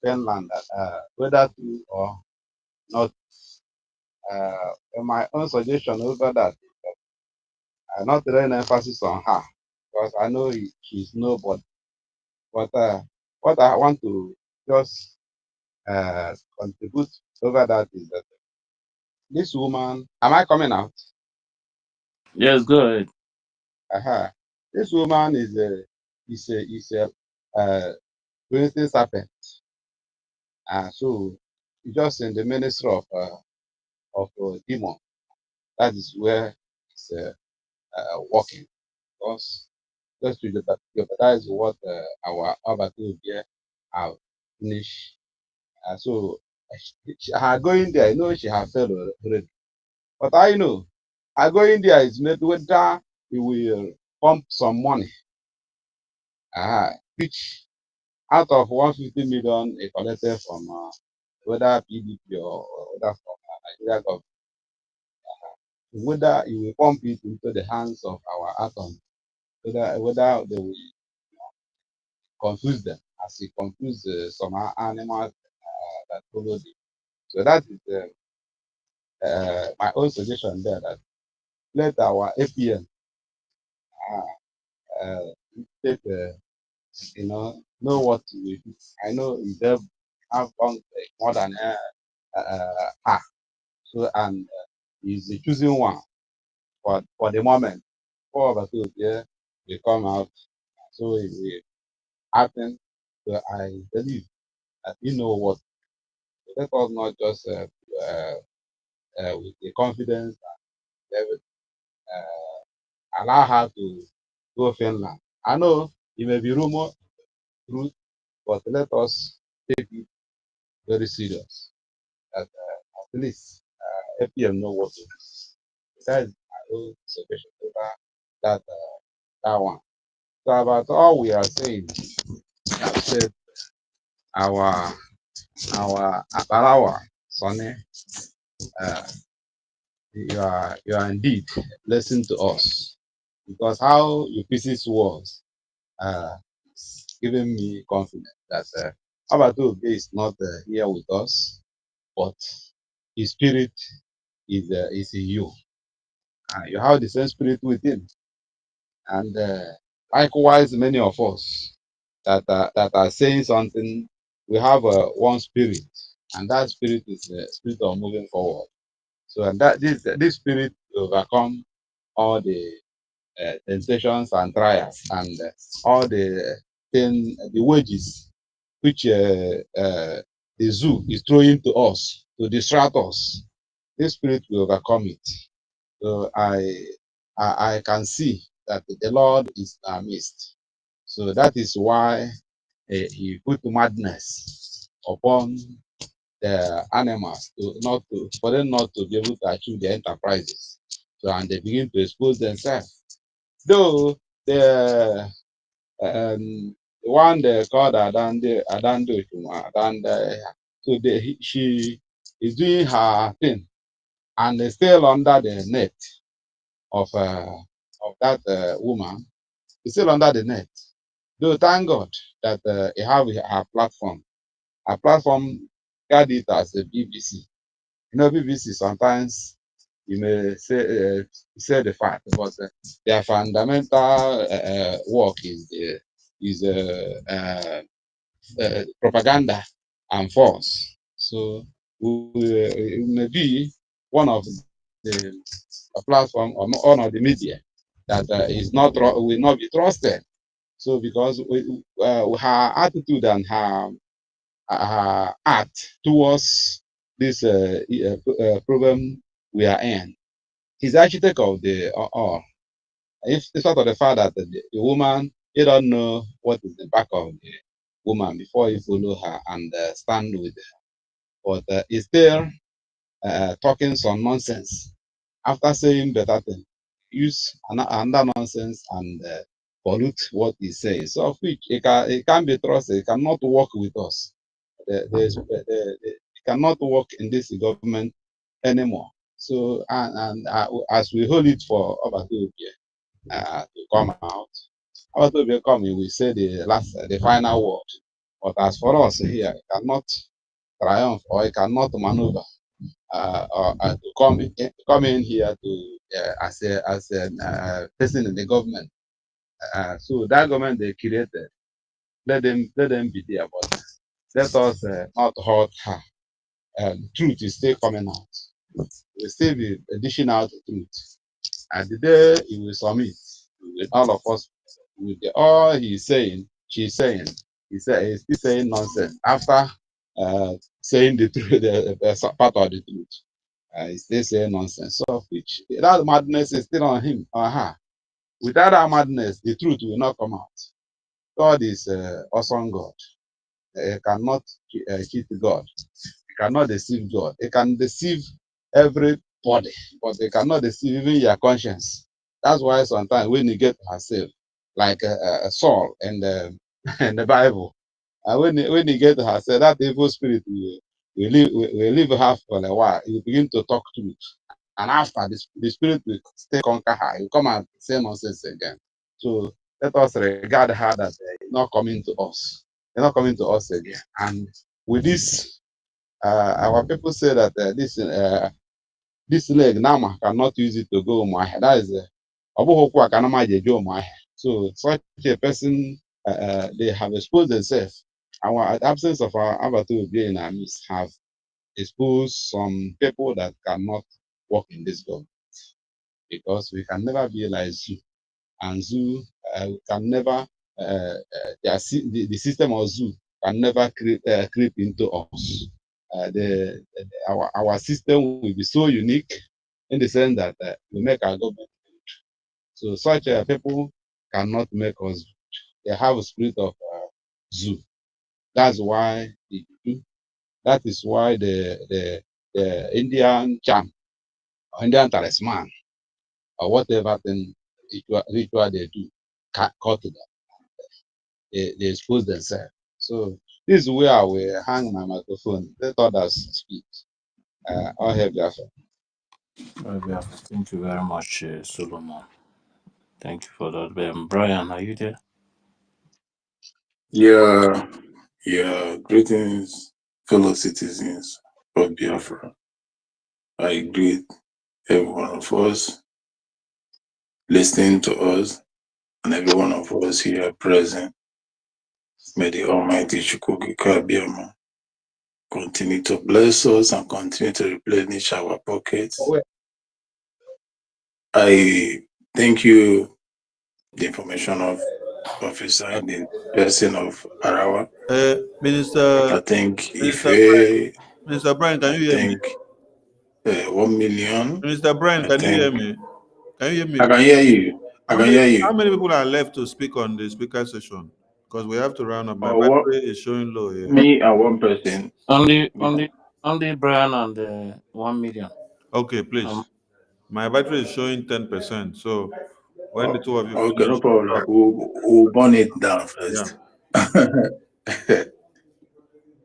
Finland, whether to or not. My own suggestion over that, not laying emphasis on her, because I know she's nobody. But what I want to just contribute over that is that this woman, am I coming out? Yes, go ahead. This woman is a creating serpent. So just in the ministry of demon, that is where it's working. Because just to jeopardize what our Abatu here have finished. So her going there, I know she has failed already. But I know her going there is made whether he will pump some money, which out of 150 million he collected from whether PDP or whether from Nigeria government, whether he will pump it into the hands of our atom, whether they will confuse them as he confused some animals that followed him. So that is my own suggestion there, that let our APN take, know what we do. I know they have gone more than her. So, and he's the choosing one for the moment. Four of us here will come out. So it will happen. So I believe that you know what. Let us not just with the confidence and everything, allow her to go Finland. I know it may be rumor, truth, but let us take it very serious. That at least APM know what to do. That is my own suggestion over that one. So about all we are saying, I've said our Abarawa, Sonny, you are indeed a blessing to us, because how you pieces was giving me confidence that Abatu is not here with us, but his spirit is in you. You have the same spirit with him, and likewise many of us that are saying something, we have one spirit, and that spirit is the spirit of moving forward. So, and that this spirit will overcome all the temptations and trials and all the wages which the zoo is throwing to us to distract us. This spirit will overcome it. So I can see that the Lord is in our midst. So that is why he put madness upon the animals for them not to be able to achieve their enterprises. So and they begin to expose themselves. Though the one they called Adande, so she is doing her thing and is still under the net of that woman. Is still under the net. Though thank God that he have her platform. Her platform got it as a BBC. You know, BBC sometimes you may say the fact, but their fundamental work is propaganda and force. So we may be one of the platform or one of the media that will not be trusted. So because her attitude and her act towards this problem we are in, he's architect of the all. If it's not of the fact that the woman, you don't know what is the back of the woman before you follow her and stand with her. But he's still talking some nonsense. After saying better thing, use another nonsense and pollute what he says. So of which it can be trusted. It cannot work with us. It cannot work in this government anymore. So as we hold it for Obatobia to come out, Obatobia coming, we say the final word. But as for us here, it cannot triumph or it cannot maneuver to come in here to as a person in the government. So that government they created, let them be there, but let us not hurt her. Truth is still coming out. We still be dishing out the truth. And the day he will submit with all of us, with all he's saying, she's saying, he's still saying nonsense after saying the truth, the part of the truth. He's still saying nonsense. So which that madness is still on him, on her. Without that madness, the truth will not come out. God is awesome God. He cannot cheat God. He cannot deceive God. He can deceive everybody, but they cannot deceive even your conscience. That's why sometimes when you get herself, like Saul in the in the Bible, when you get herself, that evil spirit will leave her for a while. You begin to talk truth, and after the spirit will stay conquer her. You come and say nonsense again. So let us regard her that not coming to us. They're not coming to us again. And with this, our people say that this leg Nama cannot use it to go Umuahia. That is so such a person they have exposed themselves. Our absence of our avatar will be in our midst have exposed some people that cannot work in this government because we can never be like Zoo. And Zoo can never the system of Zoo can never creep into us. Our system will be so unique in the sense that we make our government good. So such people cannot make us. They have a spirit of Zoo. That's why that is why the Indian charm, Indian talisman, or whatever thing ritual they do, cut to them. They expose themselves. So this is where I will hang my microphone. Let others speak. I'll help Biafra. Thank you very much, Solomon. Thank you for that. Brian, are you there? Yeah, greetings, fellow citizens of Biafra. I greet every one of us listening to us and every one of us here present. May the Almighty Chukwuka Biama continue to bless us and continue to replenish our pockets. I thank you, the information of officer in the person of Arawa. I think Minister Brian, can you hear me? 1 million. Minister Brian, can you hear me? Can you hear me? I can hear you. I can hear How you. many people are left to speak on the speaker session? Because we have to round up. My What? battery is showing low here. Me and one person. Only Brian and 1 million. Okay, please. My battery is showing 10%. So when the two of you Okay, finish, no problem. We'll burn it down first.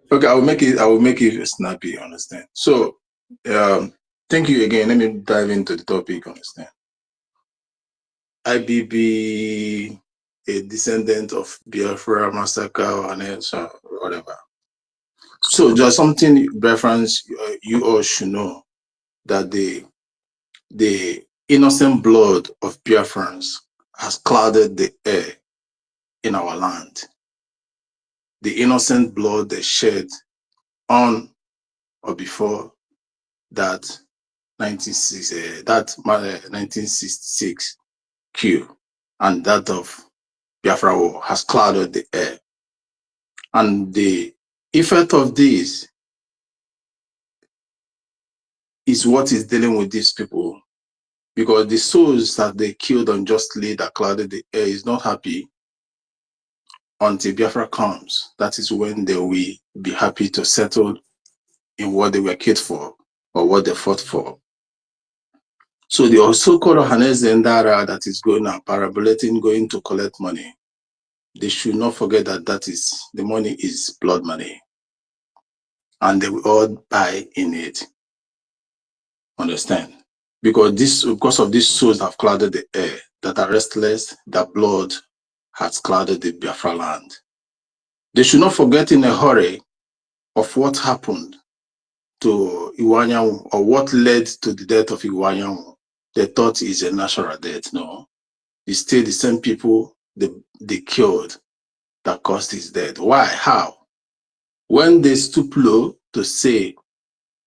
Okay, I will make it snappy, understand? So thank you again. Let me dive into the topic, understand? IBB, a descendant of Biafra Massacre Ohanaeze, whatever. So there's something reference you all should know, that the innocent blood of Biafrans has clouded the air in our land. The innocent blood they shed on or before that 1966 coup and that of Biafra War has clouded the air. And the effect of this is what is dealing with these people, because the souls that they killed unjustly that clouded the air is not happy until Biafra comes. That is when they will be happy to settle in what they were killed for or what they fought for. So the so-called Ohanaeze Ndigbo that is going and parabolating, going to collect money, they should not forget that the money is blood money, and they will all buy in it. Understand? Because of these souls that have clouded the air, that are restless, that blood has clouded the Biafra land. They should not forget in a hurry of what happened to Iwanyanwu, or what led to the death of Iwanyanwu. They thought it's a natural death. No, it's still the same people they killed that caused his death. Why? How? When they stoop low to say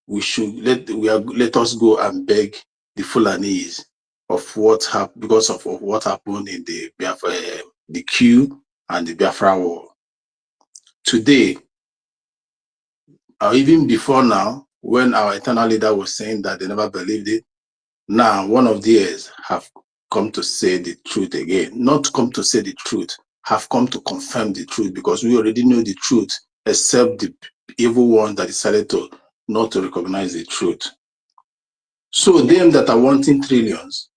let us go and beg the Fulanese of what happened, because of what happened in the Biafra, the coup and the Biafra war. Today, or even before now, when our eternal leader was saying that they never believed it, now one of theirs have come to say the truth again. Not come to say the truth, have come to confirm the truth, because we already know the truth, except the evil ones that decided to not to recognize the truth. So them that are wanting trillions,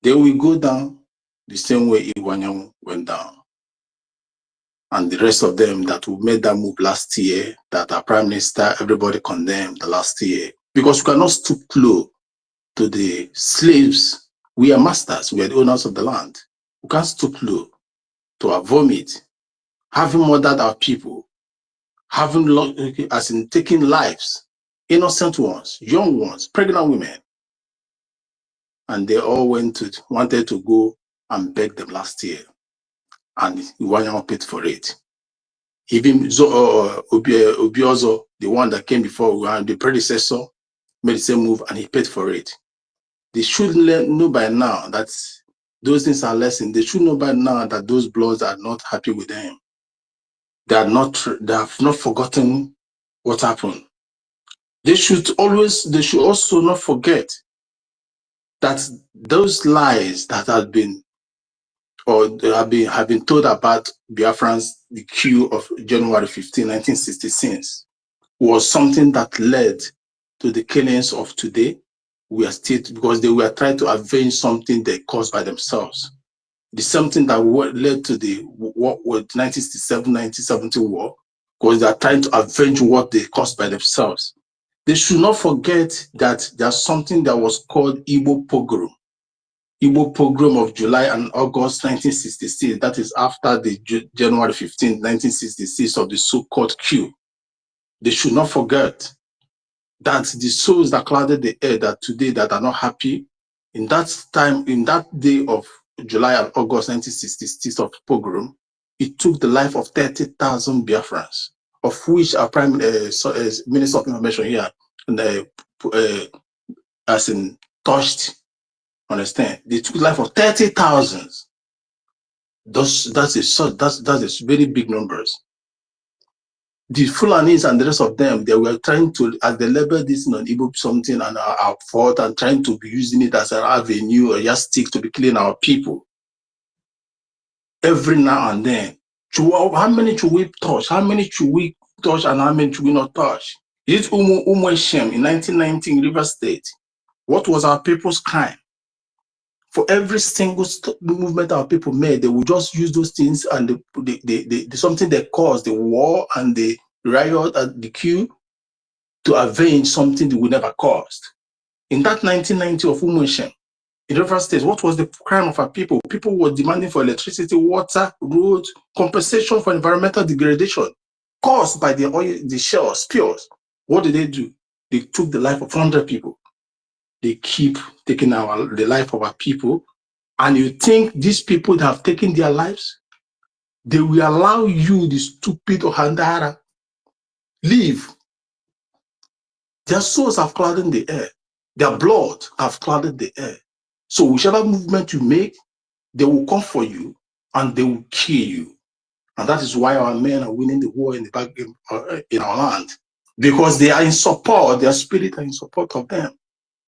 they will go down the same way Iwanyanwu went down. And the rest of them that will make that move last year, that our prime minister, everybody condemned the last year. Because we cannot stoop low to the slaves. We are masters, we are the owners of the land. We can't stoop low to our vomit, having murdered our people, as in taking lives, innocent ones, young ones, pregnant women. And they all wanted to go and beg them last year. And Iwanyanwu paid for it. Even Obiozo, the one that came before, the predecessor, made the same move and he paid for it. They should know by now that those things are lessons. They should know by now that those bloods are not happy with them. They have not forgotten what happened. They should also not forget that those lies that have been told about Biafrans, the coup of January 15, 1966, was something that led to the killings of today. We are still, because they were trying to avenge something they caused by themselves. The something that led to the 1967-1970 war, because they are trying to avenge what they caused by themselves. They should not forget that there's something that was called Igbo pogrom. Igbo pogrom of July and August 1966, that is after the January 15, 1966 of the so-called coup. They should not forget that the souls that clouded the air that today that are not happy, in that time, in that day of July and August 1966 of pogrom, it took the life of 30,000 Biafrans, of which our Prime Minister of Information here, as in touched. Understand? They took the life of 30,000. That's very big numbers. the Fulanis and the rest of them, they were trying to, as they labeled this on Igbo something and our fault and trying to be using it as an avenue or just stick to be killing our people. Every now and then. How many should we touch? How many should we touch and how many should we not touch? This Umu Shem in 1990 in River State. What was our people's crime? For every single movement our people made, they would just use those things and something they caused, the war and the riot and the coup, to avenge something they would never caused. In that 1990 of Umushem, in River State, what was the crime of our people? People were demanding for electricity, water, roads, compensation for environmental degradation caused by the oil, the shell spills. What did they do? They took the life of 100 people. They keep taking the life of our people. And you think these people that have taken their lives, they will allow you, the stupid Ohandara, live? Their souls have clouded the air. Their blood have clouded the air. So whichever movement you make, they will come for you and they will kill you. And that is why our men are winning the war in the back in our land. Because they are in support, their spirit are in support of them.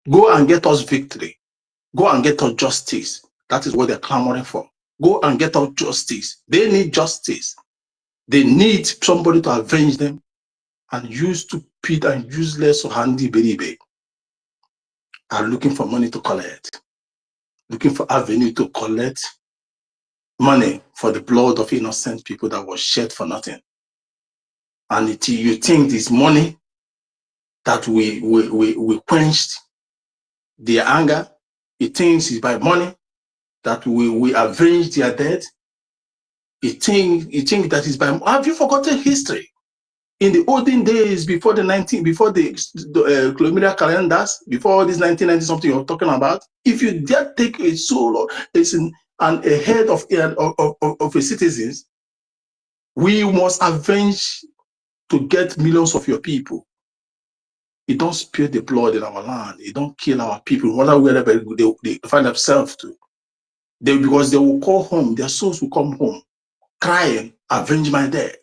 Go and get us victory. Go and get us justice. That is what they're clamoring for. Go and get us justice. They need justice. They need somebody to avenge them, and you stupid and useless or handy baby are looking for money to collect, looking for avenue to collect money for the blood of innocent people that was shed for nothing. And you think this money that we quenched their anger, it thinks it's by money that we avenge their death. It think that is by. Have you forgotten history? In the olden days, before the colonial calendars, before all this 1990 something you're talking about, if you dare take a soul or a head of a citizens, we must avenge to get millions of your people. It don't spill the blood in our land. It don't kill our people, wherever they find themselves to. Because they will call home, their souls will come home, crying, avenge my death.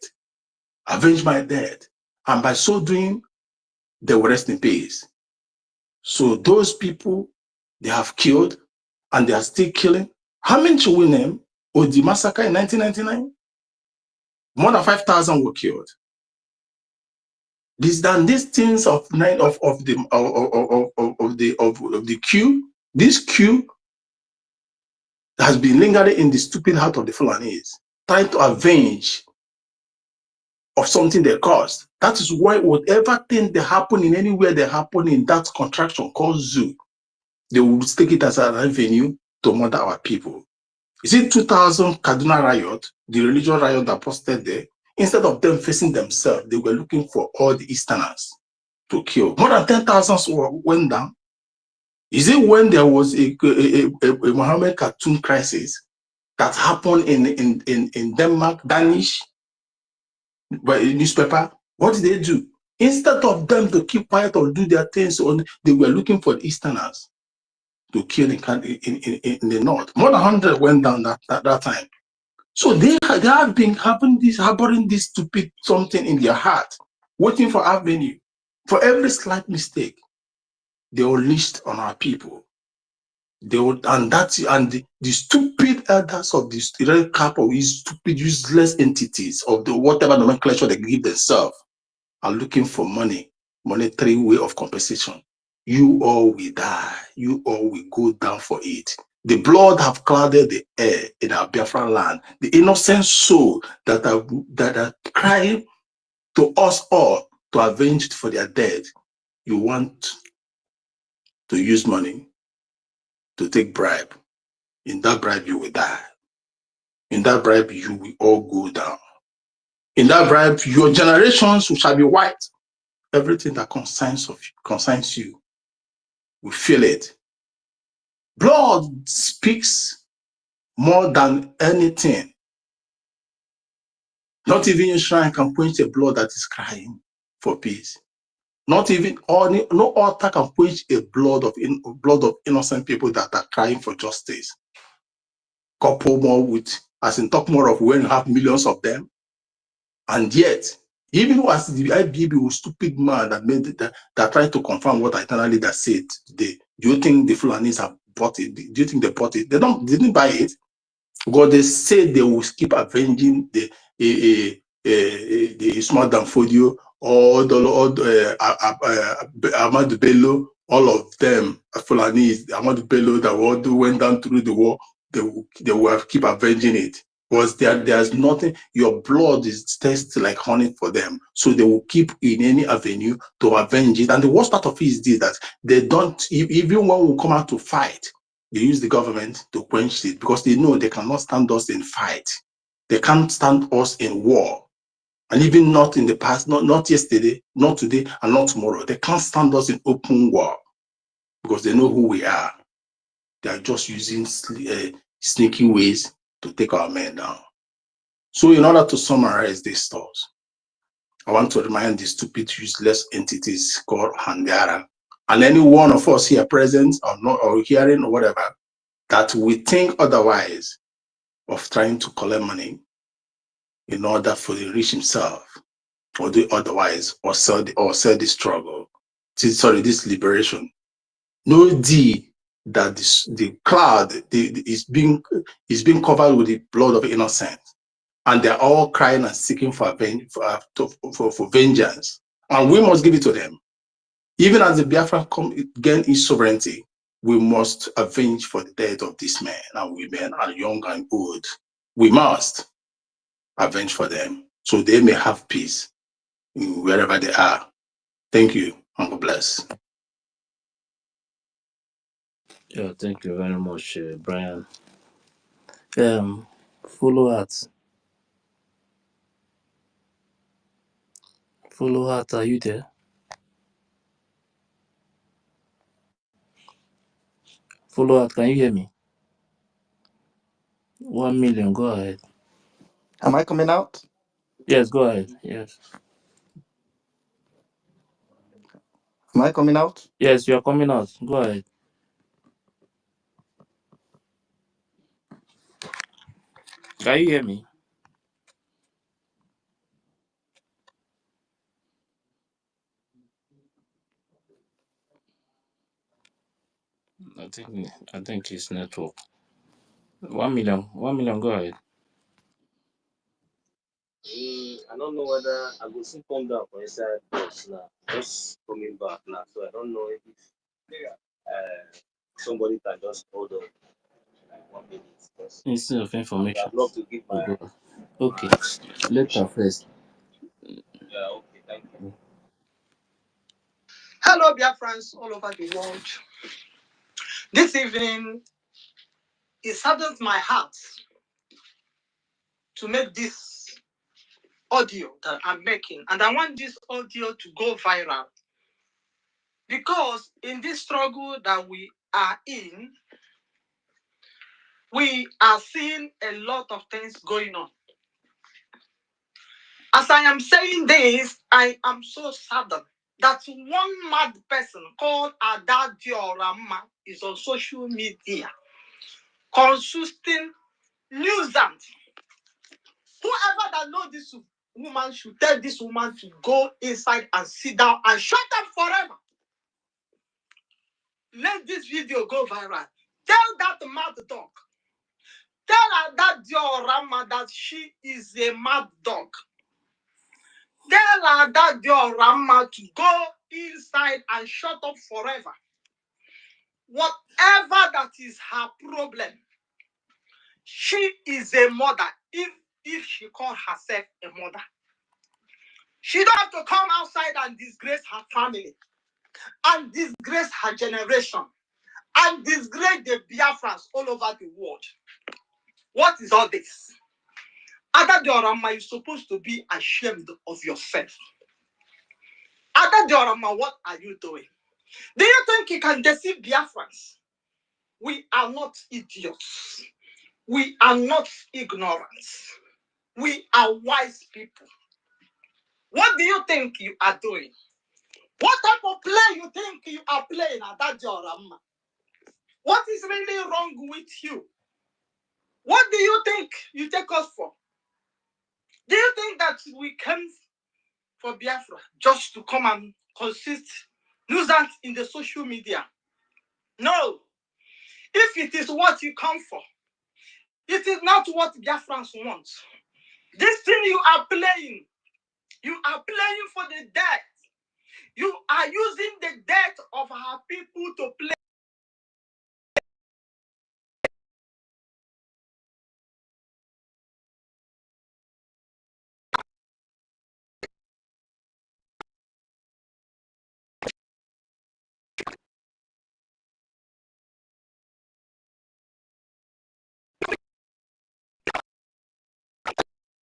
Avenge my death. And by so doing, they will rest in peace. So those people they have killed and they are still killing. How many should we name? The massacre in 1999? More than 5,000 were killed. These things of the queue, this queue has been lingering in the stupid heart of the Fulanese, trying to avenge of something they caused. That is why whatever thing they happen in anywhere they happen in that contraction called zoo, they will take it as an avenue to murder our people. You see, 2000 Kaduna riot, the religious riot that posted there, instead of them facing themselves, they were looking for all the Easterners to kill. More than 10,000 went down. Is it when there was a Mohammed cartoon crisis that happened in Denmark, Danish, by a newspaper? What did they do? Instead of them to keep quiet or do their things, they were looking for the Easterners to kill in the north. More than 100 went down that time. So they have been harboring this stupid something in their heart, waiting for avenue. For every slight mistake, they unleashed on our people. The stupid elders of this red cap of these stupid, useless entities of the whatever nomenclature they give themselves are looking for monetary way of compensation. You all will die. You all will go down for it. The blood have clouded the air in our Biafra land. The innocent soul that are crying to us all to avenge for their dead. You want to use money to take bribe. In that bribe, you will die. In that bribe, you will all go down. In that bribe, your generations shall be wiped. Everything that concerns you, we feel it. Blood speaks more than anything. Not even a shrine can quench a blood that is crying for peace. Not even no altar can quench a blood of innocent people that are crying for justice. Couple more with, as in talk more of when you have millions of them, and yet Even was the IBB stupid man that made it, that tried to confirm what eternal leader said today. Do you think the Fulanis have bought it? Do you think they bought it? They didn't buy it. Because they said they will keep avenging the Ismail Danfodio or Ahmad Bello, all of them, Fulanis, Ahmad Bello that went down through the war, they will keep avenging it. Because there's nothing, your blood is tastes like honey for them. So they will keep in any avenue to avenge it. And the worst part of it is this, that they don't, even when we come out to fight, they use the government to quench it because they know they cannot stand us in fight. They can't stand us in war. And even not in the past, not yesterday, not today, and not tomorrow. They can't stand us in open war because they know who we are. They are just using sneaky ways to take our men down. So in order to summarize these thoughts, I want to remind these stupid, useless entities called Hangara, and any one of us here present or not, or hearing or whatever, that we think otherwise of trying to collect money in order for the rich himself, or do otherwise, or sell the struggle. This liberation. Know thee that the cloud is being covered with the blood of innocent, and they're all crying and seeking for vengeance, and we must give it to them. Even as the Biafra gain its sovereignty, we must avenge for the death of these men and women and young and old. We must avenge for them so they may have peace wherever they are. Thank you, and God bless. Yeah, thank you very much, Brian. Follow Heart. Follow Heart, are you there? Follow Heart, can you hear me? 1 million, go ahead. Am I coming out? Yes, go ahead. Yes. Am I coming out? Yes, you are coming out. Go ahead. Can you hear me? I think it's network. 1 million. 1 million, go ahead. I don't know whether I will soon come down for inside bus now. Just coming back now, so I don't know if somebody can just hold on like 1 minute. Instead of information. I'd love to give my. Okay. Later first. Yeah, okay, thank you. Hello, dear friends all over the world. This evening, it saddens my heart to make this audio that I'm making, and I want this audio to go viral because in this struggle that we are in, we are seeing a lot of things going on. As I am saying this, I am so saddened that one mad person called Ada Diorama is on social media consulting nuisance. Whoever that knows this woman should tell this woman to go inside and sit down and shut up forever. Let this video go viral. Tell that mad dog. Tell her that diorama that she is a mad dog. Tell her that diorama to go inside and shut up forever. Whatever that is her problem, she is a mother. If she calls herself a mother, she don't have to come outside and disgrace her family, and disgrace her generation, and disgrace the Biafrans all over the world. What is all this? Ada Diorama, you're supposed to be ashamed of yourself. Ada Diorama, what are you doing? Do you think you can deceive Biafrans? We are not idiots. We are not ignorant. We are wise people. What do you think you are doing? What type of play you think you are playing at that Diorama? What is really wrong with you? What do you think you take us for? Do you think that we came for Biafra just to come and consist nuisance in the social media. No. If it is what you come for, it is not what Biafrans want. This thing you are playing for the death. You are using the death of our people to play